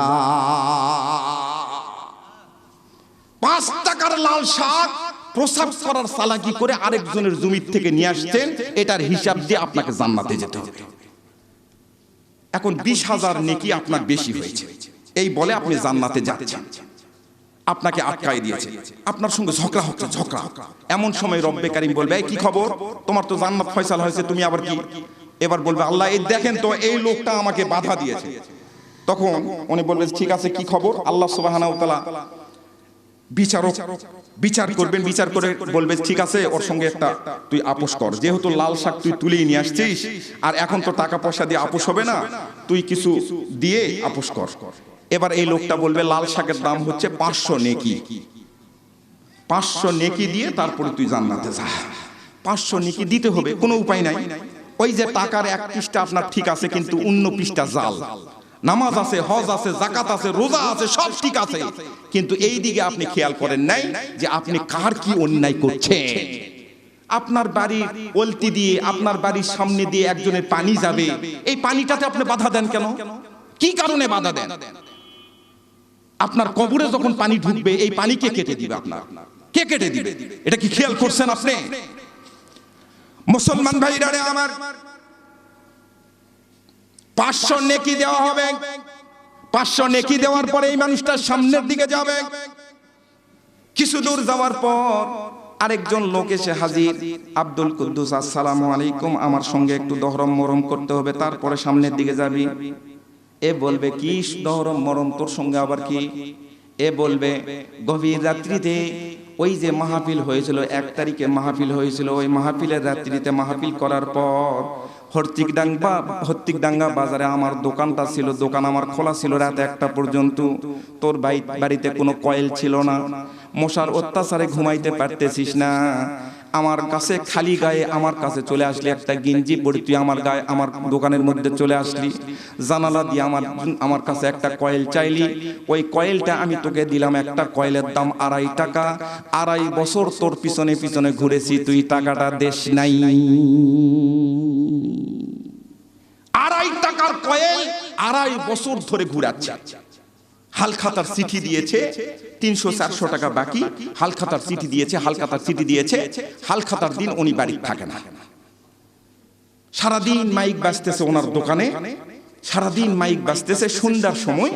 5 টাকার লাল শাক প্রসাব করার চালাকি করে আরেকজনের জমির থেকে নিয়ে আসছেন, এটার হিসাব দিয়ে আপনাকে জান্নাতে যেতে হবে। এখন 20,000 নেকি আপনার বেশি হয়েছে, এই বলে আপনি জান্নাতে যাচ্ছেন। আপনাকে আটকাই দিয়েছে, আপনার সঙ্গে ঝগড়া হচ্ছে, ঝগড়া। এমন সময় রব্বে কারীম বলবে, এই কি খবর, তোমার তো জান্নাত ফয়সালা হয়েছে, তুমি আবার কি? এবার বলবে, আল্লাহ এই দেখেন তো, এই লোকটা আমাকে বাধা দিয়েছে। তখন উনি বলবে, ঠিক আছে কি খবর? আল্লাহ সুবহানাহু ওয়া তাআলা বিচার করবেন, বিচার করে বলবে, ঠিক আছে ওর সঙ্গে একটা তুই আপোষ কর, যেহেতু লাল শাক তুই তুলেই নিয়ে আসছিস, আর এখন তো টাকা পয়সা দিয়ে আপোষ হবে না, তুই কিছু দিয়ে আপোষ কর। এবার এই লোকটা বলবে, লাল শাকের দাম হচ্ছে 500 নেকি, 500 নেকি দিয়ে তারপরে তুই জান্নাতে যা। 500 নেকি দিতে হবে, কোনো উপায় নাই। ওই যে টাকার এক পৃষ্ঠা আপনার ঠিক আছে, কিন্তু 19 পৃষ্ঠা জাল। নামাজ আছে, হজ আছে, যাকাত আছে, রোজা আছে, সব ঠিক আছে, কিন্তু এই দিকে আপনি খেয়াল করেন নাই যে আপনি কার কি অন্যায় করছেন। আপনার বাড়ির ওলতি দিয়ে, আপনার বাড়ির সামনে দিয়ে একজনের পানি যাবে, এই পানিটাতে আপনি বাধা দেন কেন? কি কারণে বাধা দেন? আপনার কবরে যখন পানি ঢুকবে, এই পানি কে কেটে দিবে? আপনার কে কেটে দিবে? এটা কি খেয়াল করছেন আপনি? মুসলমান ভাইরা আমার, 500 নেকি দেওয়া হবে। 500 নেকি দেওয়ার পরে এই মানুষটা সামনের দিকে যাবে। কিছু দূর যাওয়ার পর আরেকজন লোক এসে হাজির, আব্দুল কুদ্দুস, আসসালামু আলাইকুম, আমার সঙ্গে একটু দহরম মরম করতে হবে, তারপরে সামনের দিকে যাবি। এ বলবে, কি দহরম মরম, তোর সঙ্গে আবার কি? এ বলবে, গভীর রাত্রিতে ওই যে মাহফিল হয়েছিল 1 তারিখে মাহফিল হয়েছিল, ওই মাহফিলের রাত্রিতে মাহফিল করার পর হর্তিকডাঙ্গা বাজারে আমার দোকানটা ছিল, দোকান আমার খোলা ছিল রাত 1টা পর্যন্ত। তোর বাড়িতে কোনো কয়েল ছিল না, মশার অত্যাচারে ঘুমাইতে পারতেছিস না, আমার কাছে খালি গায়ে আমার কাছে চলে আসলি, একটা গেঞ্জি পরে তুই আমার গায়ে আমার দোকানের মধ্যে চলে আসলি, জানালা দিয়ে আমার কাছে একটা কয়েল চাইলি, ওই কয়েলটা আমি তোকে দিলাম, একটা কয়েলের দাম 2.5 টাকা। 2.5 বছর তোর পিছনে পিছনে ঘুরেছি, তুই টাকাটা দেশ নাই। 2.5 টাকার কয়েল 2.5 বছর ধরে ঘুরাচ্ছে। হালখাতার চিঠি দিয়েছে, 300-400 টাকা বাকি, হালখাতার চিঠি দিয়েছে, হালখাতার দিন উনি বাড়ি থাকে না। সারাদিন মাইক বাজতেছে ওনার দোকানে, সারাদিন মাইক বাজতেছে। সন্ধ্যার সময়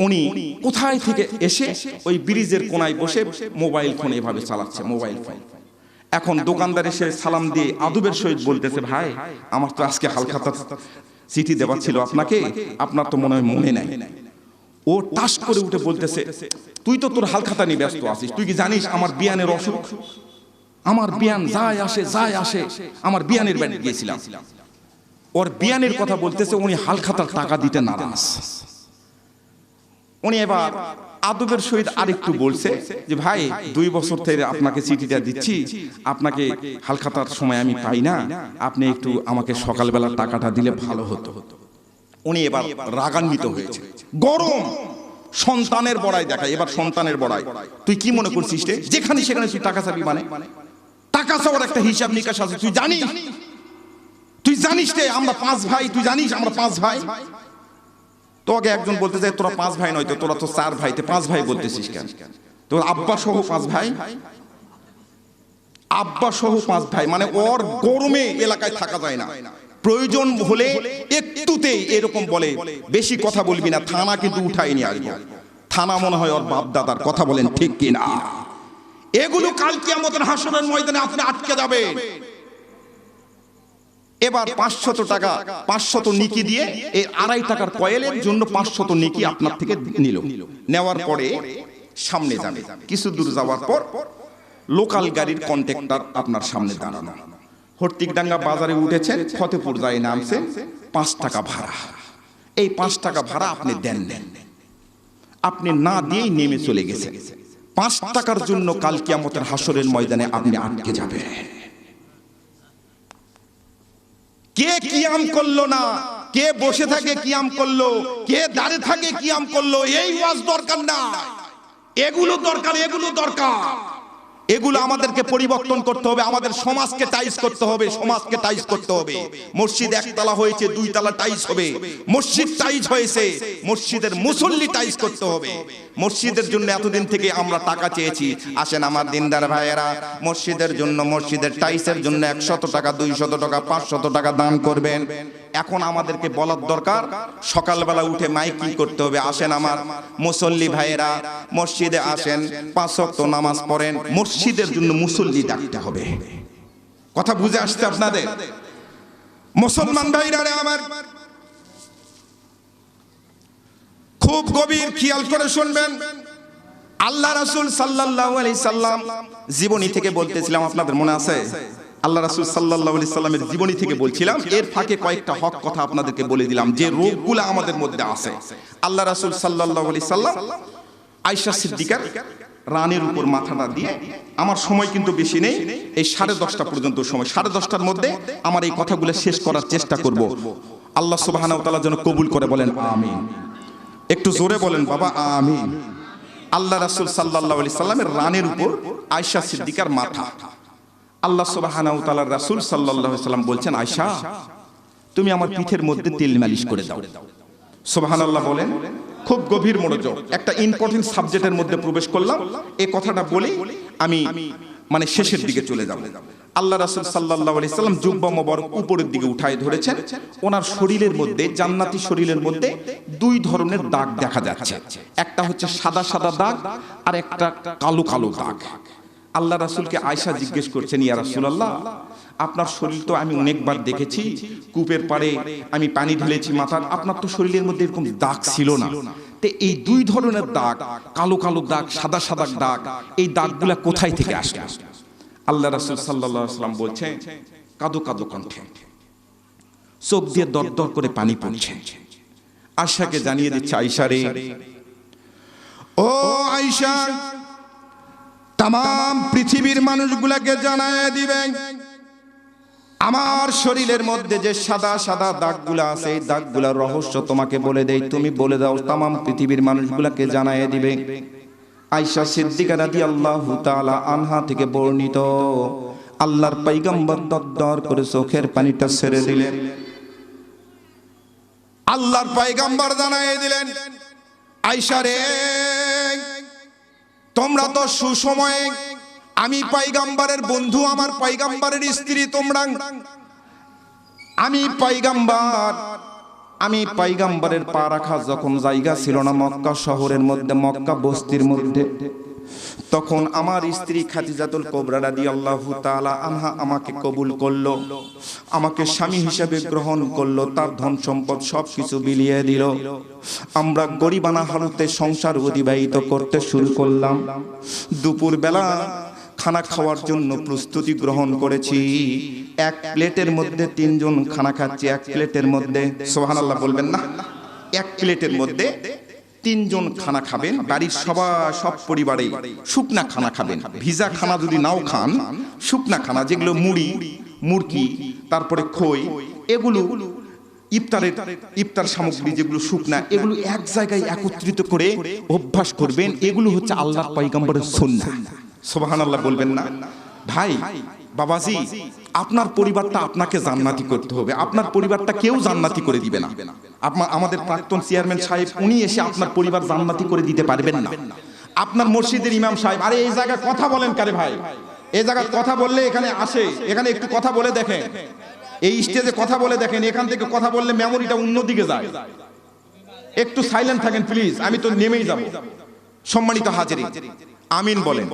উনি কোথায় থেকে এসে ওই ব্রিজের কোনায় বসে মোবাইল ফোন এভাবে চালাচ্ছে, মোবাইল ফোন। এখন দোকানদার এসে সালাম দিয়ে আদবের সহিত বলতেছে, ভাই আমার তো আজকে হালখাতার চিঠি দেওয়া ছিল আপনাকে, আপনার তো মনে হয় মনে নাই। ও টাস করে উঠে বলতেছে, তুই তো তোর হালখাতা নিয়ে ব্যস্ত আছিস, তুই কি জানিস আমার বিয়ানের অসুখ, আমার বিয়ান যায় আসে, আমার বিয়ানের বাড়ি গিয়েছিলাম। ওর বিয়ানের কথা বলতেছে, উনি হালখাতার টাকা দিতে নারাজ। উনি এবার আদবের সহিত আরেকটু বলছে যে, ভাই 2 বছর থেকে আপনাকে চিঠিটা দিচ্ছি, আপনাকে হালখাতার সময় আমি পাই না, আপনি একটু আমাকে সকালবেলা টাকাটা দিলে ভালো হতো। উনি এবার রাগান্বিত হয়েছে, গরম, সন্তানের বড়াই দেখায়। এবার সন্তানের বড়াই, তুই কি মনে করছিস রে, যেখানে সেখানে তুই টাকা চাবি? মানে টাকা চাওয়ার একটা হিসাব নিকাশ আছে, তুই জানিস রে আমরা 5 ভাই, তুই জানিস আমরা 5 ভাই। তোকে একজন বলতে চাই, তোরা 5 ভাই নয় তো, তোরা তো 4 ভাই, 5 ভাই বলতেছিস কেন? তোর আব্বা সহ 5 ভাই, আব্বা সহ 5 ভাই, মানে ওর গরমে এলাকায় থাকা যায় না। প্রয়োজন হলে একটুতেই এরকম বলে, বেশি কথা বলবি না, থানা কিন্তু উঠাই নিয়ে আসবো। থানা মনে হয় ওর বাপ দাদার, কথা বলেন ঠিক কিনা? এগুলো কাল কিয়ামতের হাসরের ময়দানে আপনি আটকে যাবেন। এবার 500 টাকা 500 নিকি দিয়ে এই 2.5 টাকার কয়েলের জন্য 500 নিকি আপনার থেকে নিল। নেওয়ার পরে সামনে যাবে, কিছু দূর যাওয়ার পর লোকাল গাড়ির কন্ট্রাক্টর আপনার সামনে দাঁড়ানো। হর্তিকডাঙ্গা বাজারে উঠেছেন, ফতেপুর যায় নামছেন, 5 টাকা ভাড়া। এই 5 টাকা ভাড়া আপনি দেন, আপনি না দিয়েই নেমে চলে গেছেন। 5 টাকার জন্য কাল কিয়ামতের হাসরের ময়দানে আপনি আটকে যাবেন। কে কিয়াম করলো না, কে বসে থাকে কিয়াম করলো, কে দাঁড়িয়ে থাকে কিয়াম করলো, এই ওয়াজ দরকার না, এগুলো দরকার, এগুলো দরকার। এগুলো আমাদেরকে পরিবর্তন করতে হবে, আমাদের সমাজকে টাইস করতে হবে, সমাজকে টাইস করতে হবে। মসজিদ 1 তলা হয়েছে, 2 তলা টাইস হবে। মসজিদ টাইস হয়েছে, মসজিদের মুসল্লি টাইস করতে হবে। মসজিদের জন্য এতদিন থেকে আমরা টাকা চেয়েছি, আসেন আমার দিনদার ভাইয়েরা, মসজিদের জন্য, মসজিদের টাইসের জন্য 100 টাকা, 200 টাকা, 500 টাকা দান করবেন। এখন আমাদেরকে বলার দরকার, সকালবেলা উঠে মাইকিং করতে হবে, আসেন আমার মুসল্লি ভাইয়েরা, মসজিদে আসেন, 5 ওয়াক্ত নামাজ পড়েন। মসজিদের জন্য মুসল্লি ডাকতে হবে। কথা বুঝে আসছে আপনাদের? মুসলমান ভাইরা আমার খুব গভীর খেয়াল করে শুনবেন। আল্লাহ রাসূল সাল্লাল্লাহু আলাইহি সাল্লাম জীবনী থেকে বলতেছিলাম, আপনাদের মনে আছে? আল্লাহ রাসূল সাল্লাল্লাহু আলাইহি সাল্লামের জীবনী থেকে বলছিলাম, এর ফাঁকে কয়েকটা হক কথা আপনাদেরকে বলে দিলাম, যে রোগগুলো আমাদের মধ্যে আছে। আল্লাহ রাসূল সাল্লাল্লাহু আলাইহি সাল্লাম আয়েশা সিদ্দিকার রানের উপর মাথাটা দিয়ে, আমার সময় কিন্তু বেশি নেই, এই 10:30 পর্যন্ত সময়, 10:30টার মধ্যে আমার এই কথাগুলো শেষ করার চেষ্টা করব। আল্লাহ সুবহানাহু ওয়া তাআলা যেন কবুল করে, বলেন আমিন। একটু জোরে বলেন বাবা আমিন। আল্লাহ রাসূল সাল্লাল্লাহু আলাইহি সাল্লামের রানের উপর আয়েশা সিদ্দিকার মাথা। আল্লাহ সুবহানাহু ওয়া তাআলার রাসূল সাল্লাল্লাহু আলাইহি সাল্লাম বলছেন, আয়েশা তুমি আমার পিঠের মধ্যে তেল মালিশ করে দাও। সুবহানাল্লাহ বলেন। খুব গভীর মনোযোগ, একটা ইম্পর্টেন্ট সাবজেক্টের মধ্যে প্রবেশ করলাম। এই কথাটা বলে আমি মানে শেষের দিকে চলে যাব। আল্লাহ রাসূল সাল্লাল্লাহু আলাইহি সাল্লাম জুব্বা মোবারক উপরের দিকে উঠায় ধরেছেন। ওনার শরীরের মধ্যে, জান্নাতি শরীরের মধ্যে 2 ধরনের দাগ দেখা যাচ্ছে। একটা হচ্ছে সাদা সাদা দাগ, আর একটা কালো কালো দাগ। আল্লাহ রাসূলকে আয়েশা জিজ্ঞেস করছেন, ইয়া রাসূলুল্লাহ, আপনার শরীর তো আমি অনেকবার দেখেছি, কূপের পাড়ে আমি পানি ঢেলেছি মাথার, আপনার তো শরীরের মধ্যে এরকম দাগ ছিল না, তে এই দুই ধরনের দাগ, কালো কালো দাগ, সাদা সাদা দাগ, এই দাগগুলা কোথায় থেকে আসলো? আল্লাহ রাসূল সাল্লাল্লাহু আলাইহি ওয়াসাল্লাম বলছেন, কাদো কাদো কণ্ঠে চোখ দিয়ে দর দর করে পানি পড়ছে। আয়েশাকে জানিয়ে দিচ্ছে, আয়েশা রে, ও আয়েশা, তাম পৃথিবীর মানুষগুলাকে জানায় দিবেন, আমার শরীরের মধ্যে যে সাদা সাদা দাগগুলা আছে, এই দাগগুলার রহস্য তোমাকে বলে দেই, তুমি বলে দাও, তাম পৃথিবীর মানুষগুলাকে জানায় দিবে। আয়েশা সিদ্দিকা রাদিয়াল্লাহু তাআলা আনহা থেকে বর্ণিত, আল্লাহর পয়গম্বর দরদর করে চোখের পানিটা ছেড়ে দিলেন। আল্লাহর পয়গম্বর জানায় দিলেন, আয়েশা রে, তোমরা তো সুসময়ে, আমি পয়গম্বরের বন্ধু, আমার পয়গম্বরের স্ত্রী তোমরা, আমি পয়গম্বরের পা রাখা যখন জায়গা ছিল না মক্কা শহরের মধ্যে, মক্কা বস্তির মধ্যে, তখন আমার স্ত্রী খাদিজাতুল কুবরা রাদিয়াল্লাহু তাআলা আনহা আমাকে কবুল করলো, আমাকে স্বামী হিসেবে গ্রহণ করলো, তার ধন সম্পদ সবকিছু বিলিয়ে দিল। আমরা গরিবানা হালতে সংসার অতিবাহিত করতে শুরু করলাম। দুপুর বেলা খানা খাওয়ার জন্য প্রস্তুতি গ্রহণ করেছি। এক প্লেটের মধ্যে 3 জন খানা খাচ্ছি, এক প্লেটের মধ্যে, সুবহানাল্লাহ বলবেন না, এক প্লেটের মধ্যে 3 জন খানা খাবেন। বাড়ির সব পরিবারে শুকনা খানা খাবেন, ভিজা খানা যদি নাও খান, শুকনা খানা যেগুলো মুড়ি, মুরগি, তারপরে খই, এগুলো ইফতার সামগ্রী যেগুলো শুকনা, এগুলো এক জায়গায় একত্রিত করে অভ্যাস করবেন। এগুলো হচ্ছে আল্লাহর পয়গম্বরের সুন্নাহ। সুবহানাল্লাহ বলবেন না? ভাই বাবাজি, আপনার পরিবারটা আপনাকে জান্নাতি করতে হবে, আপনার পরিবারটা কেউ জান্নাতি করে দিবে না। আমাদের প্রাক্তন চেয়ারম্যান সাহেব, উনি এসে আপনার পরিবার জান্নাতি করে দিতে পারবেন না। আপনার মসজিদের ইমাম সাহেব, আরে এই জায়গায় কথা বলেন কারে ভাই, এই জায়গায় কথা বললে এখানে আসে, এখানে একটু কথা বলে দেখেন, এই স্টেজে কথা বলে দেখেন, এখান থেকে কথা বললে মেমোরিটা অন্যদিকে যায়। একটু সাইলেন্ট থাকেন প্লিজ, আমি তো নেমেই যাব। সম্মানিত হাজিরিন, আমিন বলেন,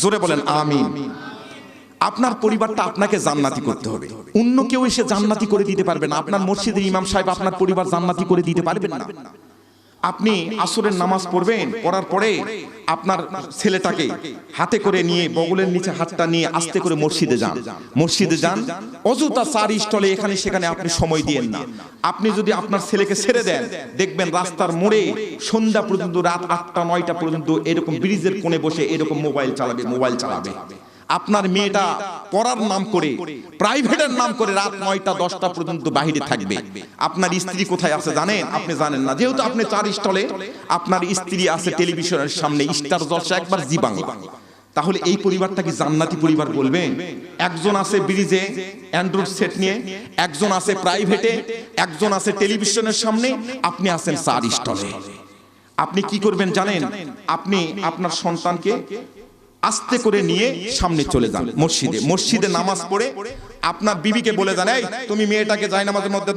জোরে বলেন আমিন। আপনার পরিবারটা আপনাকে জান্নাতি করতে হবে, অন্য কেউ এসে জান্নাতি করে দিতে পারবে না। আপনার মসজিদের ইমাম সাহেব আপনার পরিবার জান্নাতি করে দিতে পারবেন না। আপনি আসরের নামাজ পড়বেন, পড়ার পরে আপনার ছেলেটাকে হাতে করে নিয়ে, বগলের নিচে হাতটা নিয়ে আস্তে করে মসজিদে যান। অযথা 4 স্টলে এখানে সেখানে আপনি সময় দিয়েন না। আপনি যদি আপনার ছেলেকে ছেড়ে দেন, দেখবেন রাস্তার মোড়ে সন্ধ্যা পর্যন্ত, রাত 8টা 9টা পর্যন্ত এরকম ব্রিজের কোণে বসে এরকম মোবাইল চালাবে। আপনার মেয়েটা পড়ার নাম করে, প্রাইভেটের নাম করে রাত 9টা 10টা পর্যন্ত বাইরে থাকবে। আপনার স্ত্রী কোথায় আছে জানেন? আপনি জানেন না, যেহেতু আপনি 4 স্টলে, আপনার স্ত্রী আছে টেলিভিশনের সামনে, স্টার জলসা, একবার জি বাংলা। তাহলে এই পরিবারটা কি জান্নাতি পরিবার বলবেন? একজন আছে ব্রিজে অ্যান্ড্রয়েড সেট নিয়ে, একজন আছে প্রাইভেটে, একজন আছে টেলিভিশনের সামনে, আপনি আছেন 4 স্টলে। আপনি কি করবেন জানেন? আপনি আপনার সন্তানকে আস্তে করে নিয়ে সামনে চলে যান মসজিদে নামাজ পড়ে আপনার বিবিকে বলে যান, এই তুমি মেয়েটাকে জায়নামাজের মধ্যে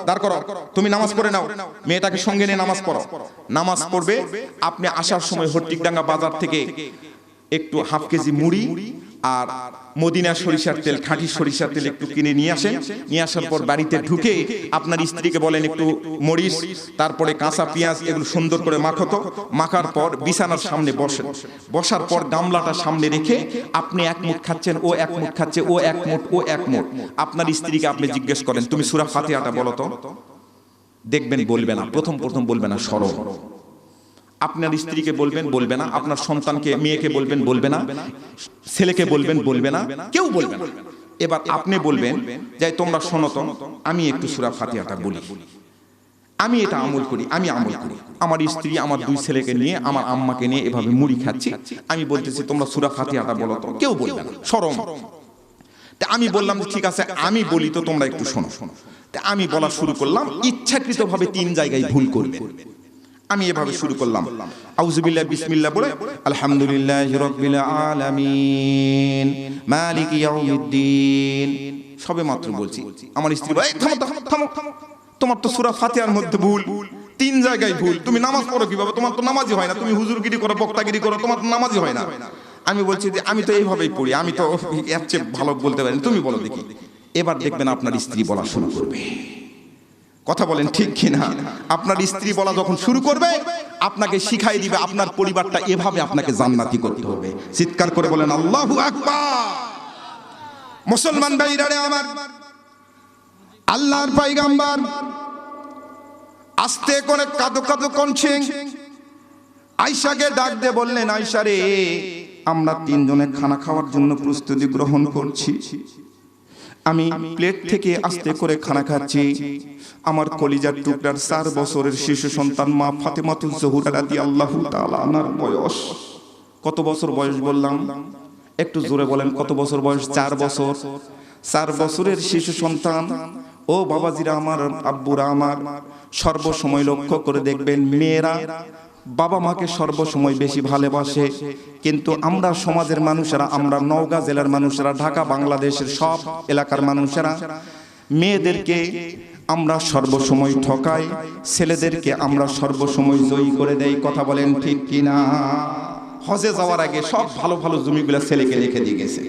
দাঁড় করো, তুমি নামাজ পড়ে নাও, মেয়েটাকে সঙ্গে নিয়ে নামাজ পড়ো। নামাজ পড়বে, আপনি আসার সময় হট্টিকডাঙ্গা বাজার থেকে একটু হাফ কেজি মুড়ি আর মদিনা সরিষার তেল, খাঁটি সরিষার তেল একটু কিনে নিয়ে আসেন। নিয়ে আসার পর বাড়িতে ঢুকে আপনার স্ত্রীকে বলেন একটু মরিচ, তারপরে কাঁচা পেঁয়াজ, এগুলো সুন্দর করে মাখার পর বিছানার সামনে বসার পর গামলাটা সামনে রেখে আপনি 1 মুঠ খাচ্ছেন, ও 1 মুঠ খাচ্ছে, ও 1 মুঠ, ও 1 মুঠ। আপনার স্ত্রীকে আপনি জিজ্ঞেস করেন, তুমি সূরা ফাতিহাটা বলো তো। দেখবেন বলবে না, প্রথম বলবে না, সরল। আপনার স্ত্রীকে বলবে না, আপনার সন্তানকে, মেয়েকে বলবে না, ছেলেকে বলবে না, কেউ বলবে না। এবার আপনি বলবেন যে তোমরা শোনো তো, আমি একটু সূরা ফাতিহাটা বলি, আমি এটা আমল করি। আমার স্ত্রী আমার 2 ছেলেকে নিয়ে, আমার আম্মাকে নিয়ে এভাবে মুড়ি খাচ্ছি, আমি বলতেছি তোমরা সূরা ফাতিহাটা বলো তো, কেউ বলবে না, শরম। তা আমি বললাম ঠিক আছে, আমি বলি তো তোমরা একটু শোনো। তা আমি বলা শুরু করলাম, ইচ্ছাকৃতভাবে 3 জায়গায় ভুল করবে। আমি এভাবে শুরু করলাম, আউযুবিল্লাহ বিসমিল্লাহ বলে, আলহামদুলিল্লাহি রাব্বিল আলামিন মালিকি ইয়াউমিদ্দিন, সবে মাত্র বলছি। আমার স্ত্রী বলে, থামো, তোমার তো সূরা ফাতিহার মধ্যে ভুল, 3 জায়গায় ভুল, তুমি নামাজ পড়ো কিভাবে? তোমার তো নামাজই হয় না, তুমি হুজুরগিরি করো, বক্তাগিরি করো, তোমার তো নামাজই হয় না। আমি বলছি যে আমি তো এইভাবেই পড়ি, আমি তো এর চেয়ে ভালো বলতে পারি, তুমি বলো দেখি। এবার দেখবেন আপনার স্ত্রী বলা শুরু করবে। কথা বলেন ঠিক কিনা? আপনার স্ত্রী বলা যখন শুরু করবে, আপনাকে শিখাই দিবে আপনার পরিবারটা এভাবে আপনাকে জান্নাতি করতে হবে। চিৎকার করে বলেন আল্লাহু আকবার। মুসলমান ভাইরা রে আমার, আল্লাহর পয়গম্বর আস্তে করে কাঁদো কাঁদো কণ্ঠে আয়েশাকে ডাক দিয়ে বললেন, আয়েশা রে, আমরা তিনজনে খানা খাওয়ার জন্য প্রস্তুতি গ্রহণ করছি। আমি প্লেট থেকে আস্তে করে খানা খাচ্ছি। আমার কলিজার টুকরার 4 বছরের শিশু সন্তান মা ফাতেমাতুজ জোহরা রাদিয়াল্লাহু তাআলা আনহার বয়স কত বছর বয়স বললাম? একটু জোরে বলেন, কত বছর বয়স? 4 বছর। 4 বছরের শিশু সন্তান। ও বাবাজিরা আমার, আব্বুরা আমার, সর্বসময় লক্ষ্য করে দেখবেন মেয়েরা বাবা মাকে সর্বসময় বেশি ভালোবাসে। কিন্তু আমরা সমাজের মানুষেরা, আমরা নওগাঁ জেলার মানুষেরা, ঢাকা বাংলাদেশের সব এলাকার মানুষেরা মেয়েদেরকে আমরা সর্বসময় ঠকাই, ছেলেদেরকে আমরা সর্বসময় জয়ী করে দেই। কথা বলেন ঠিক কিনা? হজে যাওয়ার আগে সব ভালো ভালো জমিগুলা ছেলেকে লিখে দিয়ে গেছে,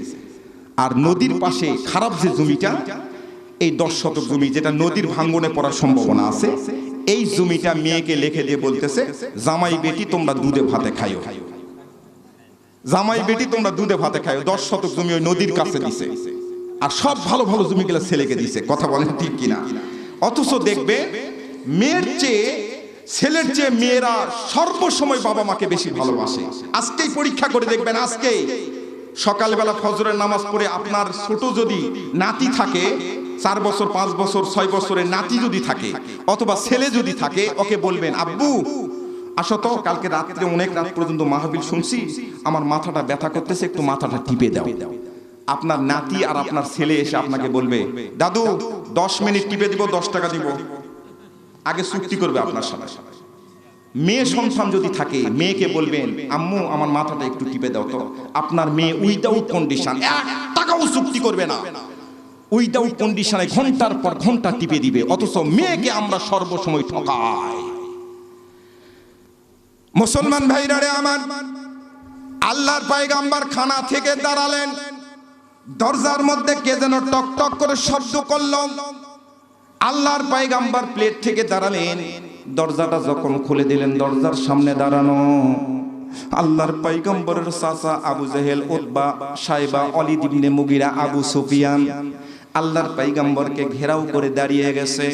আর নদীর পাশে খারাপ যে জমিটা, এই 10 শতক জমি যেটা নদীর ভাঙ্গনে পড়ার সম্ভাবনা আছে, এই জমিটা মেয়েকে লিখে দিয়ে বলতেছে, জামাই বেটি তোমরা দুধে ভাতে খাইও, জামাই বেটি তোমরা দুধে ভাতে খাইও। 10 শতক জমি ওই নদীর কাছে দিছে, আর সব ভালো ভালো জমিগুলো ছেলেকে দিছে। কথা বলেন ঠিক কিনা? অথচ দেখবে মেয়ের চেয়ে, ছেলের চেয়ে মেয়েরা সর্বসময় বাবা মাকে বেশি ভালোবাসে। আজকেই পরীক্ষা করে দেখবেন, আজকেই সকালবেলা ফজরের নামাজ পড়ে আপনার ছোট যদি নাতি থাকে, 4 বছর 5 বছর 6 বছরের নাতি যদি থাকে, অথবা ছেলে যদি থাকে, ওকে বলবেন, আব্বু আসো তো, কালকে রাত্রে অনেক রাত পর্যন্ত মাহফিল শুনছি, আমার মাথাটা ব্যথা করতেছে, একটু মাথাটা টিপে দাও। আপনার নাতি আর আপনার ছেলে এসে আপনাকে বলবে, দাদু 10 মিনিট টিপে দিব, 10 টাকা দিব। আগে চুক্তি করবে আপনার সাথে। মেয়ে সন্তান যদি থাকে, মেয়েকে বলবেন, আম্মু আমার মাথাটা একটু টিপে দাও তো। আপনার মেয়ে উইদাউট কন্ডিশন 1 টাকাও চুক্তি করবে না, উইদাউট কন্ডিশনে ঘন্টার পর ঘন্টা টিপে দিবে। অথচ মেয়েকে আমরা সর্বসময় ঠকাই। মুসলমান ভাইরা রে আমার, আল্লাহর পয়গম্বর খানা থেকে দাঁড়ালেন, দরজার মধ্যে কে যেন টক টক করে শব্দ করল। আল্লাহর পয়গম্বর প্লেট থেকে দাঁড়ালেন, দরজাটা যখন খুলে দিলেন, দরজার সামনে দাঁড়ানো আল্লাহর পয়গম্বরের চাচা আবু জেহেল, উতবা, সাইবা, ওয়ালিদ ইবনে মুগিরা, আবু সুফিয়ান আল্লাহর পয়গম্বরকে ঘেরাও করে দাঁড়িয়ে গেছে।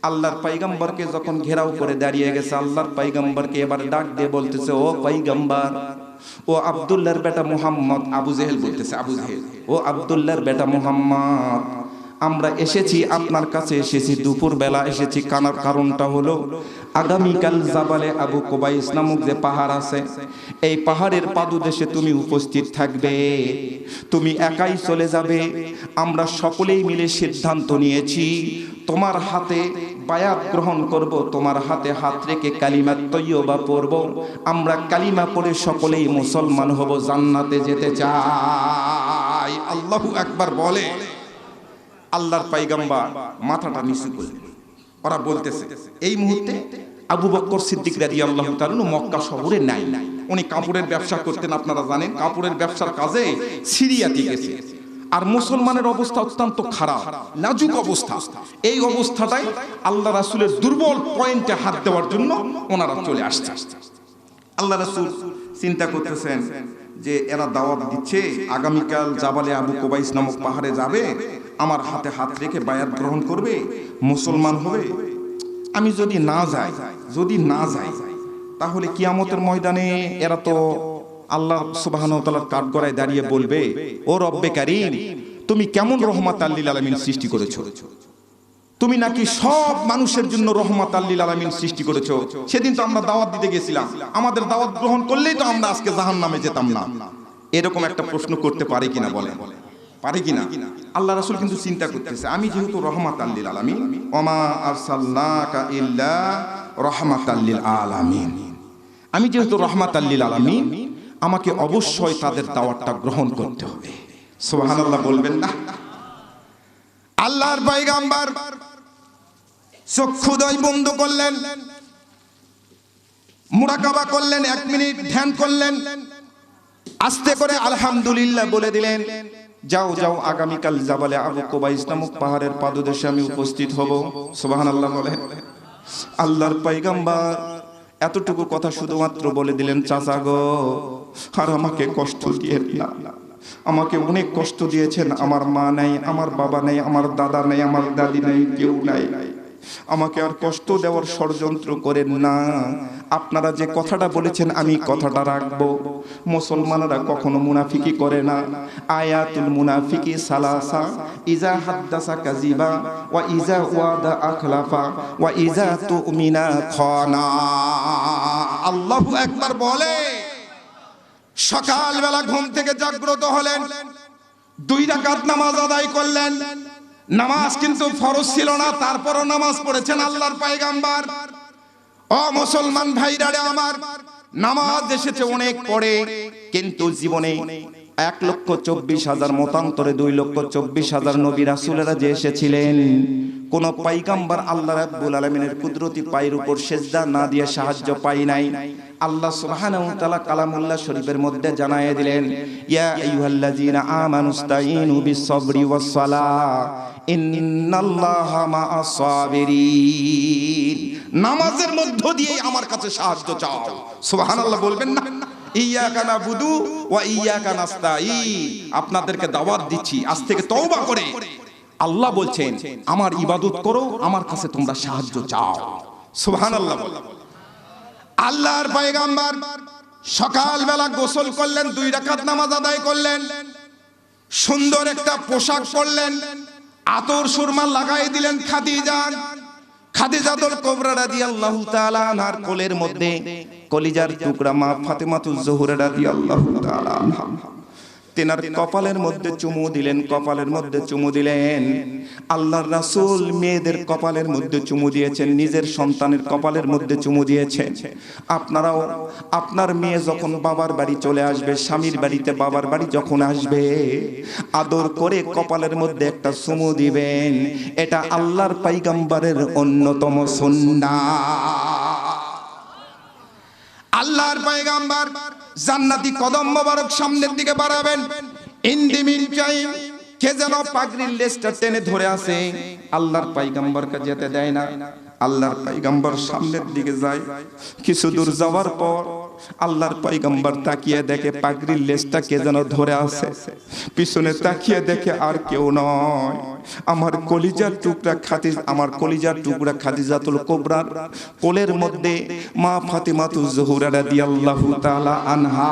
আল্লাহর পয়গম্বরকে যখন ঘেরাও করে দাঁড়িয়ে গেছে, আল্লাহর পয়গম্বরকে এবার ডাক দিয়ে বলতেছে, ও পয়গম্বর, ও আব্দুল্লাহর বেটা মুহাম্মদ। আবু জেহেল বলতেছে, আবু জেহেল, ও আব্দুল্লাহর বেটা মুহাম্মদ, আমরা এসেছি আপনার কাছে, এসেছি দুপুর বেলা এসেছি। কারণটা হলো আগামীকাল জাবালে আবু কুবাইস নামক যে পাহাড় আছে, এই পাহাড়ের পাদদেশে তুমি উপস্থিত থাকবে, তুমি একাই চলে যাবে। আমরা সকলেই মিলে সিদ্ধান্ত নিয়েছি তোমার হাতে বায়াত গ্রহণ করব, তোমার হাতে হাত রেখে কালিমা তৈয়বা পড়ব, আমরা কালিমা পড়ে সকলেই মুসলমান হব, জান্নাতে যেতে চাই। আল্লাহু আকবার বলে। আল্লাহর পয়গম্বর মাথাটা নিচু করলেন। ওরা বলতেছে, এই মুহূর্তে আবু বকর সিদ্দিক রাদিয়াল্লাহু তাআলা মক্কা শহরে নাই। উনি কাপড়ের ব্যবসা করতেন, আপনারা জানেন, কাপড়ের ব্যবসার কাজে সিরিয়াতে গেছে। আর মুসলমানের অবস্থা অত্যন্ত খারাপ, নাজুক অবস্থা। এই অবস্থাটাই আল্লাহ রাসূলের দুর্বল পয়েন্টে হাত দেওয়ার জন্য ওনারা চলে আসছে। আল্লাহ রাসূল চিন্তা করতেছেন যে এরা দাওয়াত দিচ্ছে, আগামীকাল জাবালে আবু কুবাইস নামক পাহাড়ে যাবে, আমার হাতে হাত রেখে বায়াত গ্রহণ করবে, মুসলমান হবে। আমি যদি না যাই তাহলে কিয়ামতের ময়দানে এরা তো আল্লাহ সুবহানাহু ওয়া তাআলার কাঠগড়ায় দাঁড়িয়ে বলবে, ও রব্বে কারীম, তুমি কেমন রহমাতাল লিল আলামিন সৃষ্টি করেছো? তুমি নাকি সব মানুষের জন্য রহমাতাল লিল আলামিন সৃষ্টি করেছো। সেদিন তো আমরা দাওয়াত দিতে গেছিলাম, আমাদের দাওয়াত গ্রহণ করলেই তো আমরা আজকে জাহান্নামে যেতাম না। এরকম একটা প্রশ্ন করতে পারে কিনা বলেন? পারে কিনা? আল্লাহ রাসূল কিন্তু চিন্তা করতেছে, আমি যেহেতু রহমাতাল লিল আলামিন, ওমা আরসালনাকা ইল্লা রহমাতাল লিল আলামিন, আমি যেহেতু রহমাতাল লিল আলামিন, আমাকে অবশ্যই তাদের দাওয়াতটা গ্রহণ করতে হবে। সুবহানাল্লাহ বলবেন না? আল্লাহর পয়গম্বর চক্ষুদ্বয় বন্ধ করলেন, মুরাকাবা করলেন, 1 মিনিট ধ্যান করলেন, আস্তে করে আলহামদুলিল্লাহ বলে দিলেন, যাও যাও, আগামীকাল জাবালে আবু কুবাইস নামক পাহাড়ের পাদদেশে আমি উপস্থিত হব। সুবহানাল্লাহ বলেন। আল্লাহর পয়গম্বর এতটুকু কথা শুধুমাত্র বলে দিলেন, চাচা গো আর আমাকে কষ্ট দিয়েন না, আমাকে অনেক কষ্ট দিয়েছেন, আমার মা নাই, আমার বাবা নেই, আমার দাদা নেই, আমার দাদি নেই, কেউ নাই, আমাকে আর কষ্ট দেওয়ার ষড়যন্ত্র করেন না। আপনারা যে কথাটা বলেছেন আমি কথাটা রাখবো। মুসলমানরা কখনো মুনাফিকি করে না। আয়াতুল মুনাফিকি সালাসা, ইজা হাদ্দাসা কাযিবা ওয়া ইজা ওয়াদা আখলাফা ওয়া ইজা তুমিনা খানা। আল্লাহু আকবার বলে। সকালবেলা ঘুম থেকে জাগ্রত হলেন, 2 রাকাত নামাজ আদায় করলেন। নামাজ কিন্তু ফরজ ছিল না, তারপরও নামাজ পড়েছেন আল্লাহর পয়গম্বর। ও মুসলমান ভাইরা আমার, নামাজ এসেছে অনেক পড়ে, কিন্তু জীবনে 1,24,000 মতান্তরে 2,24,000 নবী রাসূলেরা যে এসেছিলেন, কোন পয়গম্বর আল্লাহ রাব্বুল আলামিনের কুদরতি পায়ের উপর সিজদা না দিয়ে সাহায্য পাই নাই। আল্লাহ সুবহানাহু ওয়া তাআলা কালামুল্লাহ শরীফের মধ্যে জানায়ে দিলেন, ইয়া আইয়ুহাল্লাযীনা আমানুস্তাঈনু বিস-সাবরি ওয়াস-সালাহ ইন্নাল্লাহা মা'আস সাবিরিন। নামাজের মধ্য দিয়ে আমার কাছে সাহায্য চাও। সুবহানাল্লাহ বলবেন না? ইয়্যাকা না'বুদু ওয়া ইয়্যাকা নাস্তাঈন। আপনাদেরকে দাওয়াত দিচ্ছি আজ থেকে তওবা করে। আল্লাহ বলছেন আমার ইবাদত করো, আমার কাছে তোমরা সাহায্য চাও। সুবহানাল্লাহ। আল্লাহর পয়গম্বর সকালবেলা গোসল করলেন, 2 রাকাত নামাজ আদায় করলেন, সুন্দর একটা পোশাক পরলেন, আতর সুরমা লাগাই দিলেন খাদিজাতুল কুবরা রাদিয়াল্লাহু তাআলা আনহার কোলের মধ্যে কলিজার টুকরা মা ফাতেমাতুজ জোহরা রাদিয়াল্লাহু তাআলা আনহা তেনার কপালের মধ্যে চুমু দিলেন, কপালের মধ্যে চুমু দিলেন। আল্লাহর রাসূল মেয়েদের কপালের মধ্যে চুমু দিয়েছেন, নিজের সন্তানের কপালের মধ্যে চুমু দিয়েছেন। আপনারাও আপনার মেয়ে যখন বাবার বাড়ি চলে আসবে, স্বামীর বাড়িতে বাবার বাড়ি যখন আসবে, আদর করে কপালের মধ্যে একটা চুমু দিবেন। এটা আল্লাহর পয়গম্বরের অন্যতম সুন্নাহ। আল্লাহর পয়গম্বর জান্নাতি কদম মোবারক সামনের দিকে বাড়াবেন। ইন দি মিন টাইম কে যেন পাগড়ির লেজটা টেনে ধরে আছে, আল্লাহর পয়গম্বরকে যেতে দেয় না। আল্লাহর পয়গম্বর সামনের দিকে যায়, কিছু দূর যাওয়ার পর আল্লাহর পয়গম্বর তাকিয়ে দেখে পাগড়ির লেজটা কে যেন ধরে আছে। পিছনে তাকিয়ে দেখে আর কেউ নয়, আমার কলিজার টুকরা খাদিজাতুল কুবরার কোলের মধ্যে মা ফাতেমাতুজ জোহরা রাদিয়াল্লাহু তাআলা আনহা।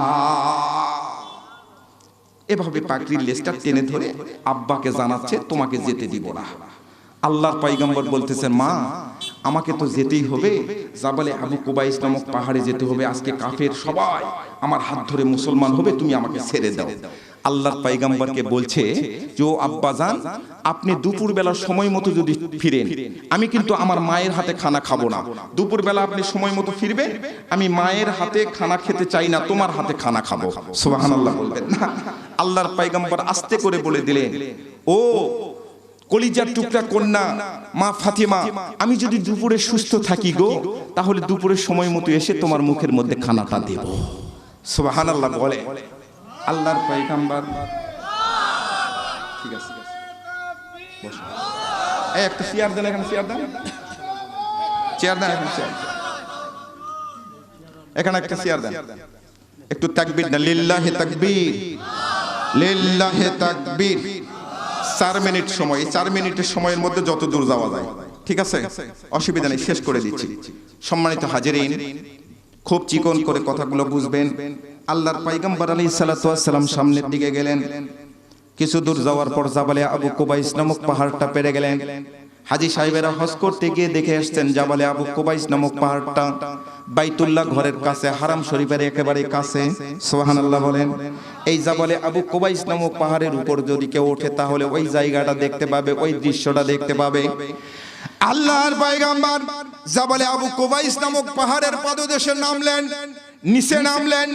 এভাবে পাগড়ির লেজটা টেনে ধরে আব্বাকে জানাচ্ছে তোমাকে যেতে দিব না। আল্লাহর পয়গম্বর বলতেছেন, মা আমাকে তো যেতেই হবে, জাবালে আবু কুবাইস নামক পাহাড়ে যেতে হবে। আজকে কাফের সবাই আমার হাত ধরে মুসলমান হবে, তুমি আমাকে ছেড়ে দাও। আল্লাহর পয়গম্বরকে বলছে যে ও আব্বাজান, আপনি দুপুর বেলার সময় মতো যদি ফিরেন, আমি কিন্তু আমার মায়ের হাতে খানা খাবো না। দুপুর বেলা আপনি সময় মতো ফিরবেন, আমি মায়ের হাতে খানা খেতে চাই না, তোমার হাতে খানা খাবো। সুবহানাল্লাহ বলবেন না? আল্লাহর পয়গম্বর আস্তে করে বলে দিলেন, ও কলিজার টুকরা কন্যা মা ফাতিমা, আমি যদি দুপুরে সুস্থ থাকি গো, তাহলে দুপুরের সময় মতো এসে তোমার মুখের মধ্যে খানাটা দেব। সুবহানাল্লাহ বলে আল্লাহর পয়গম্বর। ঠিক আছে, বসো। এই একটা চেয়ার দেন, এখানে চেয়ার দেন, চেয়ার দেন, এখানে একটা চেয়ার দেন। একটু তাকবীর দেন, লিল্লাহি তাকবীর, লিল্লাহি তাকবীর। 4 মিনিট সময়, 4 মিনিটের সময়ের মধ্যে যত দূর যাওয়া যায়, ঠিক আছে? অসুবিধা নেই, শেষ করে দিচ্ছি। সম্মানিত হাজিরিন, খুব চিকন করে কথাগুলো বুঝবেন। আল্লাহর পয়গম্বর আলাইহিস সালাতু ওয়াস সালাম সামনের দিকে গেলেন। কিছু দূর যাওয়ার পর জাবালে আবু কুবাইস নামক পাহাড়টা পেরে গেলেন। হাজী সাহেবেরা হজ করতে গিয়ে দেখে আসছেন জাবালে আবু কুবাইস নামক পাহাড়টা বাইতুল্লাহ ঘরের কাছে, হারাম শরীফের একেবারে কাছে। সুবহানাল্লাহ বলেন। এই জাবালে আবু কুবাইস নামক পাহাড়ের উপর যদি কেউ ওঠে, তাহলে ওই জায়গাটা দেখতে পাবে, ওই দৃশ্যটা দেখতে পাবে। আল্লাহর পয়গম্বর জাবালে আবু কুবাইস নামক পাহাড়ের পাদদেশে নামলেন, নিচে নামলেন,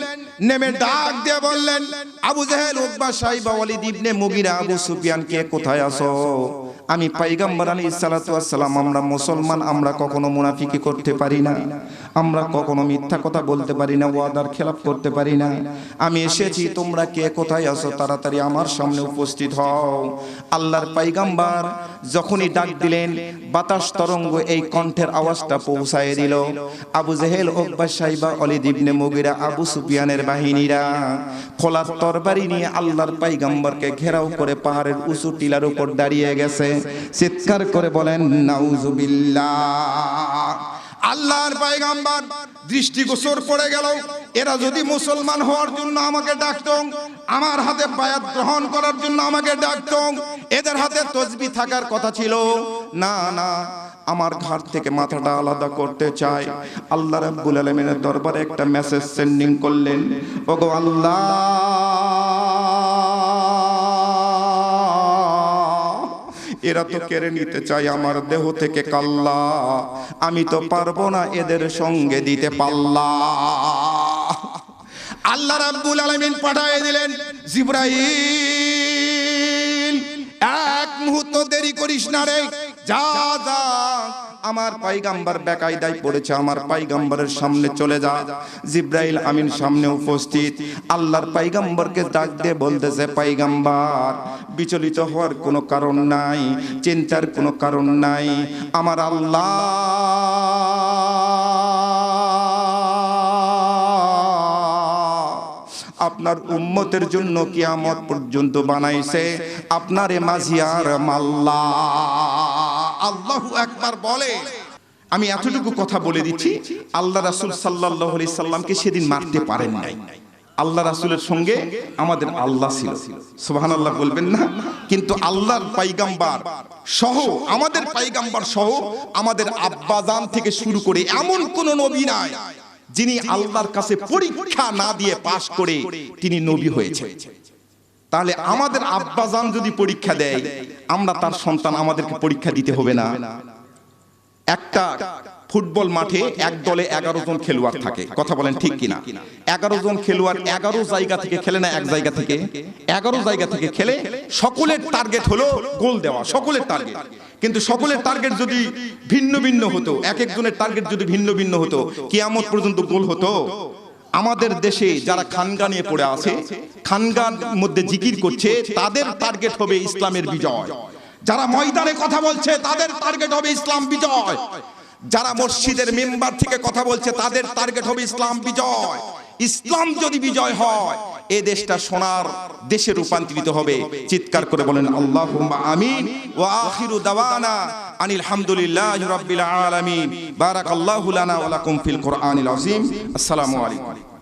নেমে ডাক দিয়ে বললেন, আবু জেহেল, উতবা, সাইবা, ওয়ালিদ ইবনে মুগিরা, আবু সুফিয়ান, কে কোথায় আছো? আমি পয়গম্বর আলাইহিস সালাতু ওয়াস সালাম, আমরা মুসলমান, আমরা কখনো মুনাফিকি করতে পারি না, আমরা কখনো মিথ্যা কথা বলতে পারি না, ওয়াদার খেলাপ করতে পারি না। আমি এসেছি, তোমরা কে কোথায় আছো তাড়াতাড়ি আমার সামনে উপস্থিত হও। আল্লাহর পয়গম্বর যখনই ডাক দিলেন, বাতাস তরঙ্গ এই কণ্ঠের আওয়াজটা পৌঁছায় দিল। আবু জেহেল, উকবা, শাইবা, ওয়ালিদ ইবনে মুগিরা, আবু সুফিয়ানের বাহিনীরা খোলা তরবারি নিয়ে আল্লাহর পয়গম্বরকে ঘেরাও করে পাহাড়ের উঁচু টিলার উপর দাঁড়িয়ে গেছে। চিৎকার করে বলেন নাউজুবিল্লাহ। আল্লাহর পয়গম্বর দৃষ্টিগোচর পড়ে গেল, এরা যদি মুসলমান হওয়ার জন্য আমাকে ডাকতো, আমার হাতে বায়াত গ্রহণ করার জন্য আমাকে ডাকতো, এদের হাতে তসবিহ থাকার কথা ছিল। না না, আমার ঘাট থেকে মাথাটা আলাদা করতে চায়। আল্লাহ রাব্বুল আলামিনের দরবারে একটা মেসেজ সেন্ডিং করলেন, ওগো আল্লাহ, এরা তো কেড়ে নিতে চায় আমার দেহ থেকে কাল্লা, আমি তো পারবো না এদের সঙ্গে দিতে পাল্লা। আল্লাহ রাব্বুল আলামিন পাঠিয়ে দিলেন জিবরাইল, এক মুহূর্ত দেরি করিস না রে, যা যা, আমার পয়গম্বর বেকায়দায় পড়েছে, আমার পয়গম্বরের সামনে চলে যা। জিবরাইল আমিন সামনে উপস্থিত, আল্লাহর পয়গম্বরকে ডাক দিয়ে বলতেছে, পয়গম্বর বিচলিত হওয়ার কোনো কারণ নাই, চিন্তার কোনো কারণ নাই। আমার আল্লাহ আপনার উম্মতের জন্য কিয়ামত পর্যন্ত বানাইছে আপনারে মাঝিয়ার মাল্লা। আল্লাহু আকবার বলে। আমি এতটুকু কথা বলে দিচ্ছি, আল্লাহ রাসূল সাল্লাল্লাহু আলাইহি সাল্লামকে সেদিন মারতে পারেন নাই। আল্লাহ রাসূলের সঙ্গে আমাদের আল্লাহ ছিল, সুবহানাল্লাহ বলবেন না? কিন্তু আল্লাহর পয়গম্বর সহ, আমাদের পয়গম্বর সহ, আমাদের আব্বাজান থেকে শুরু করে এমন কোন নবী নাই যিনি আল্লাহর কাছে পরীক্ষা না দিয়ে পাশ করে তিনি নবী হয়েছে। তাহলে আমাদের আব্বাজান যদি পরীক্ষা দেয়, আমরা তার সন্তান, আমাদেরকে পরীক্ষা দিতে হবে না? একটা ফুটবল মাঠে এক দলে 11 জন খেলোয়াড় থাকে, কথা বলেন ঠিক কিনা? 11 জন খেলোয়াড় 11 জায়গা থেকে খেলে না, এক জায়গা থেকে 11 জায়গা থেকে খেলে। সকলের টার্গেট হলো গোল দেওয়া, সকলের টার্গেট। কিন্তু সকলের টার্গেট যদি ভিন্ন ভিন্ন হতো, এক একজনের টার্গেট যদি ভিন্ন ভিন্ন হতো, কিয়ামত পর্যন্ত গোল হতো? আমাদের দেশে যারা খানগা নিয়ে পড়ে আছে, খানগার মধ্যে জিকির করছে, তাদের টার্গেট হবে ইসলামের বিজয়। যারা ময়দানে কথা বলছে, তাদের টার্গেট হবে ইসলাম বিজয়। যারা মসজিদের মেম্বার থেকে কথা বলছে, তাদের টার্গেট হবে ইসলাম বিজয়। ইসলাম যদি বিজয় হয়, এই দেশটা সোনার দেশে রূপান্তরিত হবে। চিৎকার করে বলেন আল্লাহুম্মা আমিন। ওয়া আখিরু দাওয়ানা আনিল হামদুলিল্লাহি রাব্বিল আলামিন। বারাকাল্লাহু লানা ওয়া লাকুম ফিল কুরআনিল আযীম। আসসালামু আলাইকুম।